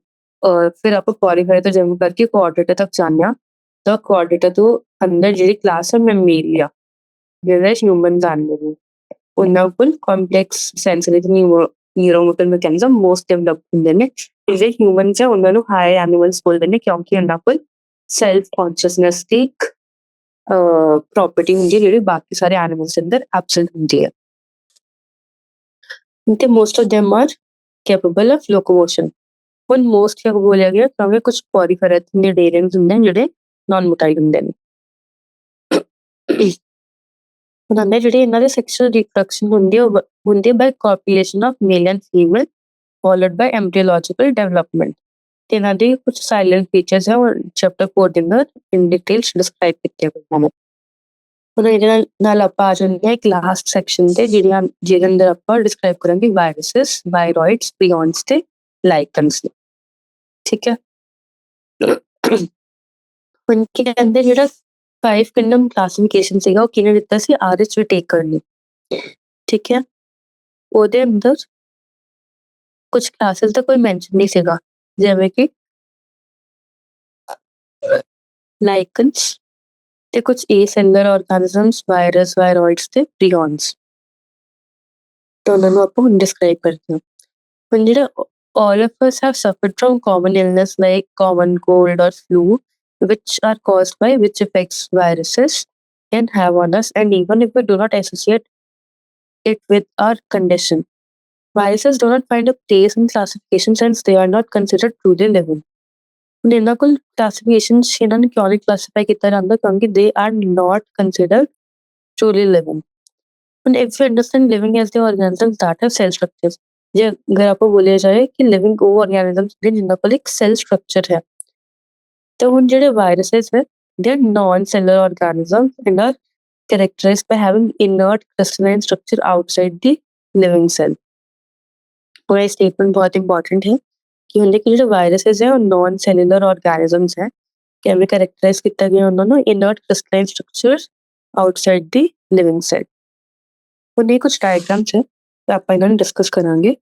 ਫਿਰ ਆਪਾਂ ਪੋਰੀਫੇਰਾ ਤੋਂ ਜਿਵੇਂ ਕਰਕੇ ਕੋਆਰਡੇਟਾ ਤੱਕ ਜਾਂਦੇ ਹਾਂ ਤਾਂ ਕੋਆਰਡੇਟਾ ਤੋਂ ਅੰਦਰ ਜਿਹੜੀ ਕਲਾਸ ਹੈ ਮੈਮੇਲੀਆ, ਜਿਹੜੇ ਹਿਊਮਨਸ ਆਉਂਦੇ ਨੇ ਉਹਨਾਂ ਕੋਲ complex sensory neuromotor mechanism most develop ਹੁੰਦੇ ਨੇ। ਜਿਹੜੇ ਹਿਊਮਨਸ ਹੈ ਉਹਨਾਂ ਨੂੰ ਹਾਇਰ ਐਨੀਮਲਸ ਬੋਲਦੇ ਨੇ ਕਿਉਂਕਿ ਉਹਨਾਂ ਕੋਲ ਸੈਲਫ ਕੌਨਸ਼ੀਅਸਨੈਸ ਦੀ ਇੱਕ ਪ੍ਰੋਪਰਟੀ ਹੁੰਦੀ ਹੈ ਜਿਹੜੀ ਬਾਕੀ ਸਾਰੇ ਐਨੀਮਲਸ ਦੇ ਅੰਦਰ ਐਬਸੈਂਟ ਹੁੰਦੀ ਹੈ। ਤੇ most of them are capable of locomotion. ਹੁਣ ਮੋਸਟ ਕਿਉਂ ਬੋਲਿਆ ਗਿਆ ਕਿਉਂਕਿ ਕੁਝ ਪੋਰੀਫੇਰਾ ਨਿਡੇਰੀਅਨਸ ਹੁੰਦੇ ਨੇ ਜਿਹੜੇ ਨਾਨ ਮੋਟਾਈਲ ਹੁੰਦੇ ਨੇ। ਉਹਨਾਂ ਜਿਹੜੇ ਇਹਨਾਂ ਦੇ ਸੈਕਸ਼ੂਅਲ ਰਿਪਰੋਡਕਸ਼ਨ ਹੁੰਦੀ ਹੈ ਉਹ ਹੁੰਦੀ ਹੈ by copulation of male and female followed by embryological development. ਤੇ ਇਹਨਾਂ ਦੇ ਕੁਝ ਸਾਇਲੈਂਟ ਫੀਚਰਸ ਹੈ ਉਹ ਚੈਪਟਰ 4 ਦੇ ਅੰਦਰ ਇਨ ਡਿਟੇਲ ਡਿਸਕ੍ਰਾਈਬ ਕੀਤੇ ਹੋਏ ਹਨ। ਹੁਣ ਇਹਦੇ ਨਾਲ ਆਪਾਂ ਆ ਜਾਂਦੇ ਹਾਂ ਇੱਕ ਲਾਸਟ ਸੈਕਸ਼ਨ ਤੇ ਜਿਹਦੇ ਅੰਦਰ ਆਪਾਂ ਡਿਸਕ੍ਰਾਈਬ ਕਰਾਂਗੇ ਵਾਇਰਸਿਸ, ਵਾਇਰੋਇਡਸ, ਪ੍ਰਿਓਨਸ ਤੇ ਲਾਈਕਨਸ। ਠੀਕ ਹੈ। ਹੁਣ ਕੀ ਕਹਿੰਦੇ ਜਿਹੜਾ 5 ਕਿੰਗਡਮ ਕਲਾਸੀਫਿਕੇਸ਼ਨ ਸੀਗਾ ਉਹ ਕਿਹਨੇ ਦਿੱਤਾ ਸੀ, ਆਰ.ਐਚ. ਵਿਟੇਕਰ ਨੇ। ਠੀਕ ਹੈ। ਉਹਦੇ ਅੰਦਰ ਕੁਝ ਕਲਾਸਿਸ ਦਾ ਕੋਈ ਮੈਂਸ਼ਨ ਨਹੀਂ ਸੀਗਾ ਜਿਵੇਂ ਕਿ ਲਾਈਕਨਸ ਤੇ ਕੁਝ ਏਸੈਲੂਲਰ ਆਰਗੈਨਿਜ਼ਮਸ, ਵਾਇਰਸ, ਵਾਇਰੋਇਡਸ ਤੇ ਪ੍ਰਿਓਨਸ। ਤਾਂ ਉਹਨਾਂ ਨੂੰ ਆਪਾਂ ਹੁਣ ਡਿਸਕ੍ਰਾਈਬ ਕਰਦੇ ਹਾਂ। ਹੁਣ ਜਿਹੜਾ all of us have suffered from common illness like common cold or flu, which are caused by which effects viruses can have on us, and even if we do not associate it with our condition, viruses do not find a place in classification since they are not considered truly living. ਹੁਣ ਇਹਨਾਂ ਕੋਲ classification ਇਹਨਾਂ ਨੂੰ ਕਿਉਂ ਨਹੀਂ classify ਕੀਤਾ ਜਾਂਦਾ ਕਿਉਂਕਿ they are not considered truly living. ਹੁਣ if we understand living as the organisms that have cell structures, ਜੇ ਅਗਰ ਆਪਾਂ ਬੋਲਿਆ ਜਾਏ ਕਿ ਲਿਵਿੰਗ ਉਹ ਆਰਗੈਨਿਜ਼ਮਸ ਨੇ ਜਿਨ੍ਹਾਂ ਕੋਲ ਇੱਕ ਸੈਲ ਸਟਰਕਚਰ ਹੈ। ਤੇ ਹੁਣ ਜਿਹੜੇ ਵਾਇਰਸਿਸ ਹੈ they are non cellular organisms and are characterized by having inert crystalline structure outside the living cell। और ये स्टेटमेंट बहुत इंपॉर्टेंट है कि ਹੁੰਦੇ ਕਿ ਜਿਹੜੇ ਵਾਇਰਸਿਸ ਹੈ ਉਹ ਨਾਨ ਸੈਲੂਲਰ ਆਰਗੈਨਿਜ਼ਮਸ ਹੈ ਕਿਵੇਂ ਕੈਰੈਕਟਰਾਈਜ਼ ਕੀਤਾ ਗਿਆ ਉਹਨਾਂ ਨੂੰ, ਇਨਰਟ ਕ੍ਰਿਸਟਲਾਈਨ ਸਟਰਕਚਰਸ ਆਊਟਸਾਈਡ ਦੀ ਲਿਵਿੰਗ ਸੈਲ। ਹੁਣ ਇਹ ਕੁਝ ਡਾਇਗਰਾਮਸ ਹੈ ਤੇ ਆਪਾਂ ਇਹਨਾਂ ਨੂੰ ਡਿਸਕਸ ਕਰਾਂਗੇ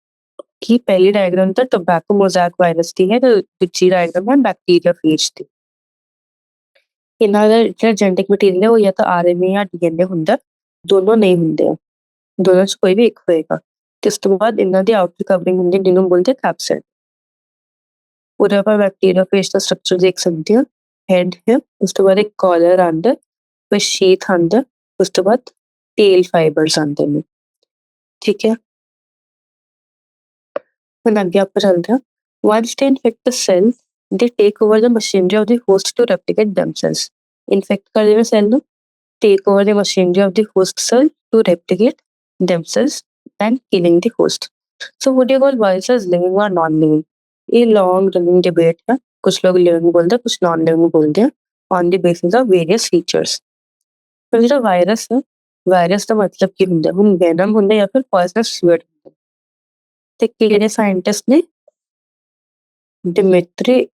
ਕਿ ਪਹਿਲੀ ਡਾਇਗਰਾਮ ਤਾਂ ਟੋਬੈਕੋ ਮੋਜ਼ੈਕ ਵਾਇਰਸ ਦੀ ਹੈ ਤੇ ਦੂਜੀ ਡਾਇਗਰਾਮ ਹੈ ਬੈਕਟੀਰੀਆ ਫੇਜ ਦੀ। ਇਹਨਾਂ ਦਾ ਜਿਹੜਾ ਜੈਨੇਟਿਕ ਮਟੀਰੀਅਲ ਹੈ ਉਹ ਜਾਂ ਤਾਂ ਆਰਐਨਏ ਜਾਂ ਡੀਐਨਏ ਹੁੰਦਾ, ਦੋਨੋਂ ਨਹੀਂ ਹੁੰਦੇ ਆ, ਦੋਨੋਂ 'ਚ ਕੋਈ ਵੀ ਇੱਕ ਹੋਏਗਾ। ਤੇ ਉਸ ਤੋਂ ਬਾਅਦ ਇਹਨਾਂ ਦੀ ਆਊਟਰ ਕਵਰਿੰਗ ਹੁੰਦੀ ਜਿਹਨੂੰ ਬੋਲਦੇ ਕੈਪਸਿਡ। ਉਹਦੇ ਆਪਾਂ ਬੈਕਟੀਰੀਆ ਫੇਜ ਦਾ ਸਟਰਕਚਰ ਦੇਖ ਸਕਦੇ ਹਾਂ। ਹੈਡ ਹੈ, ਉਸ ਤੋਂ ਬਾਅਦ ਇੱਕ ਕਾਲਰ ਆਉਂਦਾ, ਫਿਰ ਸ਼ੀਥ ਆਉਂਦਾ, ਉਸ ਤੋਂ ਬਾਅਦ ਟੇਲ ਫਾਈਬਰਸ ਆਉਂਦੇ ਨੇ। ਠੀਕ ਹੈ। ਹੁਣ ਅੱਗੇ ਆਪਾਂ ਚੱਲਦੇ ਹਾਂ। Once they infect the cell, they take over the machinery of the host to replicate themselves. Infect ਕਰਦੇ ਨੇ cell ਨੂੰ, take over the machinery of the host cell to replicate themselves and killing the host. So would you call viruses living or non-living? ਇਹ long running debate ਹੈ। ਕੁਛ ਲੋਕ living ਬੋਲਦੇ, ਕੁਛ non-living ਬੋਲਦੇ ਆ on the basis of various features। ਪਰ ਜਿਹੜਾ ਵਾਇਰਸ ਹੈ, ਵਾਇਰਸ ਦਾ ਮਤਲਬ ਕੀ ਹੁੰਦਾ? ਹੁਣ ਵੈਨਮ ਹੁੰਦਾ ਜਾਂ ਫਿਰ poisonous fluid ਹੁੰਦਾ। ਤੇ ਕਿਹੜੇ ਸਾਇੰਟਿਸਟ ਨੇ? ਡਿਮਿਟਰੀ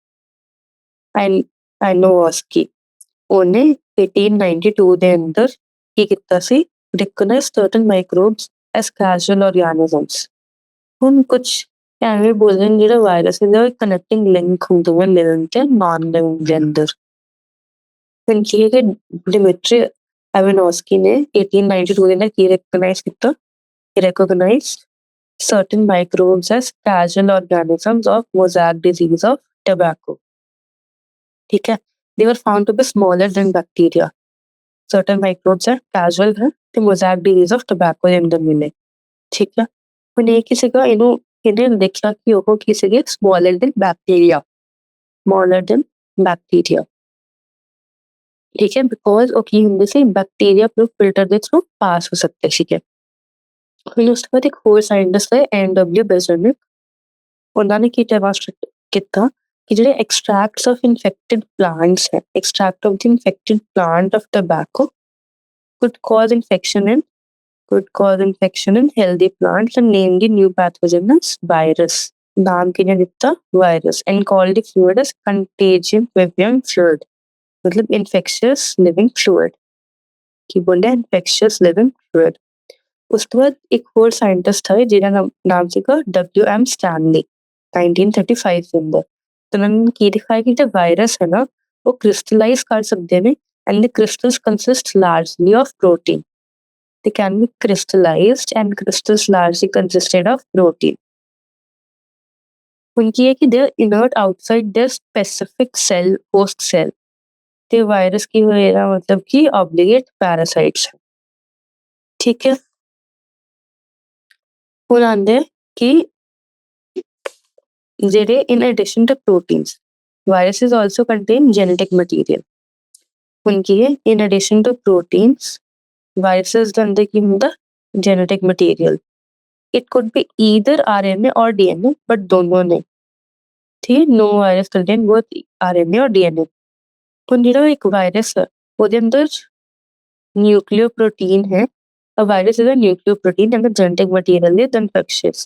ਆਇਨੋਵਸਕੀ। ਉਹਨੇ 1892 ਦੇ ਅੰਦਰ ਕੀ ਕੀਤਾ ਸੀ? Recognise certain microbes as causal organisms. ਹੁਣ ਕੁਛ ਐਵੇਂ ਬੋਲਦੇ ਨੇ ਜਿਹੜਾ ਵਾਇਰਸ ਹੁੰਦਾ ਕਨੈਕਟਿੰਗ ਲਿੰਕ ਹੁੰਦਾ ਹੈ ਲਿਵਿੰਗ ਤੇ ਨਾਨ ਲਿਵਿੰਗ ਦੇ ਅੰਦਰ। ਹੁਣ ਕੀ ਹੈ ਕਿ ਡਿਮਿਟਰੀ ਆਇਨੋਵਸਕੀ ਨੇ 1892 ਦੇ ਅੰਦਰ ਕੀ ਰਿਕਗਨਾਈਜ਼ ਕੀਤਾ? Recognise certain microbes as casual organisms of mosaic disease of tobacco. ठीक है, they were found to be smaller than bacteria. Certain microbes are casual है ਤੇ mosaic disease of tobacco ਦੇ ਅੰਦਰ ਮਿਲੇ। ਠੀਕ ਹੈ, ਹੁਣ ਇਹ ਕੀ ਸੀਗਾ, ਇਹਨੇ ਦੇਖਿਆ ਕਿ ਉਹ ਕੀ ਸੀਗੇ, smaller than bacteria, smaller than bacteria। ਠੀਕ ਹੈ, ਬਿਕੋਜ਼ ਉਹ ਕੀ ਹੁੰਦੇ ਸੀ, ਬੈਕਟੀਰੀਆ ਥਰੂ ਫਿਲਟਰ ਦੇ ਥਰੂ ਪਾਸ ਹੋ ਸਕਦੇ ਸੀਗੇ। ਹੁਣ ਉਸ ਤੋਂ ਬਾਅਦ ਇੱਕ ਹੋਰ ਸਾਇੰਟਿਸਟ ਹੈ NW ਬੇਜ਼ਰਨਿਕ, ਉਹਨਾਂ ਨੇ ਕੀ ਡੈਮੋਨਸਟ੍ਰੇਟ ਕੀਤਾ ਕਿ ਜਿਹੜੇ ਐਕਸਟ੍ਰੈਕਟਸ ਆਫ ਇਨਫੈਕਟਡ ਪਲਾਂਟਸ ਹੈ, extract of the infected plant of tobacco could cause infection in healthy plants and named the new pathogen as virus। नाम किन्हें दिता, virus, and called the fluid as contagion vivien fluid, मतलब infectious living fluid। की बोले infectious living fluid। ਉਸ ਤੋਂ ਬਾਅਦ ਇੱਕ ਹੋਰ ਸਾਇੰਟਿਸਟ ਹੈ ਜਿਹਦਾ ਨਾਮ ਸੀਗਾ WM ਸਟੈਨਲੀ, 1935 ਦੇ ਅੰਦਰ। ਤੇ ਉਹਨਾਂ ਨੇ ਕੀ ਦਿਖਾਇਆ ਕਿ ਜਿਹੜਾ ਵਾਇਰਸ ਹੈ ਨਾ, ਉਹ ਕ੍ਰਿਸਟਲਾਈਜ਼ ਕਰ ਸਕਦੇ ਨੇ, and the crystals consist largely of protein। They can be crystallized and crystals largely consisted of protein। उनकी है कि they are inert outside their specific cell, host cell। ते वायरस की होएगा मतलब कि obligate parasites। ठीक है, ਹੁਣ ਆਂਦੇ कि ਜਿਹੜੇ in addition to proteins, viruses also contain genetic material। ਹੁਣ ਕੀ ਹੈ, in addition to proteins, viruses ਦੇ ਅੰਦਰ ਕੀ ਹੁੰਦਾ, genetic material। It could be either RNA or DNA, but ਦੋਨੋਂ ਨੇ। ठीक है, no virus contain both RNA और DNA। ਹੁਣ ਜਿਹੜਾ ਇੱਕ ਵਾਇਰਸ ਹੈ, ਉਹਦੇ ਅੰਦਰ ਨਿਊਕਲੀਓਪ੍ਰੋਟੀਨ ਹੈ। A virus is a nucleoprotein and the genetic material is infectious।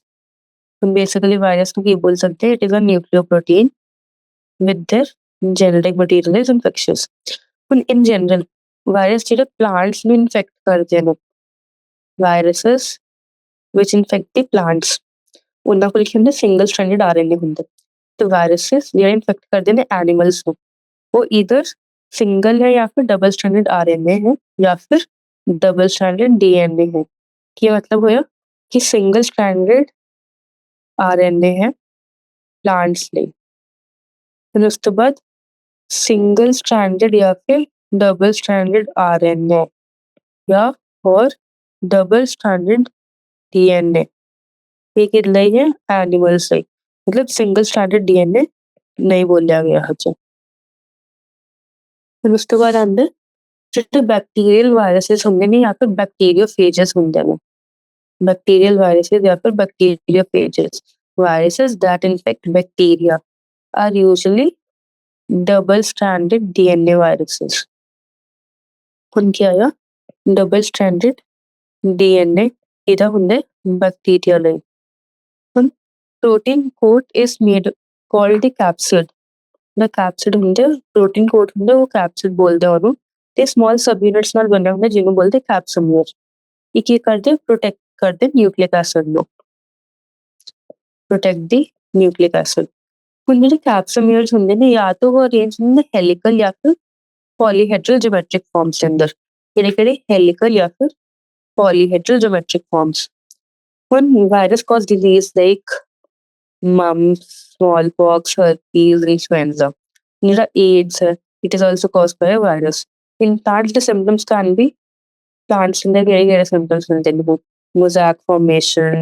हम basically virus को क्या बोल सकते हैं, it is a nucleoprotein with their genetic material is infectious। In general, virus ਜਿਹੜੇ plants ਨੂੰ infect ਕਰਦੇ ਨੇ, viruses which infect the plants, ਉਹਨਾਂ ਕੋਲ ਕੀ ਹੁੰਦਾ, single stranded RNA ਹੁੰਦਾ। ਤੇ viruses ਜਿਹੜੇ infect ਕਰਦੇ ਨੇ animals ਨੂੰ, ਉਹ either single है या फिर double stranded RNA है या फिर डबल स्ट्रैंडेड DNA है। ਕੀ मतलब ਹੋਇਆ ਕਿ ਸਿੰਗਲ ਸਟ੍ਰੈਂਡਡ RNA ਹੈ ਪਲਾਂਟਸ ਲਈ, ਫਿਰ ਉਸ ਤੋਂ ਬਾਅਦ ਸਿੰਗਲ ਸਟ੍ਰੈਂਡਡ ਜਾਂ ਫਿਰ ਡਬਲ ਸਟ੍ਰੈਂਡਡ RNA ਜਾਂ ਹੋਰ ਡਬਲ ਸਟ੍ਰੈਂਡਡ DNA ਇਹ ਕਿਹਦੇ ਲਈ ਹੈ, ਐਨੀਮਲਸ ਲਈ। मतलब ਸਿੰਗਲ ਸਟ੍ਰੈਂਡਡ DNA ਨਹੀਂ ਬੋਲਿਆ ਗਿਆ ਹਜੇ। ਫਿਰ ਉਸ ਤੋਂ ਬਾਅਦ ਆਉਂਦੇ ਜਿਹੜੇ ਬੈਕਟੀਰੀਅਲ ਵਾਇਰਸਿਸ ਹੁੰਦੇ ਨੇ ਜਾਂ ਫਿਰ ਬੈਕਟੀਰੀਓਫੇਜਸ ਹੁੰਦੇ ਨੇ। Bacterial viruses या फिर bacteriophages, viruses that infect bacteria are usually double-stranded DNA viruses। ਹੁਣ ਕੀ ਆਇਆ, double stranded DNA ਇਹਦਾ ਹੁੰਦਾ ਬੈਕਟੀਰੀਆ ਲਈ। ਹੁਣ protein coat is made called the capsid। ਨਾ capsid ਹੁੰਦੇ, protein coat ਹੁੰਦਾ, ਉਹ capsid ਬੋਲਦੇ ਉਹਨੂੰ, ਤੇ small subunits ਨਾਲ ਬਣਿਆ ਹੁੰਦਾ ਜਿਹਨੂੰ ਬੋਲਦੇ capsomere। ਇਹ ਕੀ ਕਰਦੇ, protect ਕਰਦੇ ਨਿਊਕਲਿਕ ਐਸਿਡ ਨੂੰ, ਪ੍ਰੋਟੈਕਟ ਦੀ ਨਿਊਕਲਿਕ ਐਸਿਡ। ਹੁਣ ਜਿਹੜੇ ਕੈਪਸੂਮੀਅਰਸ ਹੁੰਦੇ ਨੇ, ਜਾਂ ਤਾਂ ਉਹ ਅਰੇਂਜ ਹੁੰਦੇ ਹੈਲੀਕਲ ਜਾਂ ਫਿਰ ਪੋਲੀਹੈਡਰਲ ਜਿਓਮੈਟ੍ਰਿਕ ਫਾਰਮਸ ਦੇ ਅੰਦਰ। ਕਿਹੜੇ ਹੈਲੀਕਲ ਜਾਂ ਫਿਰ ਪੋਲੀਹੈਡਰਲ ਜਿਓਮੈਟ੍ਰਿਕ ਫਾਰਮਸ। ਹੁਣ virus cause disease like mumps, smallpox, herpes, influenza। ਜਿਹੜਾ AIDS ਹੈ, it is also caused by a virus। In plants, the symptoms can be, plants ਦੇ ਕਿਹੜੇ symptoms ਹੁੰਦੇ ਨੇ, mosaic formation,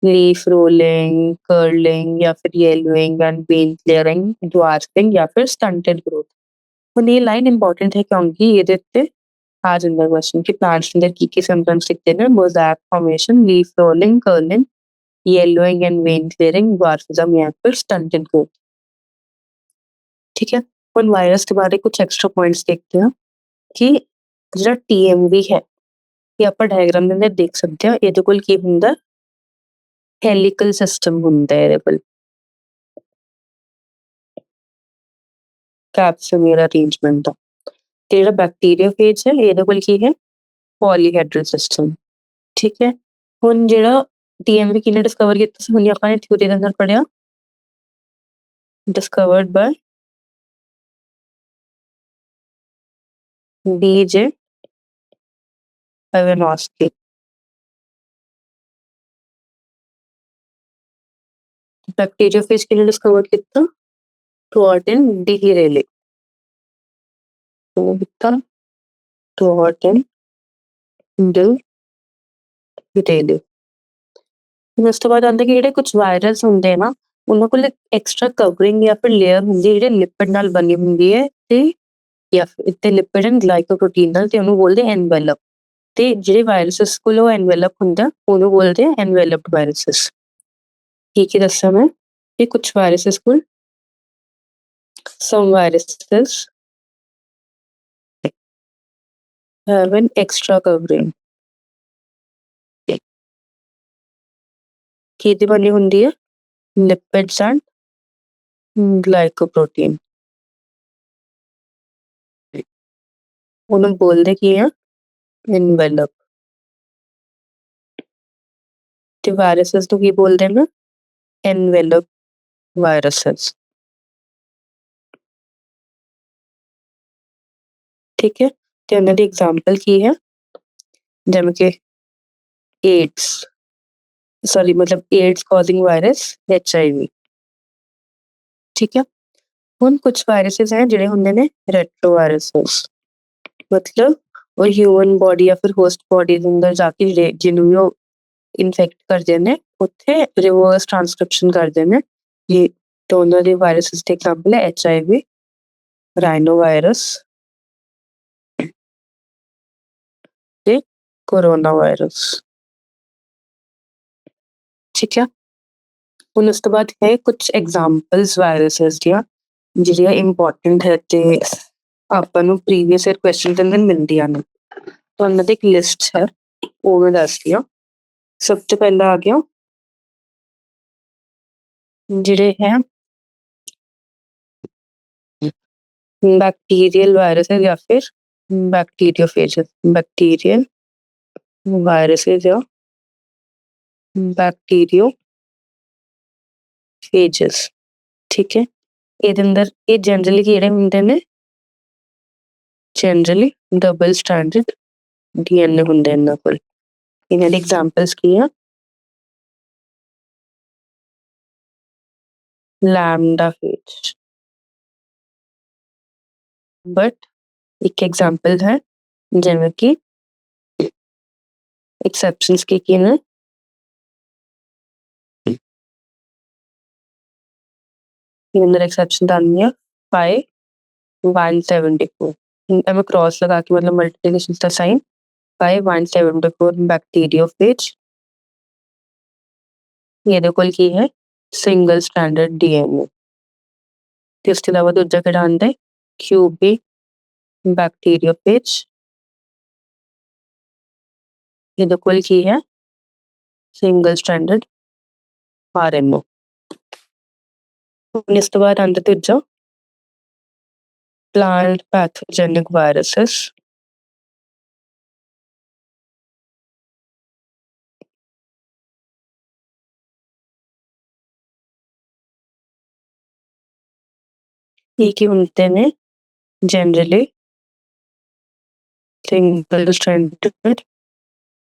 leaf rolling, curling या फिर yellowing and vein clearing, dwarfing या फिर stunted growth। ਹੁਣ ਇਹ ਲਾਈਨ ਇੰਪੋਰਟੈਂਟ ਹੈ ਕਿਉਂਕਿ ਇਹਦੇ ਉੱਤੇ ਆ ਜਾਂਦਾ ਕੁਐਸਚਨ ਕਿ ਪਲਾਂਟਸ ਦੇ ਕੀ ਕੀ ਸਿੰਪਟਮਸ ਦਿਖਦੇ ਨੇ, mosaic formation, leaf rolling, curling, yellowing and vein clearing, dwarfism या फिर stunted growth। ठीक है, ਹੁਣ ਵਾਇਰਸ ਦੇ ਬਾਰੇ ਕੁਝ ਐਕਸਟਰਾ ਪੁਆਇੰਟਸ ਦੇਖਦੇ ਹਾਂ ਕਿ ਜਿਹੜਾ TMV ਹੈ, ਇਹ ਆਪਾਂ ਡਾਇਗਰਾਮ ਦੇ ਅੰਦਰ ਦੇਖ ਸਕਦੇ ਹਾਂ। ਇਹਦੇ ਕੋਲ ਕੀ ਹੁੰਦਾ, ਹੈਲੀਕਲ ਸਿਸਟਮ ਹੁੰਦਾ ਇਹਦੇ ਕੋਲ, ਕੈਪਸੂਮੀਅਰ ਅਰੇਂਜਮੈਂਟ ਦਾ। ਤੇ ਜਿਹੜਾ ਬੈਕਟੀਰੀਓਫੇਜ ਹੈ, ਇਹਦੇ ਕੋਲ ਕੀ ਹੈ, ਪੋਲੀਹੈਡਰਲ ਸਿਸਟਮ। ਠੀਕ ਹੈ, ਹੁਣ ਜਿਹੜਾ TMV ਕਿਹਨੇ ਡਿਸਕਵਰ ਕੀਤਾ ਸੀ, ਹੁਣ ਆਪਾਂ ਨੇ ਥਿਊਰੀ ਦੇ ਅੰਦਰ ਪੜ੍ਹਿਆ, ਡਿਸਕਵਰਡ ਬਾय DJ Ivanovsky। बैक्टीरियोफेज किने डिस्कवर किया? थॉर्टन डी रेले। थॉर्टन डी रेले। ਉਸ ਤੋਂ ਬਾਅਦ ਆਉਂਦਾ ਕਿ ਜਿਹੜੇ ਕੁਝ ਵਾਇਰਸ ਹੁੰਦੇ ਨਾ ਉਹਨਾਂ ਕੋਲ ਐਕਸਟਰਾ ਕਵਰਿੰਗ ਜਾਂ ਫਿਰ ਲੇਅਰ ਹੁੰਦੀ ਹੈ ਜਿਹੜੇ ਲਿਪਿਡ ਨਾਲ ਬਣੀ ਹੁੰਦੀ ਹੈ ਤੇ ਜਾਂ ਫਿਰ ਤੇ ਲਿਪਿਡ ਐਂਡ ਗਲਾਈਕੋਪ੍ਰੋਟੀਨ ਨਾਲ ਤੇ ਉਹਨੂੰ ਬੋਲਦੇ ਐਨਵੈਲਪ। ਤੇ ਜਿਹੜੇ ਵਾਇਰਸਸ ਕੋਲ ਉਹ ਐਨਵੈਲਪ ਹੁੰਦਾ ਉਹਨੂੰ ਬੋਲਦੇ ਐਨਵੈਲਪਡ ਵਾਇਰਸਸ। ਕੀ ਦੱਸਾਂ ਮੈਂ ਇਹ ਕੁਝ ਵਾਇਰਸਸ ਕੋਲ some viruses have an extra covering ਕਿਹਦੀ ਬਣੀ ਹੁੰਦੀ ਹੈ ਲਿਪਿਡਸ ਐਂਡ ਗਲਾਈਕੋਪ੍ਰੋਟੀਨ। ਉਹਨੂੰ ਬੋਲਦੇ ਕੀ ਆ ਐਨਵੈਲਪ। ਤੇ ਵਾਇਰਸਸ ਨੂੰ ਕੀ ਬੋਲਦੇ ਨੇ ਐਨਵੈਲਪ ਵਾਇਰਸਸ। ਠੀਕ ਹੈ ਤੇ ਉਹਨਾਂ ਦੀ ਐਗਜ਼ਾਮਪਲ ਕੀ ਹੈ ਜਿਵੇਂ ਕਿ ਏਡਸ ਸੌਰੀ ਮਤਲਬ ਏਡਸ ਕਾਜ਼ਿੰਗ ਵਾਇਰਸ HIV। ਠੀਕ ਹੈ ਹੁਣ ਕੁਝ ਵਾਇਰਸਸ ਹੈ ਜਿਹੜੇ ਹੁੰਦੇ ਨੇ ਰੈਟਰੋ ਵਾਇਰਸਸ ਮਤਲਬ ਉਹ ਹਿਊਮਨ ਬੋਡੀ ਜਾਂ ਫਿਰ ਹੋਸਟ ਬੋਡੀ ਦੇ ਅੰਦਰ ਜਾ ਕੇ ਜਿਹਨੂੰ ਵੀ ਉਹ ਇਨਫੈਕਟ ਕਰਦੇ ਨੇ ਉੱਥੇ ਰਿਵਰਸ ਟ੍ਰਾਂਸਕ੍ਰਿਪਸ਼ਨ ਕਰਦੇ ਨੇ ਇਹ ਤਾਂ ਉਹਨਾਂ ਦੇ ਵਾਇਰਸਸ ਦੇ ਐਗਜ਼ਾਮਪਲ ਹੈ HIV ਰਾਈਨੋ ਵਾਇਰਸ ਤੇ ਕੋਰੋਨਾ ਵਾਇਰਸ। ਠੀਕ ਹੈ ਹੁਣ ਉਸ ਤੋਂ ਬਾਅਦ ਹੈ ਕੁਝ ਐਗਜ਼ਾਮਪਲਸ ਵਾਇਰਸਸ ਦੀਆਂ ਜਿਹੜੀਆਂ ਇੰਪੋਰਟੈਂਟ ਹੈ ਤੇ ਆਪਾਂ ਨੂੰ ਪ੍ਰੀਵੀਅਸ ਈਅਰ ਕੁਐਸਚਨ ਦੇ ਅੰਦਰ ਮਿਲਦੀਆਂ ਨੇ ਤਾਂ ਉਹਨਾਂ ਦੀ ਇੱਕ ਲਿਸਟ ਹੈ ਉਹ ਮੈਂ ਦੱਸਦੀ ਹਾਂ। ਸਭ ਤੋਂ ਪਹਿਲਾਂ ਆ ਗਿਆ ਜਿਹੜੇ ਹੈ बैक्टीरियल वायरसेस या फिर बैक्टीरियोफेजेस बैक्टीरियल वायरसेस या बैक्टीरियोफेजेस। ठीक है ਇਹਦੇ ਅੰਦਰ ਇਹ ਜਨਰਲੀ ਕਿਹੜੇ ਹੁੰਦੇ ਨੇ ਜਨਰਲੀ ਡਬਲ ਸਟੈਂਡਰਡ DNA ਹੁੰਦੇ ਇਹਨਾਂ ਕੋਲ। ਇਹਨਾਂ ਦੇ ਐਗਜ਼ਾਮਪਲਸ ਕੀ ਆ लैम्डाफेज बट एक एग्जाम्पल है जिनमें कि एक्सेप्शंस की ने अंदर एक्सेप्शन डालनी है 5 174 मैं क्रॉस लगा के मतलब मल्टीप्लिकेशन का साइन 5 174 बैक्टीरियोफेज ਇਹਦੇ ਕੋਲ ਕੀ ਹੈ ਸਿੰਗਲ ਸਟੈਂਡਰਡ DNA ਤੇ ਉਸ ਤੋਂ ਇਲਾਵਾ ਦੂਜਾ ਕਿਹੜਾ ਆਉਂਦਾ ਹੈ QB बैक्टीरियोफेज ਇਹਦੇ ਕੋਲ ਕੀ ਹੈ ਸਿੰਗਲ ਸਟੈਂਡਰਡ RNA। ਹੁਣ ਇਸ ਤੋਂ ਬਾਅਦ ਆਉਂਦਾ ਦੂਜਾ plant pathogenic viruses ये ਕੀ ਹੁੰਦੇ ਨੇ generally single stranded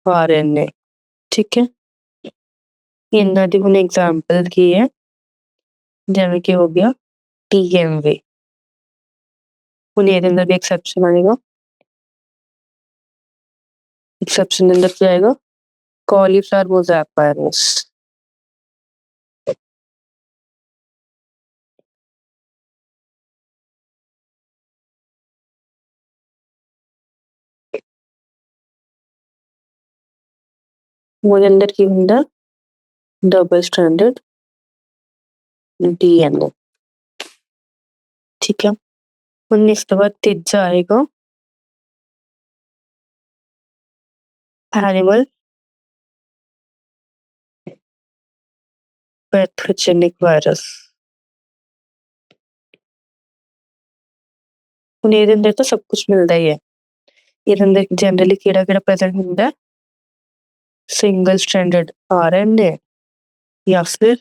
RNA। ठीक है ਇਹਨਾਂ ਦੀ ਹੁਣ ਐਗਜ਼ਾਮਪਲ ਕੀ ਹੈ ਜਿਵੇਂ ਕਿ ਹੋ ਗਿਆ TMV। ਹੁਣ ਇਹਦੇ ਅੰਦਰ ਵੀ ਐਕਸੈਪਸ਼ਨ ਆਏਗਾ एक्सेप्शन अंदर क्या आएगा कॉलीफ्लावर मोज़ैक वायरस। ਉਹਦੇ ਅੰਦਰ ਕੀ ਹੁੰਦਾ ਡਬਲ ਸਟੈਂਡਰਡ DNA। ਠੀਕ ਹੈ ਹੁਣ ਇਸ ਤੋਂ ਬਾਅਦ ਤੀਜਾ ਆਏਗਾ एनिमल पैथोजेनिक वायरस। ਹੁਣ ਇਹਦੇ ਅੰਦਰ ਤਾਂ ਸਭ ਕੁਝ ਮਿਲਦਾ ਹੀ ਹੈ ਇਹਦੇ ਅੰਦਰ ਜਨਰਲੀ ਕਿਹੜਾ ਕਿਹੜਾ ਪ੍ਰੈਜ਼ੈਂਟ ਹੁੰਦਾ ਸਿੰਗਲ ਸਟੈਂਡਰਡ RNA ਜਾਂ ਫਿਰ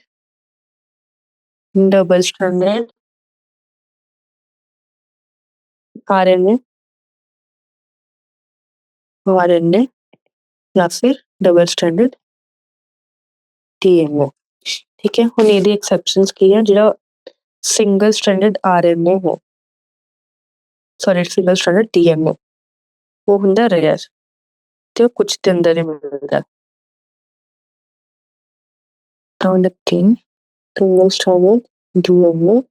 डबल स्टैंडर्ड RNA या फिर डबल स्टैंडर्ड DNA। ठीक है। हुण ਇਹਦੀ ਐਕਸੈਪਸ਼ਨਸ ਕੀ ਹੈ? ਜਿਹੜਾ ਸਿੰਗਲ ਸਟ੍ਰੈਂਡਡ ਆਰਐਨਏ ਹੋ, ਸੌਰੀ ਸਿੰਗਲ ਸਟ੍ਰੈਂਡਡ ਡੀਐਨਏ, ਉਹ ਹੁੰਦਾ ਰੇਅਰ ਤੇ ਉਹ ਕੁਝ ਦੇ ਅੰਦਰ ਹੀ ਮਿਲਦਾ। ਤਾਂ ਲੇਕਿਨ ਸਿੰਗਲ ਸਟ੍ਰੈਂਡਡ ਡੀਐਨਏ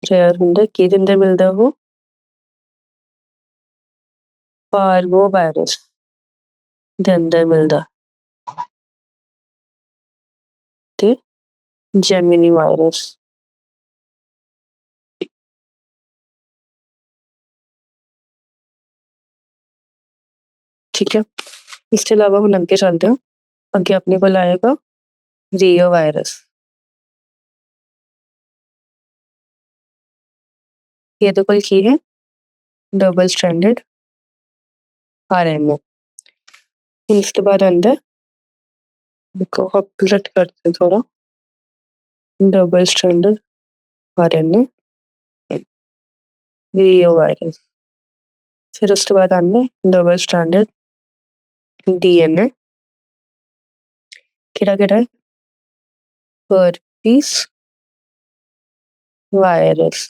ਰੇਅਰ ਹੁੰਦਾ, ਕਿਹਦੇ ਅੰਦਰ ਮਿਲਦਾ? ਉਹ ਪਾਰਵੋ ਵਾਇਰਸ ਦੇ ਅੰਦਰ ਮਿਲਦਾ ਤੇ ਜੈਮਿਨੀ ਵਾਇਰਸ। ਠੀਕ ਹੈ। ਇਸ ਤੋਂ ਇਲਾਵਾ ਹੁਣ ਅੱਗੇ ਚੱਲਦੇ ਹਾਂ। ਅੱਗੇ ਆਪਣੇ ਕੋਲ ਆਏਗਾ ਰੀਓ ਵਾਇਰਸ। ਇਹਦੇ ਕੋਲ ਕੀ ਹੈ? Double stranded RNA. ਇਸ ਤੋਂ ਬਾਅਦ ਆਉਂਦਾ, ਦੇਖੋ ਹੌਪਲਟ ਕਰਦੇ ਥੋੜਾ, double stranded RNA reovirus. फिर उसके बाद आने डबल स्ट्रैंडड डीएनए, केड़ा केड़ा है? Herpes virus,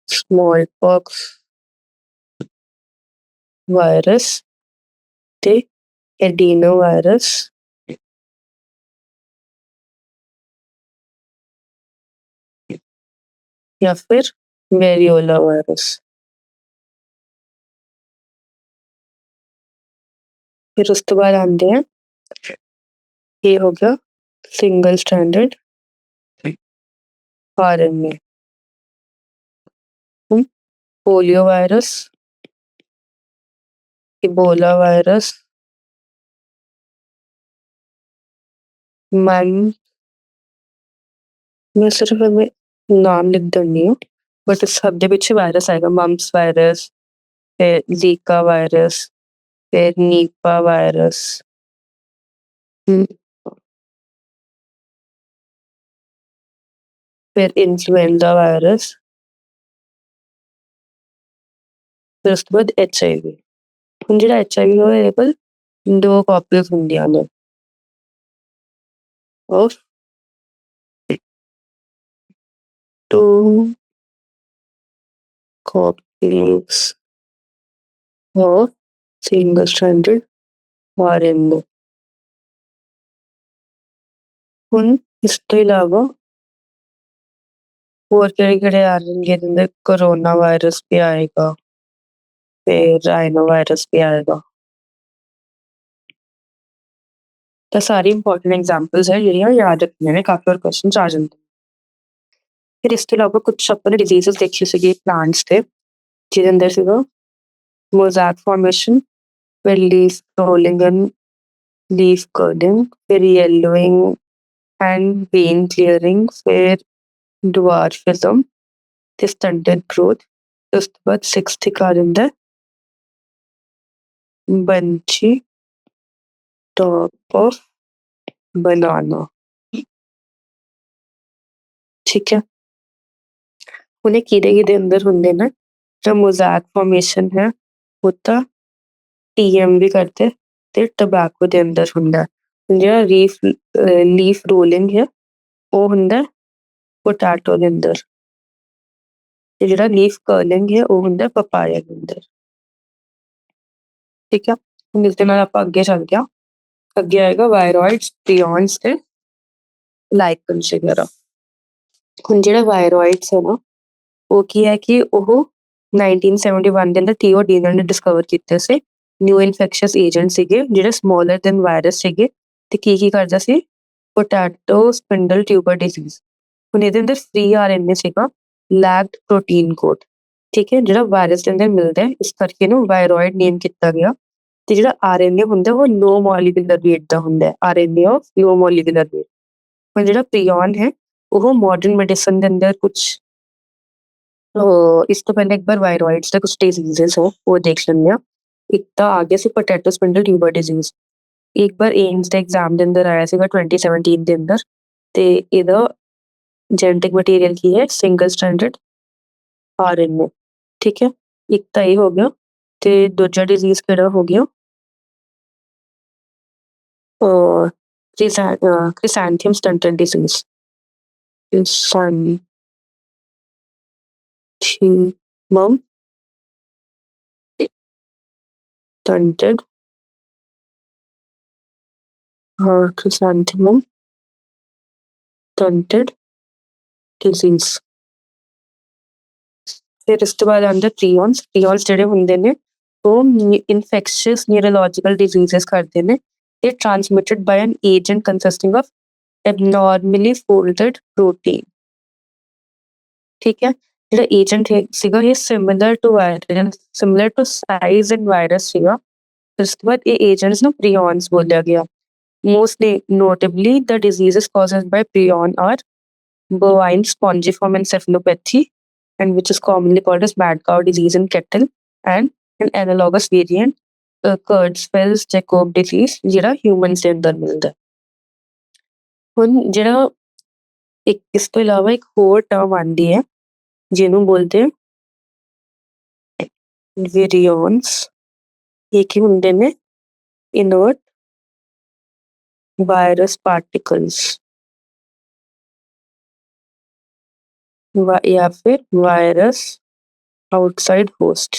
small pox virus ते एडिनो वायरस या फिर वेरियोला वायरस। फिर उसके बाद आते हैं, ये हो गया single stranded RNA. Polio virus, Ebola virus, मैं सिर्फ हमें नाम लिख देनी हूँ, बट इस सब दे पिछे वायरस आएगा। मम्प्स वायरस, फिर जीका वायरस, फिर नीपा वायरस, फिर इन्फ्लुएंजा वायरस, फिर उसके बाद HIV। ਹੁਣ ਜਿਹੜਾ HIV ਹੋਇਆ ਇਹਦੇ ਕੋਲ 2 ਕਾਪੀਜ਼ ਹੁੰਦੀਆਂ ਨੇ ਔਰ 2 ਕਾਪੀਜ਼ ਔਰ ਸਿੰਗਲ ਸਟ੍ਰੈਂਡਡ ਆਰਐਨਏ। ਹੁਣ ਇਸ ਤੋਂ ਇਲਾਵਾ ਹੋਰ ਕਿਹੜੇ ਆ ਜਾਣਗੇ ਇਹਦੇ ਅੰਦਰ? ਕੋਰੋਨਾ ਵਾਇਰਸ ਵੀ ਆਏਗਾ, ਫਿਰ ਰਾਈਨੋ ਵਾਇਰਸ ਵੀ ਆਏਗਾ। ਤਾਂ ਸਾਰੀ ਇੰਪੋਰਟੈਂਟ ਐਗਜ਼ਾਮਪਲਸ ਹੈ ਜਿਹੜੀਆਂ ਯਾਦ ਰੱਖਣੀਆਂ ਨੇ, ਕਾਫੀ ਵਾਰ ਕੁਐਸਚਨਸ ਆ ਜਾਂਦੇ। ਫਿਰ ਇਸ ਤੋਂ ਇਲਾਵਾ ਕੁਛ ਆਪਾਂ ਨੇ ਡਿਜ਼ੀਜ਼ਸ ਦੇਖੇ ਸੀਗੇ ਪਲਾਂਟਸ ਤੇ, ਜਿਹਦੇ ਅੰਦਰ ਸੀਗਾ ਮੋਜ਼ੈਕ ਫਾਰਮੇਸ਼ਨ, ਫਿਰ ਲੀਫ ਰੋਲਿੰਗ ਐਂਡ ਲੀਫ कर्डिंग, फिर येलोइंग एंड वेन क्लियरिंग, फिर dwarfism ਤੇ stunted growth। ਉਸ ਤੋਂ ਬਾਅਦ 6th ਆ ਜਾਂਦਾ bunchy top of banana। ਠੀਕ ਹੈ। ਹੁਣ ਇਹ ਕਿਹਦੇ ਅੰਦਰ ਹੁੰਦੇ ਨੇ? जो मोज़ैक फॉर्मेशन है वो ਤਾਂ TM ਵੀ ਕਰਦੇ ਤੇ ਟਬੈਕੋ ਦੇ ਅੰਦਰ ਹੁੰਦਾ। ਜਿਹੜਾ ਲੀਫ ਰੋਲਿੰਗ ਹੈ ਉਹ ਹੁੰਦਾ ਪੋਟੈਟੋ ਦੇ ਅੰਦਰ, ਤੇ ਜਿਹੜਾ ਲੀਫ ਕਰਲਿੰਗ ਹੈ ਉਹ ਹੁੰਦਾ ਪਪਾਇਆ ਦੇ ਅੰਦਰ। ਠੀਕ ਹੈ। ਹੁਣ ਇਸ ਦੇ ਨਾਲ ਆਪਾਂ ਅੱਗੇ ਚੱਲਦੇ ਹਾਂ। ਅੱਗੇ ਆਏਗਾ ਵਾਇਰੋਇਡਸ, ਪ੍ਰਿਓਨਸ ਤੇ ਲਾਈਕਨਸ ਵਗੈਰਾ। ਹੁਣ ਜਿਹੜਾ ਵਾਇਰੋਇਡਸ ਹੈ ਨਾ, ਉਹ ਕੀ ਹੈ ਕਿ ਉਹ 1971 ਦੇ ਅੰਦਰ ਥੀਓ ਡੀਨਰ ਨੇ ਡਿਸਕਵਰ ਕੀਤੇ ਸੀ। ਨਿਊ ਇਨਫੈਕਸ਼ੀਅਸ ਏਜੰਟ ਸੀਗੇ ਜਿਹੜੇ ਸਮਾਲਰ ਦੈਨ ਵਾਇਰਸ ਸੀਗੇ, ਤੇ ਕੀ ਕਰਦਾ ਸੀ? Potato spindle tuber disease. ਹੁਣ ਇਹਦੇ ਅੰਦਰ ਫ੍ਰੀ ਆਰਐਨਏ ਸੀਗਾ, ਲੈਕਡ ਪ੍ਰੋਟੀਨ ਕੋਡ। ਠੀਕ ਹੈ। ਜਿਹੜਾ ਵਾਇਰਸ ਦੇ ਅੰਦਰ ਮਿਲਦਾ ਹੈ, ਇਸ ਕਰਕੇ ਇਹਨੂੰ ਵਾਇਰੋਇਡ ਨੇਮ ਕੀਤਾ ਗਿਆ। ਤੇ ਜਿਹੜਾ ਆਰਐਨਏ ਹੁੰਦਾ ਉਹ ਲੋ ਮੋਲੀਕੂਲਰ ਵੇਟ ਦਾ ਹੁੰਦਾ, RNA of low molecular weight. ਪਰ ਜਿਹੜਾ ਪ੍ਰਿਓਨ ਹੈ ਉਹ ਮਾਡਰਨ ਮੈਡੀਸਨ ਦੇ ਅੰਦਰ ਕੁਛ ਇਸ ਤੋਂ ਪਹਿਲਾਂ ਇੱਕ ਵਾਰ ਵਾਇਰੋਇਡਸ ਦਾ ਕੁਛ ਡਿਜ਼ੀਜ਼ਸ ਹੋ ਉਹ ਦੇਖ ਲੈਂਦੇ ਹਾਂ। ਇੱਕ ਤਾਂ ਆ ਗਿਆ ਸੀ ਪੋਟੈਟੋ ਸਪਿੰਡਲ ਟਿਊਬਰ ਡਿਜ਼ੀਜ਼। ਇੱਕ ਵਾਰ ਏਮਸ ਦੇ ਐਗਜ਼ਾਮ ਦੇ ਅੰਦਰ ਆਇਆ ਸੀਗਾ 2017 ਦੇ ਅੰਦਰ, ਤੇ ਇਹਦਾ ਜੈਨੇਟਿਕ ਮਟੀਰੀਅਲ ਕੀ ਹੈ? Single stranded RNA. ਠੀਕ ਹੈ। ਇੱਕ ਤਾਂ ਇਹ ਹੋ ਗਿਆ, ਤੇ ਦੂਜਾ ਡਿਜ਼ੀਜ਼ ਕਿਹੜਾ ਹੋ ਗਿਆ? chrysanthemum stunted disease. Chrysanthemum stunted chrysanthemum stunted disease. ਫਿਰ ਇਸ ਤੋਂ ਬਾਅਦ ਆਉਂਦੇ ਪ੍ਰੀਓਨਸ ਜਿਹੜੇ ਹੁੰਦੇ ਨੇ ਉਹ ਇਨਫੈਕਸ਼ੀਅਸ ਨਿਊਰੋਲੋਜੀਕਲ ਡਿਜ਼ੀਜ਼ਸ ਕਰਦੇ ਨੇ ਤੇ transmitted by an agent consisting of abnormally folded protein. ਠੀਕ ਹੈ, ਜਿਹੜਾ ਏਜੰਟ ਸੀਗਾ ਇਹ similar to virus, similar to size and virus ਸੀਗਾ। ਇਸ ਤੋਂ ਬਾਅਦ ਇਹ ਏਜੰਟਸ ਨੂੰ ਪ੍ਰੀਓਨਸ ਬੋਲਿਆ ਗਿਆ। Mostly notably, the diseases caused by prion are bovine spongiform encephalopathy, and which is commonly called as mad cow disease in cattle, and an analogous variant, Creutzfeldt-Jakob disease, ਜਿਹੜਾ humans ਦੇ ਅੰਦਰ ਮਿਲਦਾ। ਹੁਣ ਜਿਹੜਾ ਇਸ ਤੋਂ ਇਲਾਵਾ ਇੱਕ ਹੋਰ ਟਰਮ ਆਉਂਦੀ ਹੈ ਜਿਹਨੂੰ ਬੋਲਦੇ ਵਿਰੀਓਨਸ। ਇਹ ਕੀ ਹੁੰਦੇ ਨੇ? ਇਨਰਟ ਵਾਇਰਸ ਪਾਰਟੀਕਲਸ ਜਾਂ ਫਿਰ ਵਾਇਰਸ ਆਊਟਸਾਈਡ ਹੋਸਟ।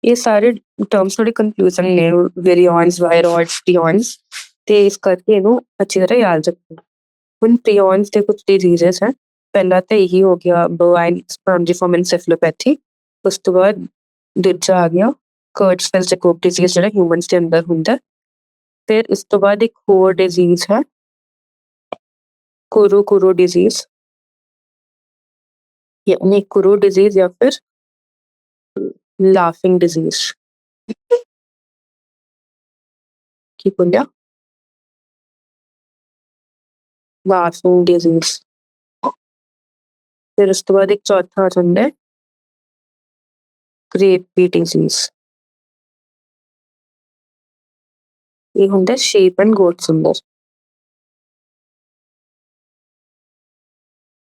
ਇਹ ਸਾਰੇ ਟਰਮਸ ਥੋੜੇ ਕਨਫਿਊਜ਼ਨ ਨੇ, ਵਿਰੀਓਨਸ, ਵਾਇਰੋਇਡਸ, ਪ੍ਰੀਓਨਸ, ਤੇ ਇਸ ਕਰਕੇ ਇਹਨੂੰ ਅੱਛੀ ਤਰ੍ਹਾਂ ਯਾਦ ਰੱਖੋ। ਹੁਣ ਪ੍ਰੀਓਨਸ ਦੇ ਕੁਝ ਡਿਜ਼ੀਜ਼ਸ ਹੈ। ਪਹਿਲਾ ਤਾਂ ਇਹੀ ਹੋ ਗਿਆ ਬੋਵਾਈਨ ਸਪੌਂਜੀਫਾਰਮ ਐਨਸੈਫਲੋਪੈਥੀ। ਉਸ ਤੋਂ ਬਾਅਦ ਦੂਜਾ ਆ ਗਿਆ ਕਰਟਜ਼ਫੈਲਡ-ਜੈਕੋਬ ਡਿਜ਼ੀਜ਼ ਜਿਹੜਾ ਹਿਊਮਨਸ ਦੇ ਅੰਦਰ ਹੁੰਦਾ। ਫਿਰ ਇਸ ਤੋਂ ਬਾਅਦ ਇੱਕ ਹੋਰ ਡਿਜ਼ੀਜ਼ ਹੈ ਕੁਰੂ ਡਿਜ਼ੀਜ਼, ਯਾਨੀ ਕੁਰੂ ਡਿਜ਼ੀਜ਼ ਜਾਂ ਫਿਰ ਲਾਫਿੰਗ ਡਿਜ਼ੀਜ਼। ਕੀ ਬੋਲਿਆ? Laughing disease. ਫਿਰ ਉਸ ਤੋਂ ਬਾਅਦ ਇੱਕ ਚੌਥਾ ਆ ਜਾਂਦਾ ਗ੍ਰੇਪੀ ਡਿਜ਼ੀਜ਼। ਇਹ ਹੁੰਦਾ ਸ਼ੇਪ ਐਂਡ ਗੋਟਸ ਅੰਦਰ।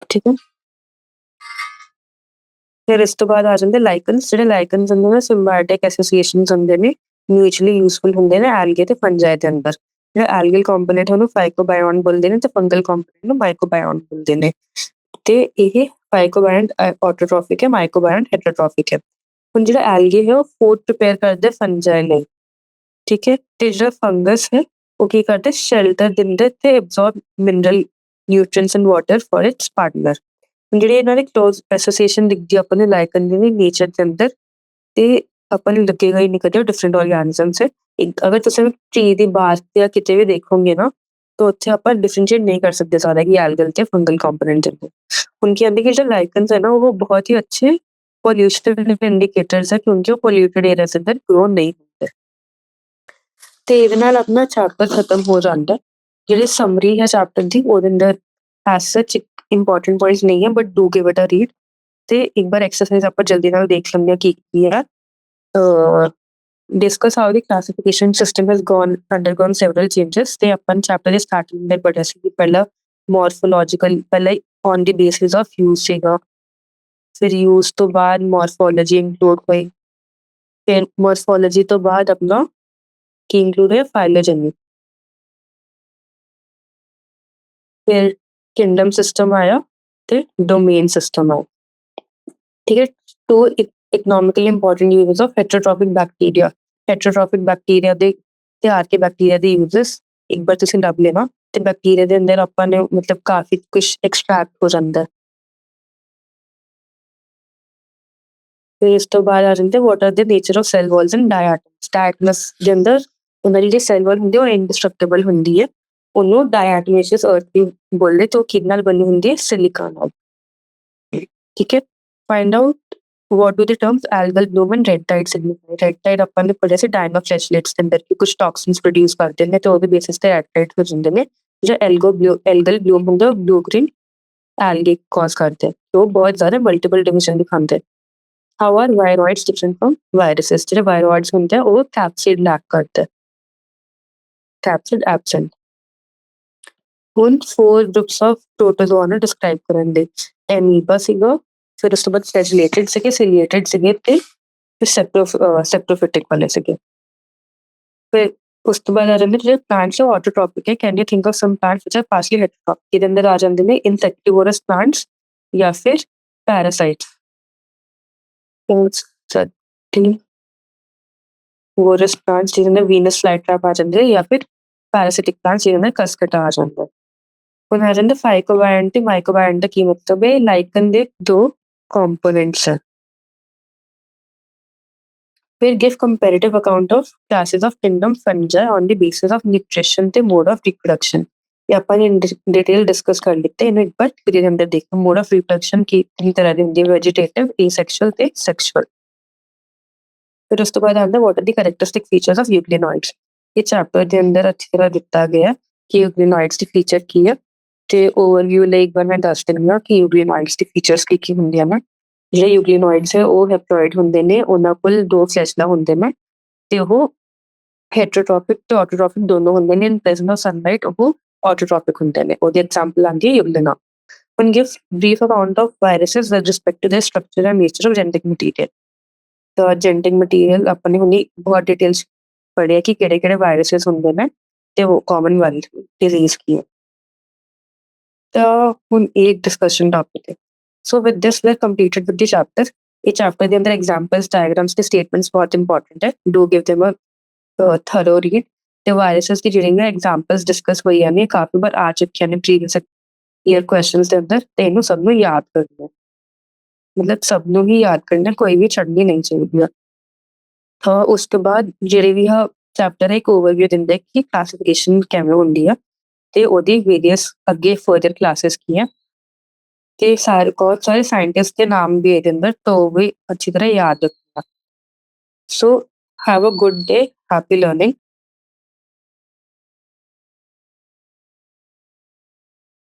ਠੀਕ ਹੈ, ਫਿਰ ਇਸ ਤੋਂ ਬਾਅਦ ਆ ਜਾਂਦੇ ਲਾਈਕਨਸ। ਜਿਹੜੇ ਲਾਈਕਨਸ ਹੁੰਦੇ ਨੇ ਸਿੰਬਾਇਓਟਿਕ ਐਸੋਸੀਏਸ਼ਨਸ ਹੁੰਦੇ ਨੇ, ਮਿਊਚੁਅਲੀ ਯੂਜ਼ਫੁਲ ਹੁੰਦੇ ਨੇ ਐਲਗੇ ਤੇ ਫੰਜਾਈ ਦੇ ਅੰਦਰ। ਜਿਹੜਾ ਐਲਗਲ ਕੰਪੋਨੈਂਟ ਉਹਨੂੰ ਫਾਈਕੋਬਾਇਓਨ ਬੋਲਦੇ ਨੇ ਤੇ ਫੰਗਲ ਕੰਪੋਨੈਂਟ ਨੂੰ ਮਾਈਕੋਬਾਇਓਨ ਬੋਲਦੇ ਨੇ। ਤੇ ਇਹ ਫਾਈਕੋਬਾਇਓਨ ਆਟੋਟ੍ਰੋਫਿਕ ਹੈ, ਮਾਈਕੋਬਾਇਓਨ ਹੈਟਰੋਟ੍ਰੋਫਿਕ ਹੈ। ਹੁਣ ਜਿਹੜਾ ਐਲਗੇ ਹੈ ਉਹ ਫੂਡ ਪ੍ਰਿਪੇਅਰ ਕਰਦੇ ਫੰਜਾਈ ਲਈ। ਠੀਕ ਹੈ, ਤੇ ਜਿਹੜਾ ਫੰਗਸ ਹੈ ਉਹ ਕੀ ਕਰਦੇ? ਸ਼ੈਲਟਰ ਦਿੰਦੇ ਤੇ absorb mineral nutrients and water for it's partner. ਜਿਹੜੇ ਇਹਨਾਂ ਦੀ ਕਲੋਜ਼ ਐਸੋਸੀਏਸ਼ਨ ਦਿਖਦੀ ਆਪਾਂ ਨੂੰ ਲਾਈਕਨ ਦੀ ਨੇਚਰ ਦੇ ਅੰਦਰ, ਤੇ ਆਪਾਂ ਨੂੰ ਲੱਗੇਗਾ ਹੀ ਨਹੀਂ ਕਦੇ ਡਿਫਰੈਂਟ ਆਰਗੈਨਿਜ਼ਮਸ ਹੈ। ਅਗਰ ਤੁਸੀਂ ਟ੍ਰੀ ਦੀ ਬਾਤ ਜਾਂ ਕਿਤੇ ਵੀ ਦੇਖੋਗੇ ਨਾ ਤਾਂ ਉੱਥੇ ਆਪਾਂ ਡਿਫਰੈਂਸ਼ੀਏਟ ਨਹੀਂ ਕਰ ਸਕਦੇ ਸਾਰਾ ਕਿ ਐਲਗਲ ਤੇ ਫੰਗਲ ਕੰਪੋਨੈਂਟ ਦੇ। ਹੁਣ ਕੀ ਆਂਦੀ ਕਿ ਜਿਹੜੇ ਲਾਈਕਨਸ ਹੈ ਨਾ ਉਹ ਬਹੁਤ ਹੀ ਅੱਛੇ ਪੋਲਿਊਸ਼ਨ ਇੰਡੀਕੇਟਰਸ ਹੈ, ਕਿਉਂਕਿ ਉਹ ਪੋਲਿਊਟਡ ਏਰੀਆਸ ਅੰਦਰ ਗਰੋ ਨਹੀਂ ਹੁੰਦੇ। ਤੇ ਇਹਦੇ ਨਾਲ ਆਪਣਾ ਚੈਪਟਰ ਖਤਮ ਹੋ ਜਾਂਦਾ। ਜਿਹੜੀ ਸਮਰੀ ਹੈ ਚੈਪਟਰ ਦੀ ਉਹਦੇ ਅੰਦਰ ਐਸ ਸੱਚ ਇੰਪੋਰਟੈਂਟ ਪੁਆਇੰਟਸ ਨਹੀਂ ਹੈ, but do give it a read. ਤੇ ਇੱਕ ਵਾਰ ਐਕਸਰਸਾਈਜ਼ ਆਪਾਂ ਜਲਦੀ ਨਾਲ ਦੇਖ ਲੈਂਦੇ ਹਾਂ ਕੀ ਹੈ। Discuss how the classification system has undergone several changes. ਤੇ ਆਪਾਂ ਚੈਪਟਰ ਦੇ ਸਟਾਰਟਿੰਗ ਦੇ ਪੜ੍ਹਿਆ ਸੀ ਕਿ ਪਹਿਲਾਂ ਮੋਰਫੋਲੋਜੀਕਲ, ਪਹਿਲਾਂ on the basis of use ਸੀਗਾ। ਫਿਰ ਯੂਜ਼ ਤੋਂ ਬਾਅਦ ਮੋਰਫੋਲੋਜੀ ਇੰਕਲੂਡ ਹੋਈ। ਫਿਰ ਮੋਰਫੋਲੋਜੀ ਤੋਂ ਬਾਅਦ ਆਪਣਾ ਕੀ ਇੰਕਲੂਡ ਹੈ? ਫਾਈਲੋਜਨੀ। ਫਿਰ ਕਿੰਗਡਮ ਸਿਸਟਮ ਆਇਆ ਤੇ ਡੋਮੇਨ ਸਿਸਟਮ ਆਇਆ। ਠੀਕ ਹੈ, to economically important uses of heterotrophic bacteria. Heterotrophic bacteria ਦੇ ਤਿਆਰ ਕੇ ਬੈਕਟੀਰੀਆ ਦੇ ਯੂਜ਼ਸ ਇੱਕ ਵਾਰ ਤੁਸੀਂ ਲੱਭ ਲੈਣਾ। ਤੇ ਬੈਕਟੀਰੀਆ ਦੇ ਅੰਦਰ ਆਪਾਂ ਨੇ ਮਤਲਬ ਕਾਫੀ ਕੁਛ ਐਕਸਟ੍ਰੈਕਟ ਹੋ ਜਾਂਦਾ। ਫਿਰ ਇਸ ਤੋਂ ਬਾਅਦ ਆ ਜਾਂਦੇ what are the nature of cell walls and diatoms. Diatoms ਦੇ ਅੰਦਰ ਉਹਨਾਂ ਦੀ ਜਿਹੜੀ ਸੈਲ ਵਾਲ ਹੁੰਦੀ ਹੈ ਉਹ ਇੰਡਿਸਟਰਕਟੇਬਲ ਹੁੰਦੀ ਹੈ। ਉਹਨੂੰ ਡਾਇਆਟਮੇਸ਼ੀਅਸ ਅਰਥ ਵੀ ਬੋਲਦੇ ਤੇ ਉਹ ਕਿਹਦੇ ਨਾਲ ਬਣੀ ਹੁੰਦੀ ਹੈ? ਸਿਲਿਕਾ ਨਾਲ। ਠੀਕ ਹੈ, find out what do the terms algal bloom and red tide signify? Red tide ਆਪਾਂ ਨੇ ਪੜ੍ਹਿਆ ਸੀ ਡਾਇਨੋਫਲੈਚਲੇਟਸ ਦੇ ਅੰਦਰ ਕਿ ਕੁਝ ਟੌਕਸਿਨਸ ਪ੍ਰੋਡਿਊਸ ਕਰਦੇ ਨੇ ਤੇ ਉਹਦੇ ਬੇਸਿਸ ਤੇ ਰੈਡ ਟਾਈਡ ਹੋ ਜਾਂਦੇ ਨੇ। ਜਿਹੜਾ ਐਲਗਲ ਬਲੂਮ ਹੁੰਦਾ ਉਹ ਬਲੂ ਗ੍ਰੀਨ ਐਲਗੇ ਕਾਜ਼ ਕਰਦੇ ਤੇ ਉਹ ਬਹੁਤ ਜ਼ਿਆਦਾ ਮਲਟੀਪਲ ਡਿਮਿਸ਼ਨ ਦਿਖਾਉਂਦੇ। How are viroids different from viruses? ਜਿਹੜੇ ਵਾਇਰੋਇਡਸ ਹੁੰਦੇ ਆ ਉਹ ਕੈਪਸਿਡ ਲੈਕ ਕਰਦੇ, ਕੈਪਸਿਡ ਐਬਸੈਂਟ। ਹੁਣ 4 ਗਰੁੱਪਸ ਆਫ ਪ੍ਰੋਟੋਜ਼ੋਆ ਨੂੰ ਡਿਸਕ੍ਰਾਈਬ ਕਰਨ ਦੇ। ਐਮੀਬਾ ਸੀਗਾ, ਫਿਰ ਉਸ ਤੋਂ ਬਾਅਦ ਫਲੈਜਲੇਟਡ ਸੀਗੇ, ਸਿਲੀਏਟਡ ਸੀਗੇ ਤੇ ਸੈਪਰੋਫਿਟਿਕ ਵਾਲੇ ਸੀਗੇ। ਫਿਰ ਉਸ ਤੋਂ ਬਾਅਦ ਆ ਜਾਂਦੇ ਜਿਹੜੇ ਪਲਾਂਟਸ ਆਟੋਟ੍ਰੋਪਿਕ ਹੈ, can you think of some plants which are partially heterotrophic? ਇਹਦੇ ਅੰਦਰ ਆ ਜਾਂਦੇ ਨੇ ਇਨਸੈਕਟਿਵੋਰਸ ਪਲਾਂਟਸ ਜਾਂ ਫਿਰ ਪੈਰਾਸਾਈਟਸ। ਇਨਸੈਕਟਿਵੋਰਸ ਪਲਾਂਟਸ ਜਿਹਦੇ ਅੰਦਰ ਵੀਨਸ ਫਲਾਈਟ੍ਰੈਪ ਆ ਜਾਂਦੇ ਜਾਂ ਫਿਰ ਪੈਰਾਸਿਟਿਕ ਪਲਾਂਟਸ ਜਿਹਦੇ ਅੰਦਰ ਕਸਕਟਾ ਆ ਜਾਂਦਾ। ਹੁਣ ਆ ਜਾਂਦਾ ਫਾਈਕੋਬਾਇੰਟ ਤੇ ਮਾਈਕੋਬਾਇੰਟ ਦਾ ਕੀ ਮਤਲਬ ਹੈ? ਲਾਈਕਨ ਦੇ ਦੋ ਕੰਪੋਨੈਂਟਸ ਹੈ। ਫਿਰ give comparative account of classes of kingdom fungi on the basis of nutrition ਤੇ mode of reproduction। ਇਹ ਆਪਾਂ ਨੇ ਡਿਟੇਲ ਡਿਸਕਸ ਕਰ ਲਿੱਤੇ, ਇਹਨੂੰ ਇੱਕ ਵਾਰ ਇਹਦੇ ਅੰਦਰ ਦੇਖੋ। ਮੋਡ ਆਫ ਰਿਪਰੋਡਕਸ਼ਨ ਕੀ ਤਰ੍ਹਾਂ ਦੀ ਹੁੰਦੀ ਹੈ? ਵੈਜੀਟੇਟਿਵ, ਏਸੈਕਸ਼ੁਅਲ ਤੇ ਸੈਕਸ਼ੁਅਲ। ਫਿਰ ਉਸ ਤੋਂ ਬਾਅਦ ਆਉਂਦਾ what are the characteristic features of ਯੂਗਲੀਨੋਇਡਸ। ਇਹ ਚੈਪਟਰ ਦੇ ਅੰਦਰ ਅੱਛੀ ਤਰ੍ਹਾਂ ਦਿੱਤਾ ਗਿਆ ਕਿ ਯੂਗਲੀਨੋਇਡਸ ਦੀ ਫੀਚਰ ਕੀ ਹੈ, ਤੇ ਓਵਰਵਿਊ ਲਈ ਇੱਕ ਵਾਰ ਮੈਂ ਦੱਸ ਦਿੰਦੀ ਹਾਂ ਕਿ ਯੂਗਲੀਨੋਇਡਸ ਦੀ ਫੀਚਰਸ ਕੀ ਹੁੰਦੀਆਂ ਨੇ। ਜਿਹੜੇ ਯੂਗਲੀਨੋਇਡਸ ਹੈ ਉਹ ਹੈਪਲੋਇਡ ਹੁੰਦੇ ਨੇ, ਉਹਨਾਂ ਕੋਲ ਦੋ ਫਲੈਸ਼ਲਾ ਹੁੰਦੇ ਨੇ ਤੇ ਉਹ ਹੈਟਰੋਟ੍ਰੋਪਿਕ ਤੇ ਆਟੋਟ੍ਰੋਪਿਕ ਦੋਨੋਂ ਹੁੰਦੇ ਨੇ। ਇਨ ਪ੍ਰੈਜ਼ੈਂਸ ਆਫ ਸਨਲਾਈਟ ਉਹ ਆਟੋਟ੍ਰੋਪਿਕ ਹੁੰਦੇ ਨੇ। ਉਹਦੀ ਐਗਜ਼ਾਮਪਲ ਆਉਂਦੀ ਹੈ ਯੂਗਲੀਨਾ। ਹੁਣ give brief account of viruses with respect to their structure and nature of genetic material. ਤਾਂ ਜੈਨੇਟਿਕ ਮਟੀਰੀਅਲ ਆਪਾਂ ਨੇ ਹੁਣੀ ਬਹੁਤ ਡਿਟੇਲਸ ਪੜ੍ਹਿਆ ਕਿ ਕਿਹੜੇ ਕਿਹੜੇ ਵਾਇਰਸਿਸ ਹੁੰਦੇ ਨੇ ਤੇ ਉਹ ਕਾਮਨ ਵਾਇਰਸ ਡਿਜ਼ੀਜ਼ ਕੀ ਹੈ। ਤਾਂ ਹੁਣ ਇਹ ਡਿਸਕਸ਼ਨ ਟੌਪਿਕ ਹੈ। So with this we completed with the chapter. ਇਹ ਚੈਪਟਰ ਦੇ ਅੰਦਰ ਐਗਜ਼ਾਮਪਲਸ, ਡਾਇਗਰਾਮਸ ਤੇ ਸਟੇਟਮੈਂਟਸ ਬਹੁਤ ਇੰਪੋਰਟੈਂਟ ਹੈ। Do give them a thorough read. ਤੇ ਵਾਇਰਸਿਸ ਦੀ ਜਿਹੜੀਆਂ ਐਗਜ਼ਾਮਪਲਸ ਡਿਸਕਸ ਹੋਈਆਂ ਨੇ ਕਾਫੀ ਵਾਰ ਆ ਚੁੱਕੀਆਂ ਨੇ ਪ੍ਰੀਵੀਅਸ ਈਅਰ ਕੁਐਸਚਨਸ ਦੇ ਅੰਦਰ, ਤੇ ਇਹਨੂੰ ਸਭ ਨੂੰ ਯਾਦ ਕਰਨਾ, ਮਤਲਬ ਸਭ ਨੂੰ ਹੀ ਯਾਦ ਕਰਨਾ, ਕੋਈ ਵੀ ਛੱਡਣੀ ਨਹੀਂ ਚਾਹੀਦੀ। ਤਾਂ ਉਸ ਤੋਂ ਬਾਅਦ ਜਿਹੜੇ ਵੀ ਆ ਚੈਪਟਰ ਹੈ ਇੱਕ ਓਵਰਵਿਊ ਦਿੰਦਾ ਕਿ ਕਲਾਸੀਫਿਕੇਸ਼ਨ ਕਿਵੇਂ ਹੁੰਦੀ ਆ ਤੇ ਉਹਦੀ ਵੇਰੀਅਸ ਅੱਗੇ ਫਰਦਰ ਕਲਾਸਿਸ ਕੀ ਆ, ਤੇ ਬਹੁਤ ਸਾਰੇ ਸਾਇੰਟਿਸਟ ਦੇ ਨਾਮ ਵੀ ਇਹਦੇ ਅੰਦਰ, ਤਾਂ ਉਹ ਵੀ ਅੱਛੀ ਤਰ੍ਹਾਂ ਯਾਦ ਰੱਖਣਾ। So have a good day, happy learning.